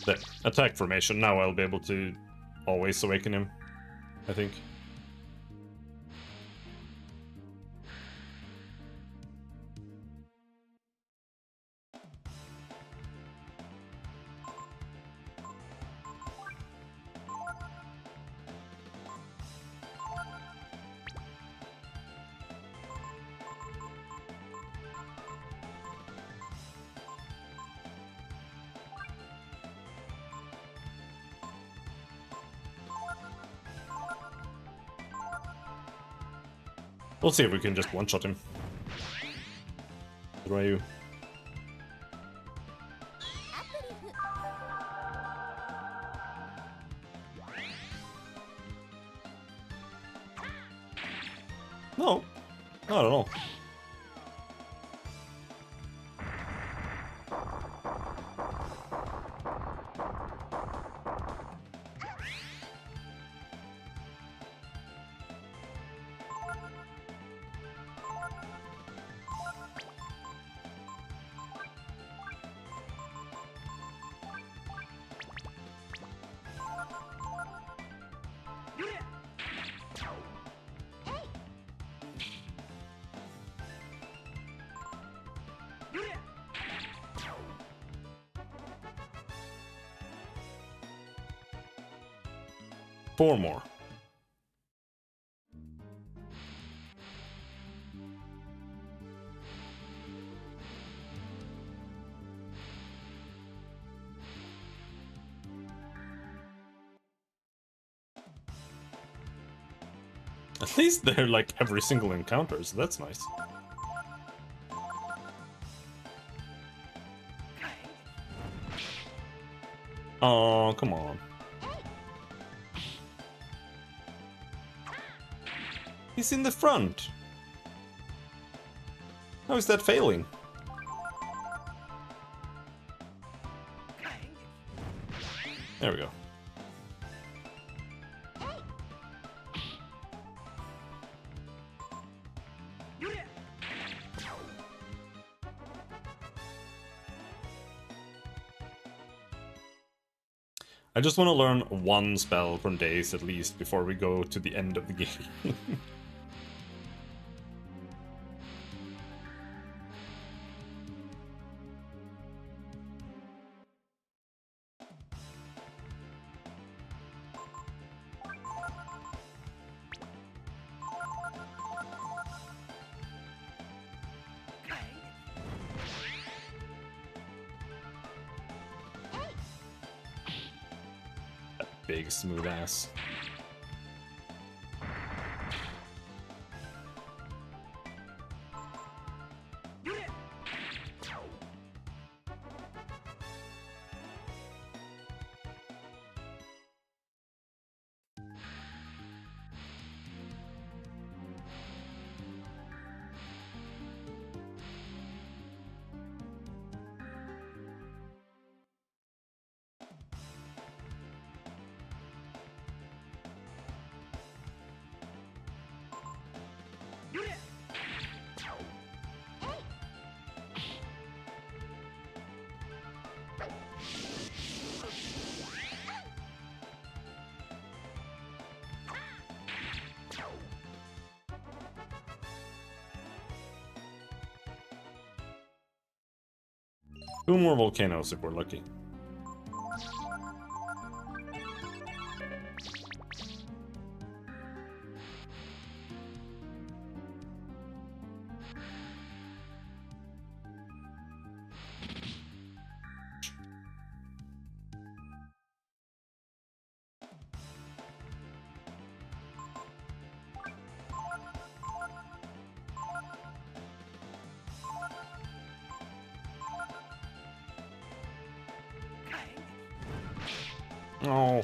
There. Attack formation. Now I'll be able to always awaken him, I think. We'll see if we can just one-shot him. Ryu. No, not at all. Four more. At least they're like every single encounter, so that's nice. Oh, come on. He's in the front. How is that failing? There we go. I just want to learn one spell from Days at least before we go to the end of the game. Big smooth ass. 2 more volcanoes if we're lucky. Oh.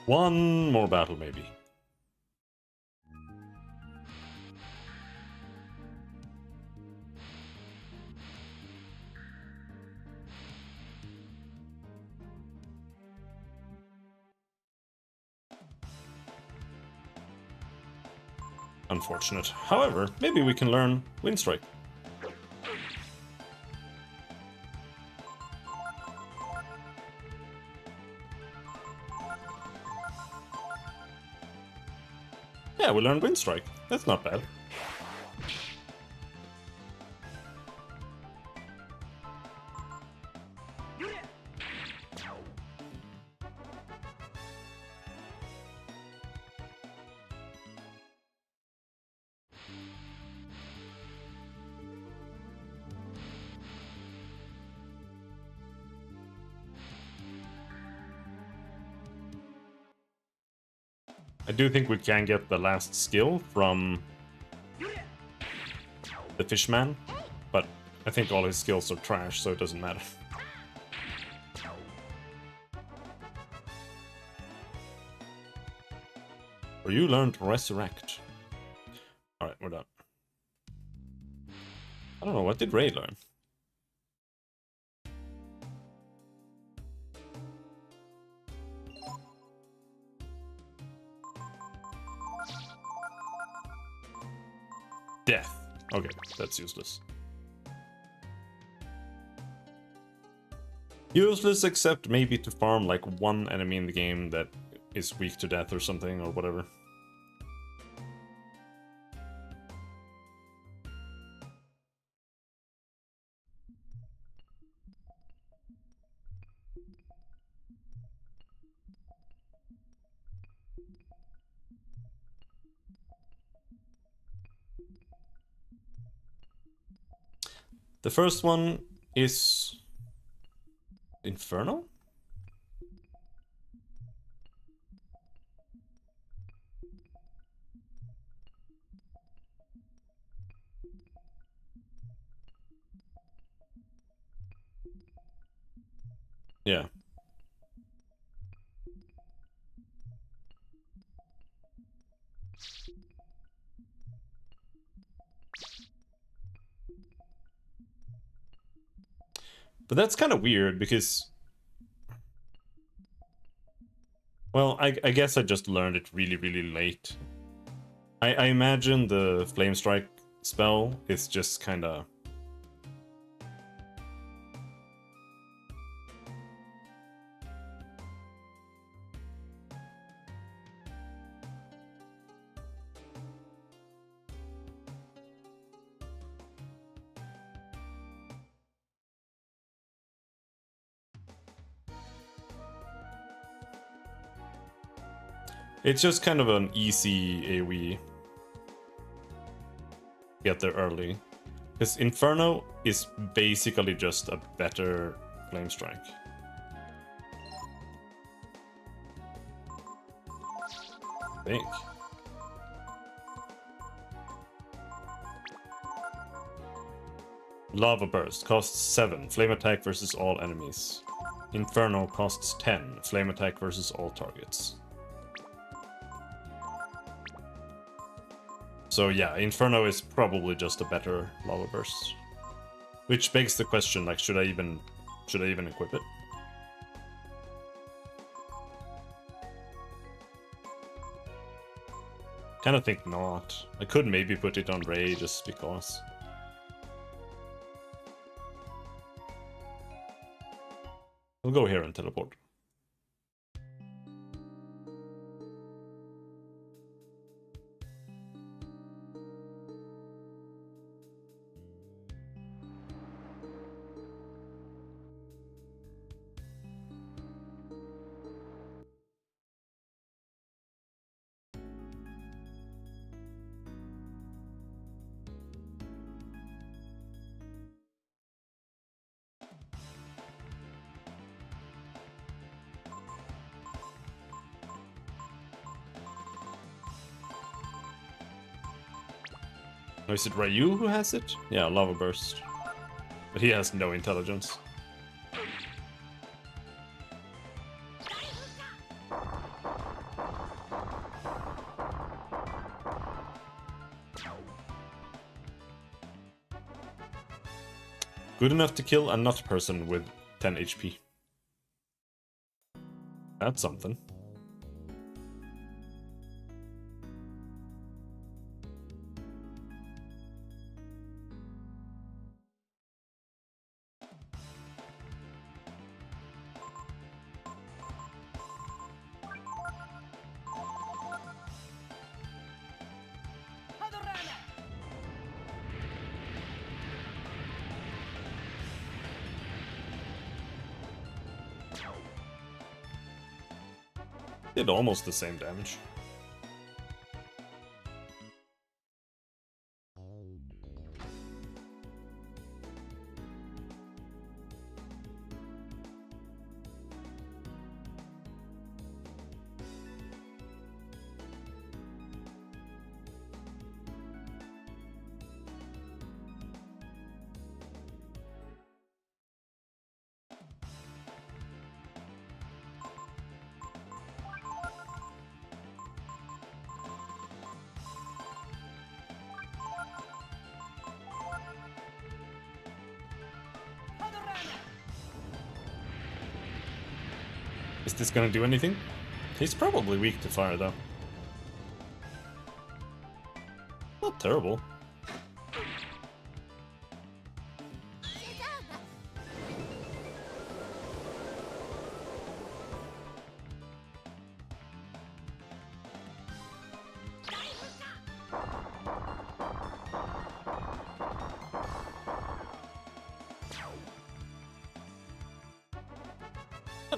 One more battle, maybe. Unfortunate. However, maybe we can learn Wind Strike. Yeah, we learned Wind Strike. That's not bad. I do think we can get the last skill from the Fishman, but I think all his skills are trash, so it doesn't matter. Or you learned Resurrect. Alright, we're done. I don't know, what did Ray learn? Death. Okay, that's useless. Useless except maybe to farm like one enemy in the game that is weak to death or something or whatever. The first one is Inferno? Yeah. But that's kind of weird because... Well, I guess I just learned it really, really late. I imagine the Flame Strike spell is just kind of... It's just kind of an easy AoE. Get there early. Because Inferno is basically just a better Flame Strike. I think. Lava Burst costs 7. Flame attack versus all enemies. Inferno costs 10. Flame attack versus all targets. So yeah, Inferno is probably just a better Lava Burst. Which begs the question, like, should I even equip it? Kinda think not. I could maybe put it on Ray just because. I'll go here and teleport. Oh, is it Ryu who has it? Yeah, Lava Burst. But he has no intelligence. Good enough to kill a nut person with 10 HP. That's something. Did almost the same damage. Is this gonna do anything? He's probably weak to fire, though. Not terrible.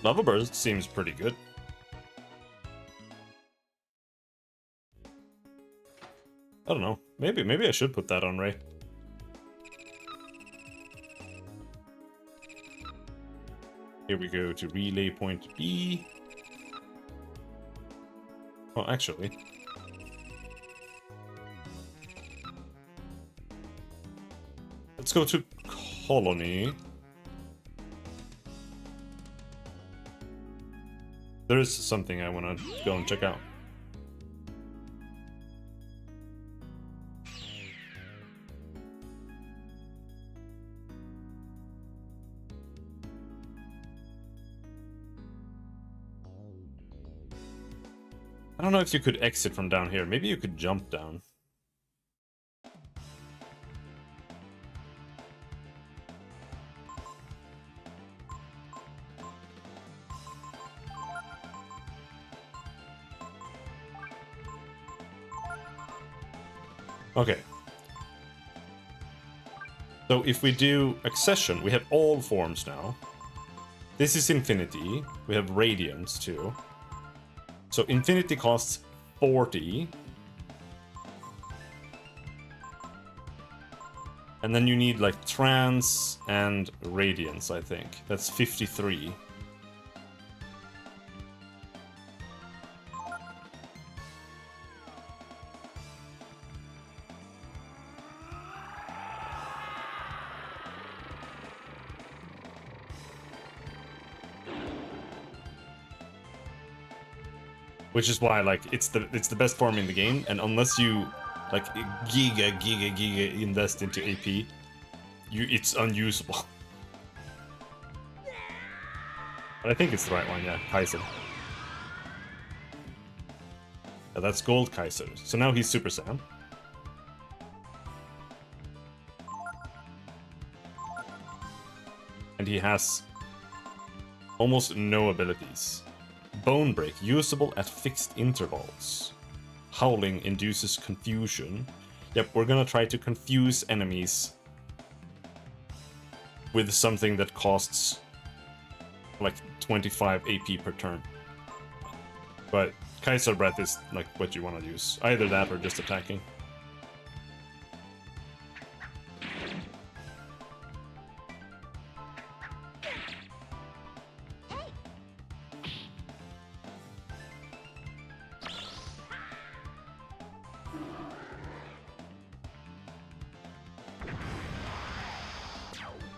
Lava Burst seems pretty good. I don't know. Maybe I should put that on Ray. Here we go to relay point B. Well, actually. Let's go to Colony. There is something I want to go and check out. I don't know if you could exit from down here. Maybe you could jump down. Okay. So if we do Accession, we have all forms now. This is Infinity. We have Radiance too. So Infinity costs 40. And then you need like Trance and Radiance, I think. That's 53. Which is why, like, it's the best form in the game, and unless you like giga invest into AP, it's unusable. But I think it's the right one, yeah, Kaiser. Yeah, that's Gold Kaiser. So now he's Super Saiyan. And he has almost no abilities. Bone Break, usable at fixed intervals. Howling induces confusion. Yep, we're gonna try to confuse enemies with something that costs like 25 AP per turn. But Kaiser Breath is like what you want to use. Either that or just attacking.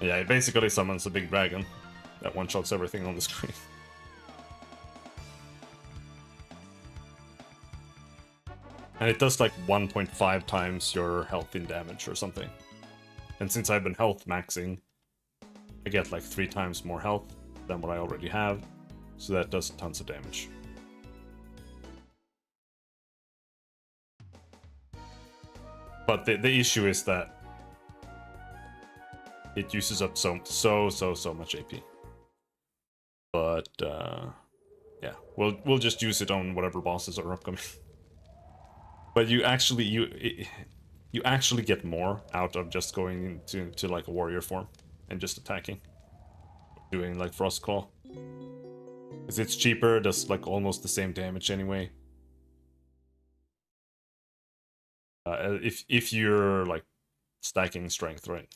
Yeah, it basically summons a big dragon that one-shots everything on the screen. And it does like 1.5 times your health in damage or something. And since I've been health maxing, I get like 3 times more health than what I already have. So that does tons of damage. But the issue is that it uses up so much AP. But yeah, we'll just use it on whatever bosses are upcoming. But you actually get more out of just going into like a warrior form and just attacking, doing like Frost Claw, because it's cheaper, does like almost the same damage anyway. If you're like stacking strength, right?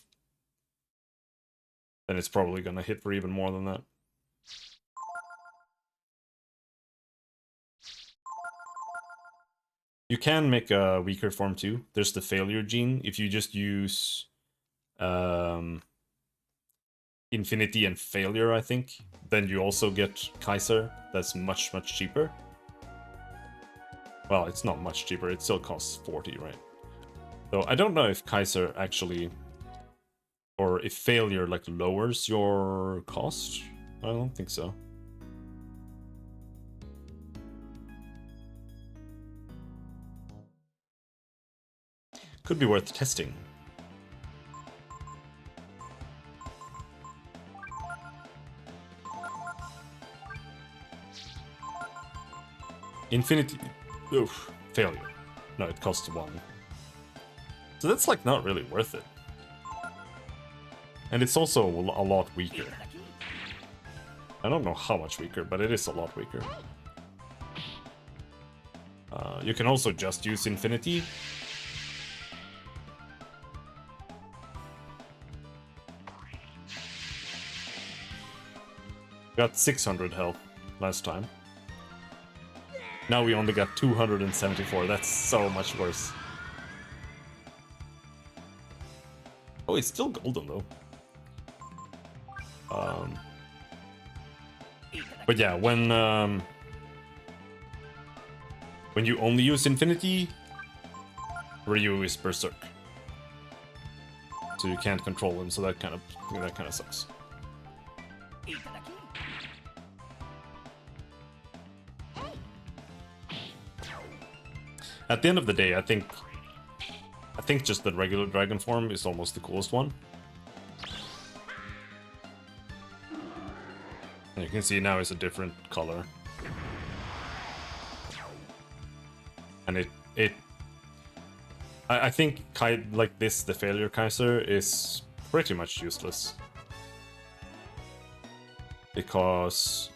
Then it's probably gonna hit for even more than that. You can make a weaker form too. There's the failure gene. If you just use Infinity and Failure, I think, then you also get Kaiser. That's much cheaper. Well, it's not much cheaper. It still costs 40, right? So I don't know if Kaiser actually, or if Failure like lowers your cost. I don't think so. Could be worth testing. Infinity. Oof. Failure. No, it costs 1. So that's like not really worth it. And it's also a lot weaker. I don't know how much weaker, but it is a lot weaker. You can also just use Infinity. Got 600 health last time. Now we only got 274. That's so much worse. Oh, it's still golden though. But yeah, when you only use Infinity, Ryu is Berserk. So you can't control him, so that kind of sucks. At the end of the day, I think just the regular dragon form is almost the coolest one. And you can see now it's a different color. And I think like this, the Failure Kaiser is pretty much useless. Because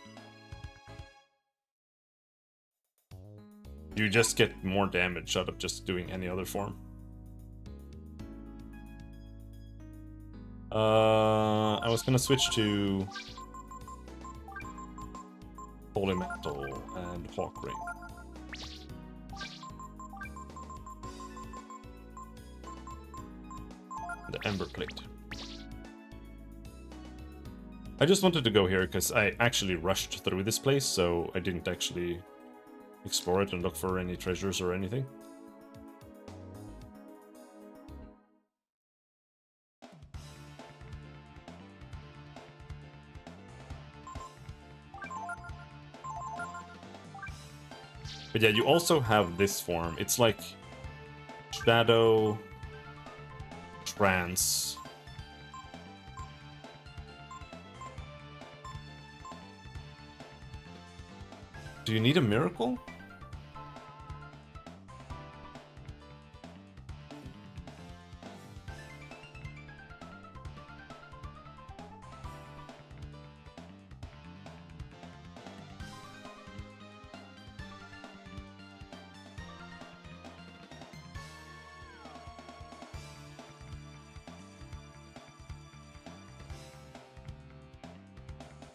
you just get more damage out of just doing any other form. I was gonna switch to Holy Metal and Hawk Ring. The Ember Plate. I just wanted to go here because I actually rushed through this place, so I didn't actually explore it and look for any treasures or anything. But yeah, you also have this form. It's like Shadow Trance. Do you need a miracle?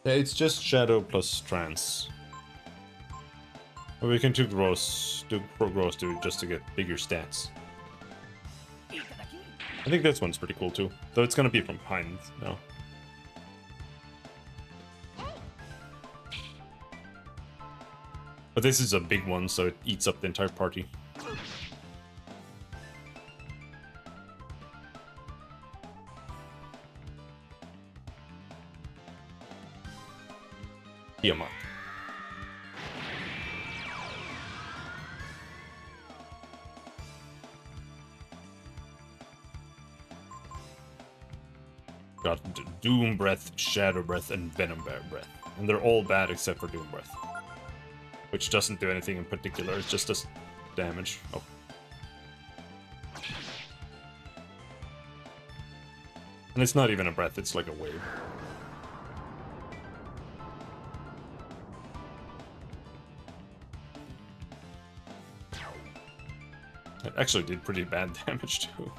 Yeah, it's just Shadow plus Trance. Or we can do Gross just to get bigger stats. I think this one's pretty cool too, though it's gonna be from behind now. But this is a big one, so it eats up the entire party. Tiamat. Got Doom Breath, Shadow Breath, and Venom Breath. And they're all bad except for Doom Breath. Which doesn't do anything in particular, it just does damage. Oh. And it's not even a breath, it's like a wave. It actually did pretty bad damage too.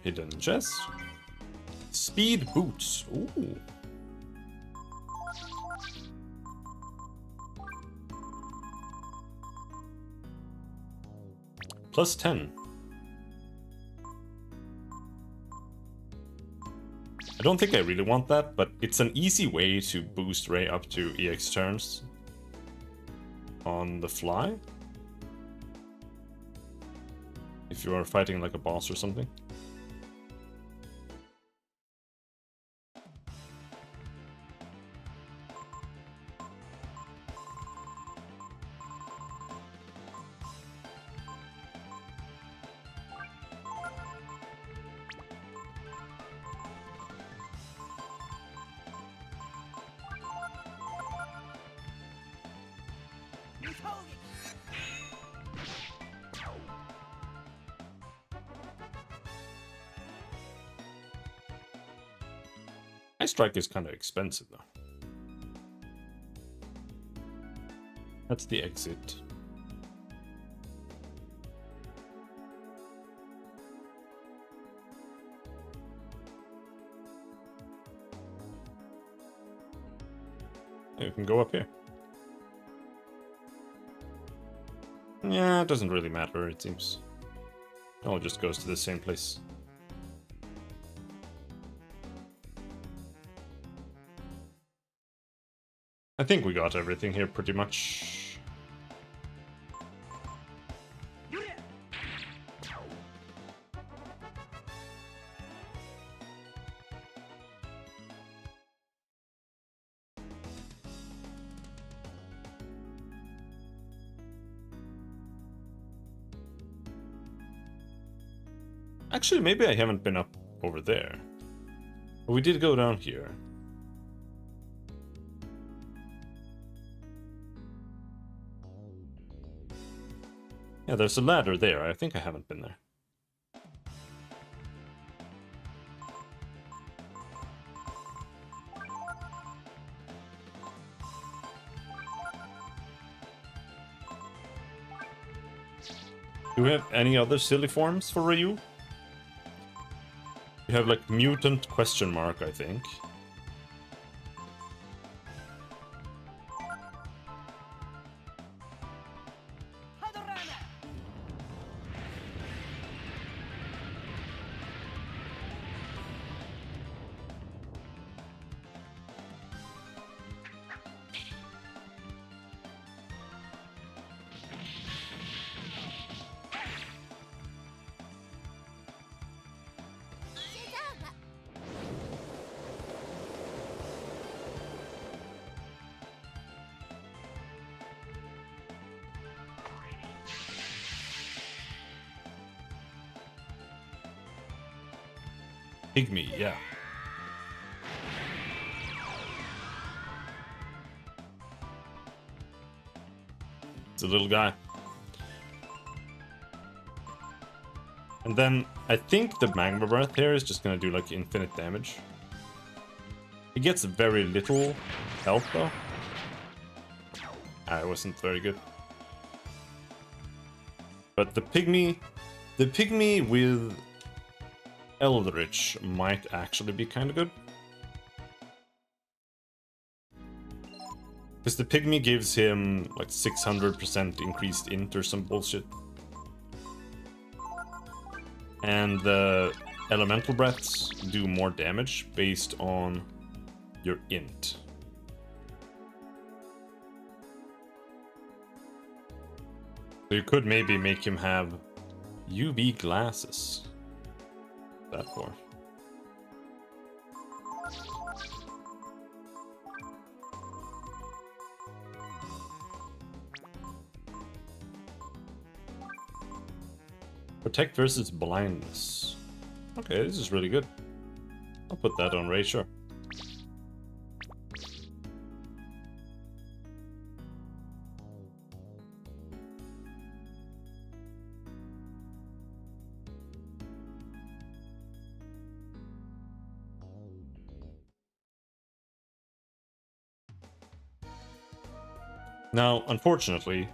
Hidden chest. Speed boots. Ooh. Plus 10. I don't think I really want that, but it's an easy way to boost Ray up to EX turns on the fly. If you are fighting like a boss or something. Ice Strike is kind of expensive though. That's the exit. You can go up here. Yeah, it doesn't really matter, it seems. It all just goes to the same place. I think we got everything here pretty much. Actually, maybe I haven't been up over there. But we did go down here. Yeah, there's a ladder there. I think I haven't been there. Do we have any other silly forms for Ryu? We have like mutant question mark, I think. Pygmy, yeah. It's a little guy. And then I think the Magma Breath here is just gonna do like infinite damage. It gets very little health though. It wasn't very good. But the Pygmy with Eldritch might actually be kind of good. Because the Pygmy gives him like 600% increased int or some bullshit. And the Elemental Breaths do more damage based on your int. So you could maybe make him have UV glasses. That for. Protect versus blindness. Okay, this is really good. I'll put that on Ray, sure. Now, unfortunately,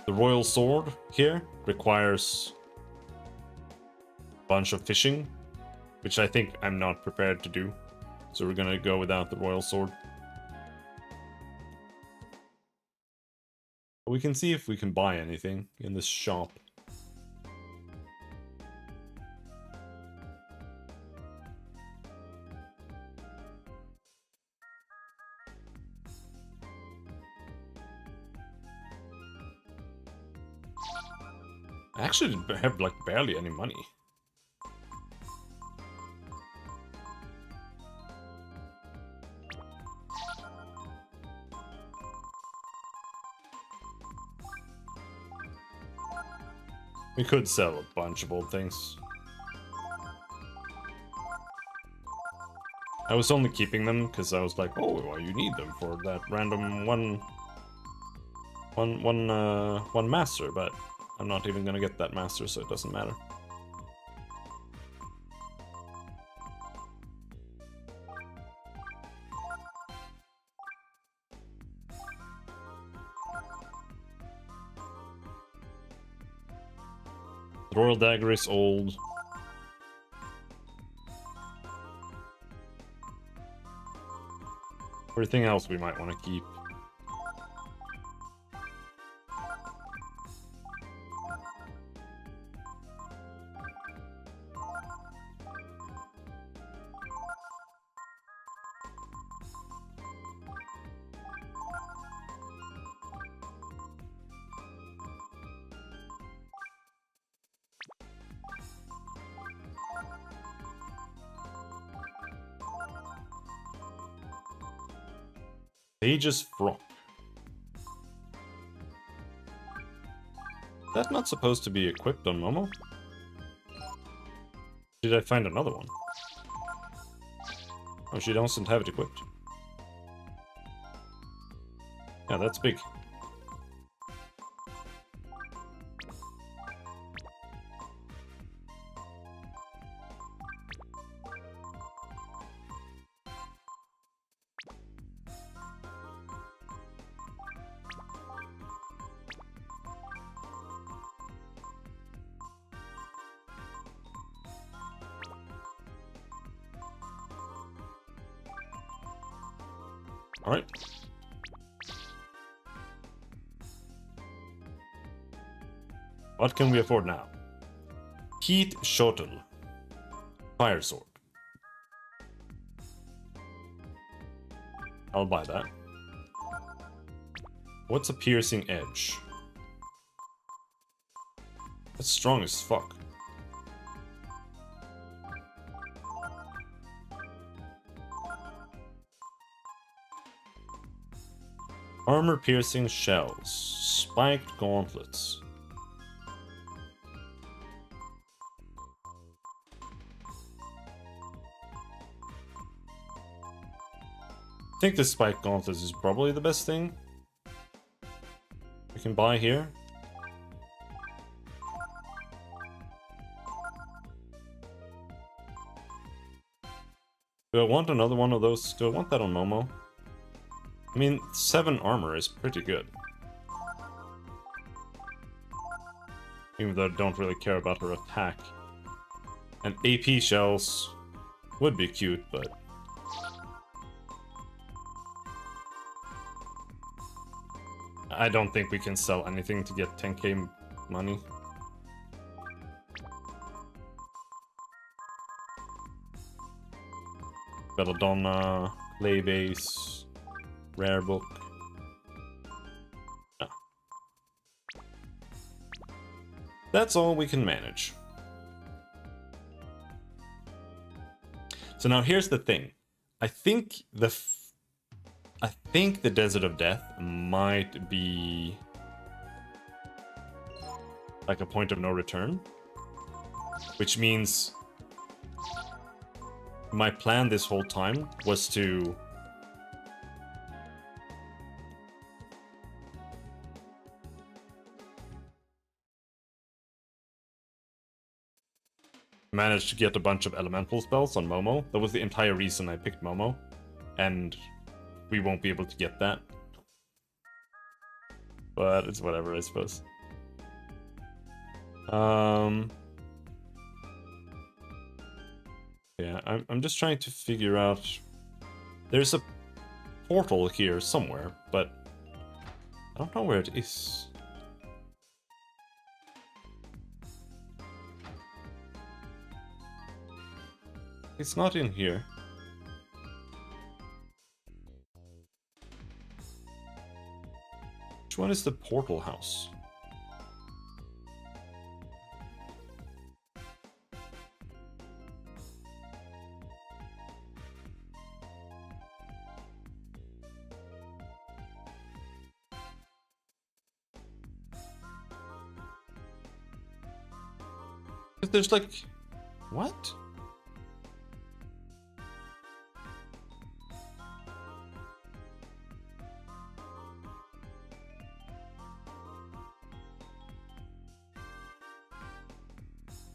the Royal Sword here requires a bunch of fishing, which I think I'm not prepared to do. So we're gonna go without the Royal Sword. But we can see if we can buy anything in this shop. I actually have like barely any money. We could sell a bunch of old things. I was only keeping them because I was like, oh, well, you need them for that random one master, but I'm not even gonna get that master, so it doesn't matter. The Royal Dagger is old. Everything else we might want to keep. Sage's Frock. That's not supposed to be equipped on Momo? Did I find another one? Oh, she doesn't have it equipped. Yeah, that's big. All right. What can we afford now? Heat Shuttle. Fire Sword. I'll buy that. What's a Piercing Edge? That's strong as fuck. Armor-piercing shells. Spiked gauntlets. I think the Spike Gauntlets is probably the best thing we can buy here. Do I want another one of those? Do I want that on Momo? I mean, 7 armor is pretty good. Even though I don't really care about her attack. And AP shells would be cute, but... I don't think we can sell anything to get 10k money. Belladonna, Clay Base, Rare Book. No. That's all we can manage. So now here's the thing. I think the Desert of Death might be like a point of no return, which means my plan this whole time was to manage to get a bunch of elemental spells on Momo. That was the entire reason I picked Momo, and we won't be able to get that. But it's whatever, I suppose. Yeah, I'm just trying to figure out... There's a portal here somewhere, but I don't know where it is. It's not in here. Which one is the portal house? There's like... What?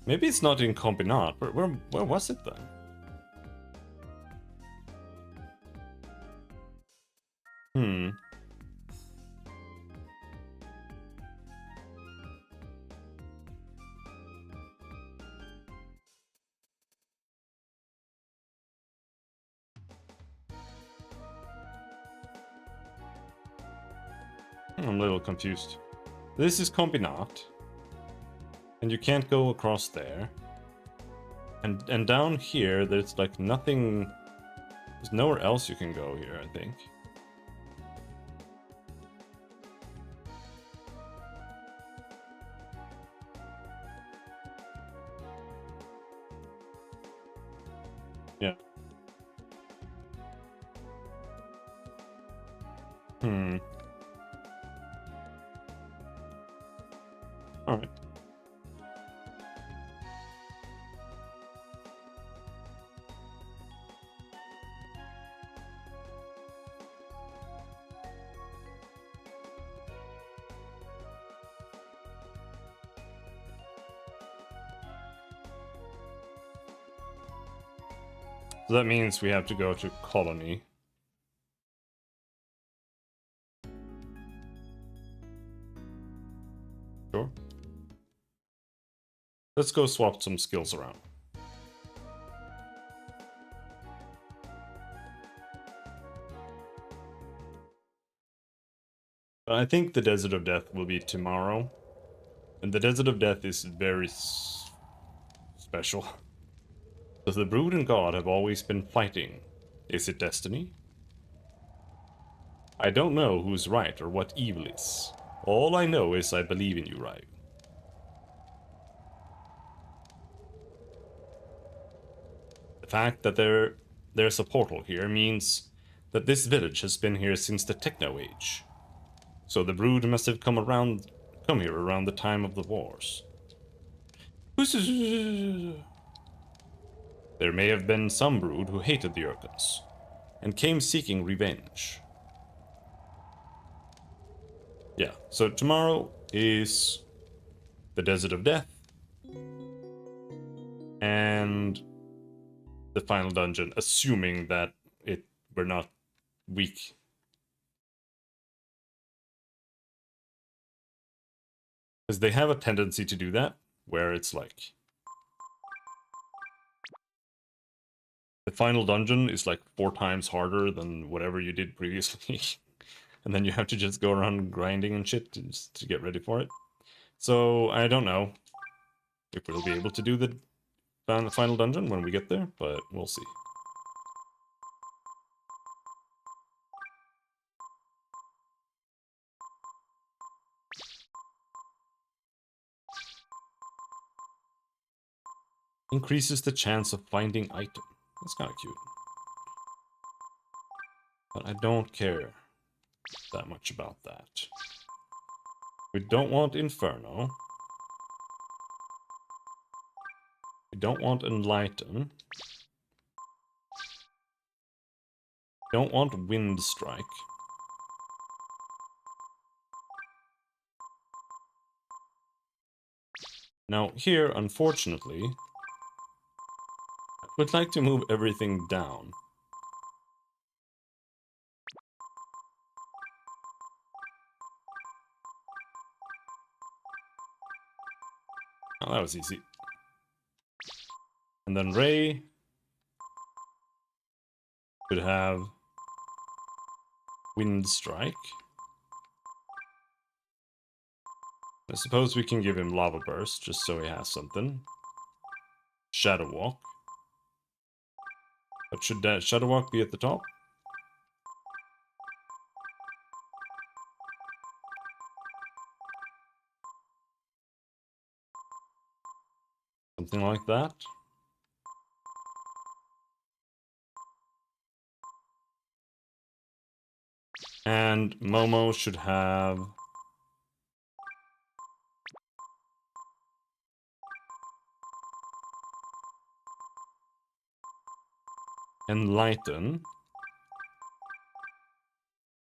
Maybe it's not in Combinat. Where was it then? Hmm. I'm a little confused. This is Combinat. And you can't go across there. And down here, there's like nothing... There's nowhere else you can go here, I think. Yeah. Hmm. Alright. So that means we have to go to Colony. Sure. Let's go swap some skills around. I think the Desert of Death will be tomorrow. And the Desert of Death is very special. Because the Brood and God have always been fighting. Is it destiny? I don't know who's right or what evil is. All I know is I believe in you, Ryu. The fact that there's a portal here means that this village has been here since the Techno Age. So the Brood must have come here around the time of the wars. There may have been some Brood who hated the Urkans, and came seeking revenge. Yeah, so tomorrow is the Desert of Death and the final dungeon, assuming that we're not weak. Because they have a tendency to do that, where it's like the final dungeon is like 4 times harder than whatever you did previously. And then you have to just go around grinding and shit to get ready for it. So I don't know if we'll be able to do the final dungeon when we get there, but we'll see. Increases the chance of finding item. That's kind of cute. But I don't care that much about that. We don't want Inferno. We don't want Enlighten. We don't want Wind Strike. Now here, unfortunately, I would like to move everything down. Oh, that was easy. And then Ray could have Wind Strike. I suppose we can give him Lava Burst, just so he has something. Shadow Walk. But should that Shadow Walk be at the top? Something like that. And Momo should have Enlighten.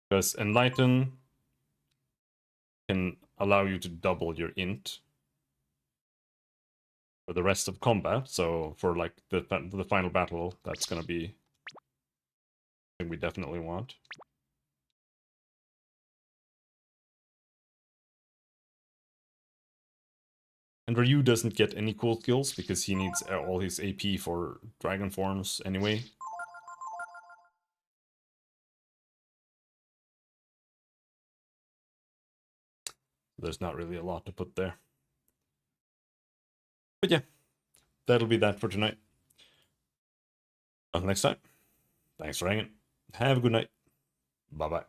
Because Enlighten can allow you to double your int for the rest of combat. So for like the final battle, that's gonna be something we definitely want. And Ryu doesn't get any cool skills because he needs all his AP for Dragon Forms anyway. There's not really a lot to put there. But yeah, that'll be that for tonight. Until next time, thanks for hanging. Have a good night. Bye-bye.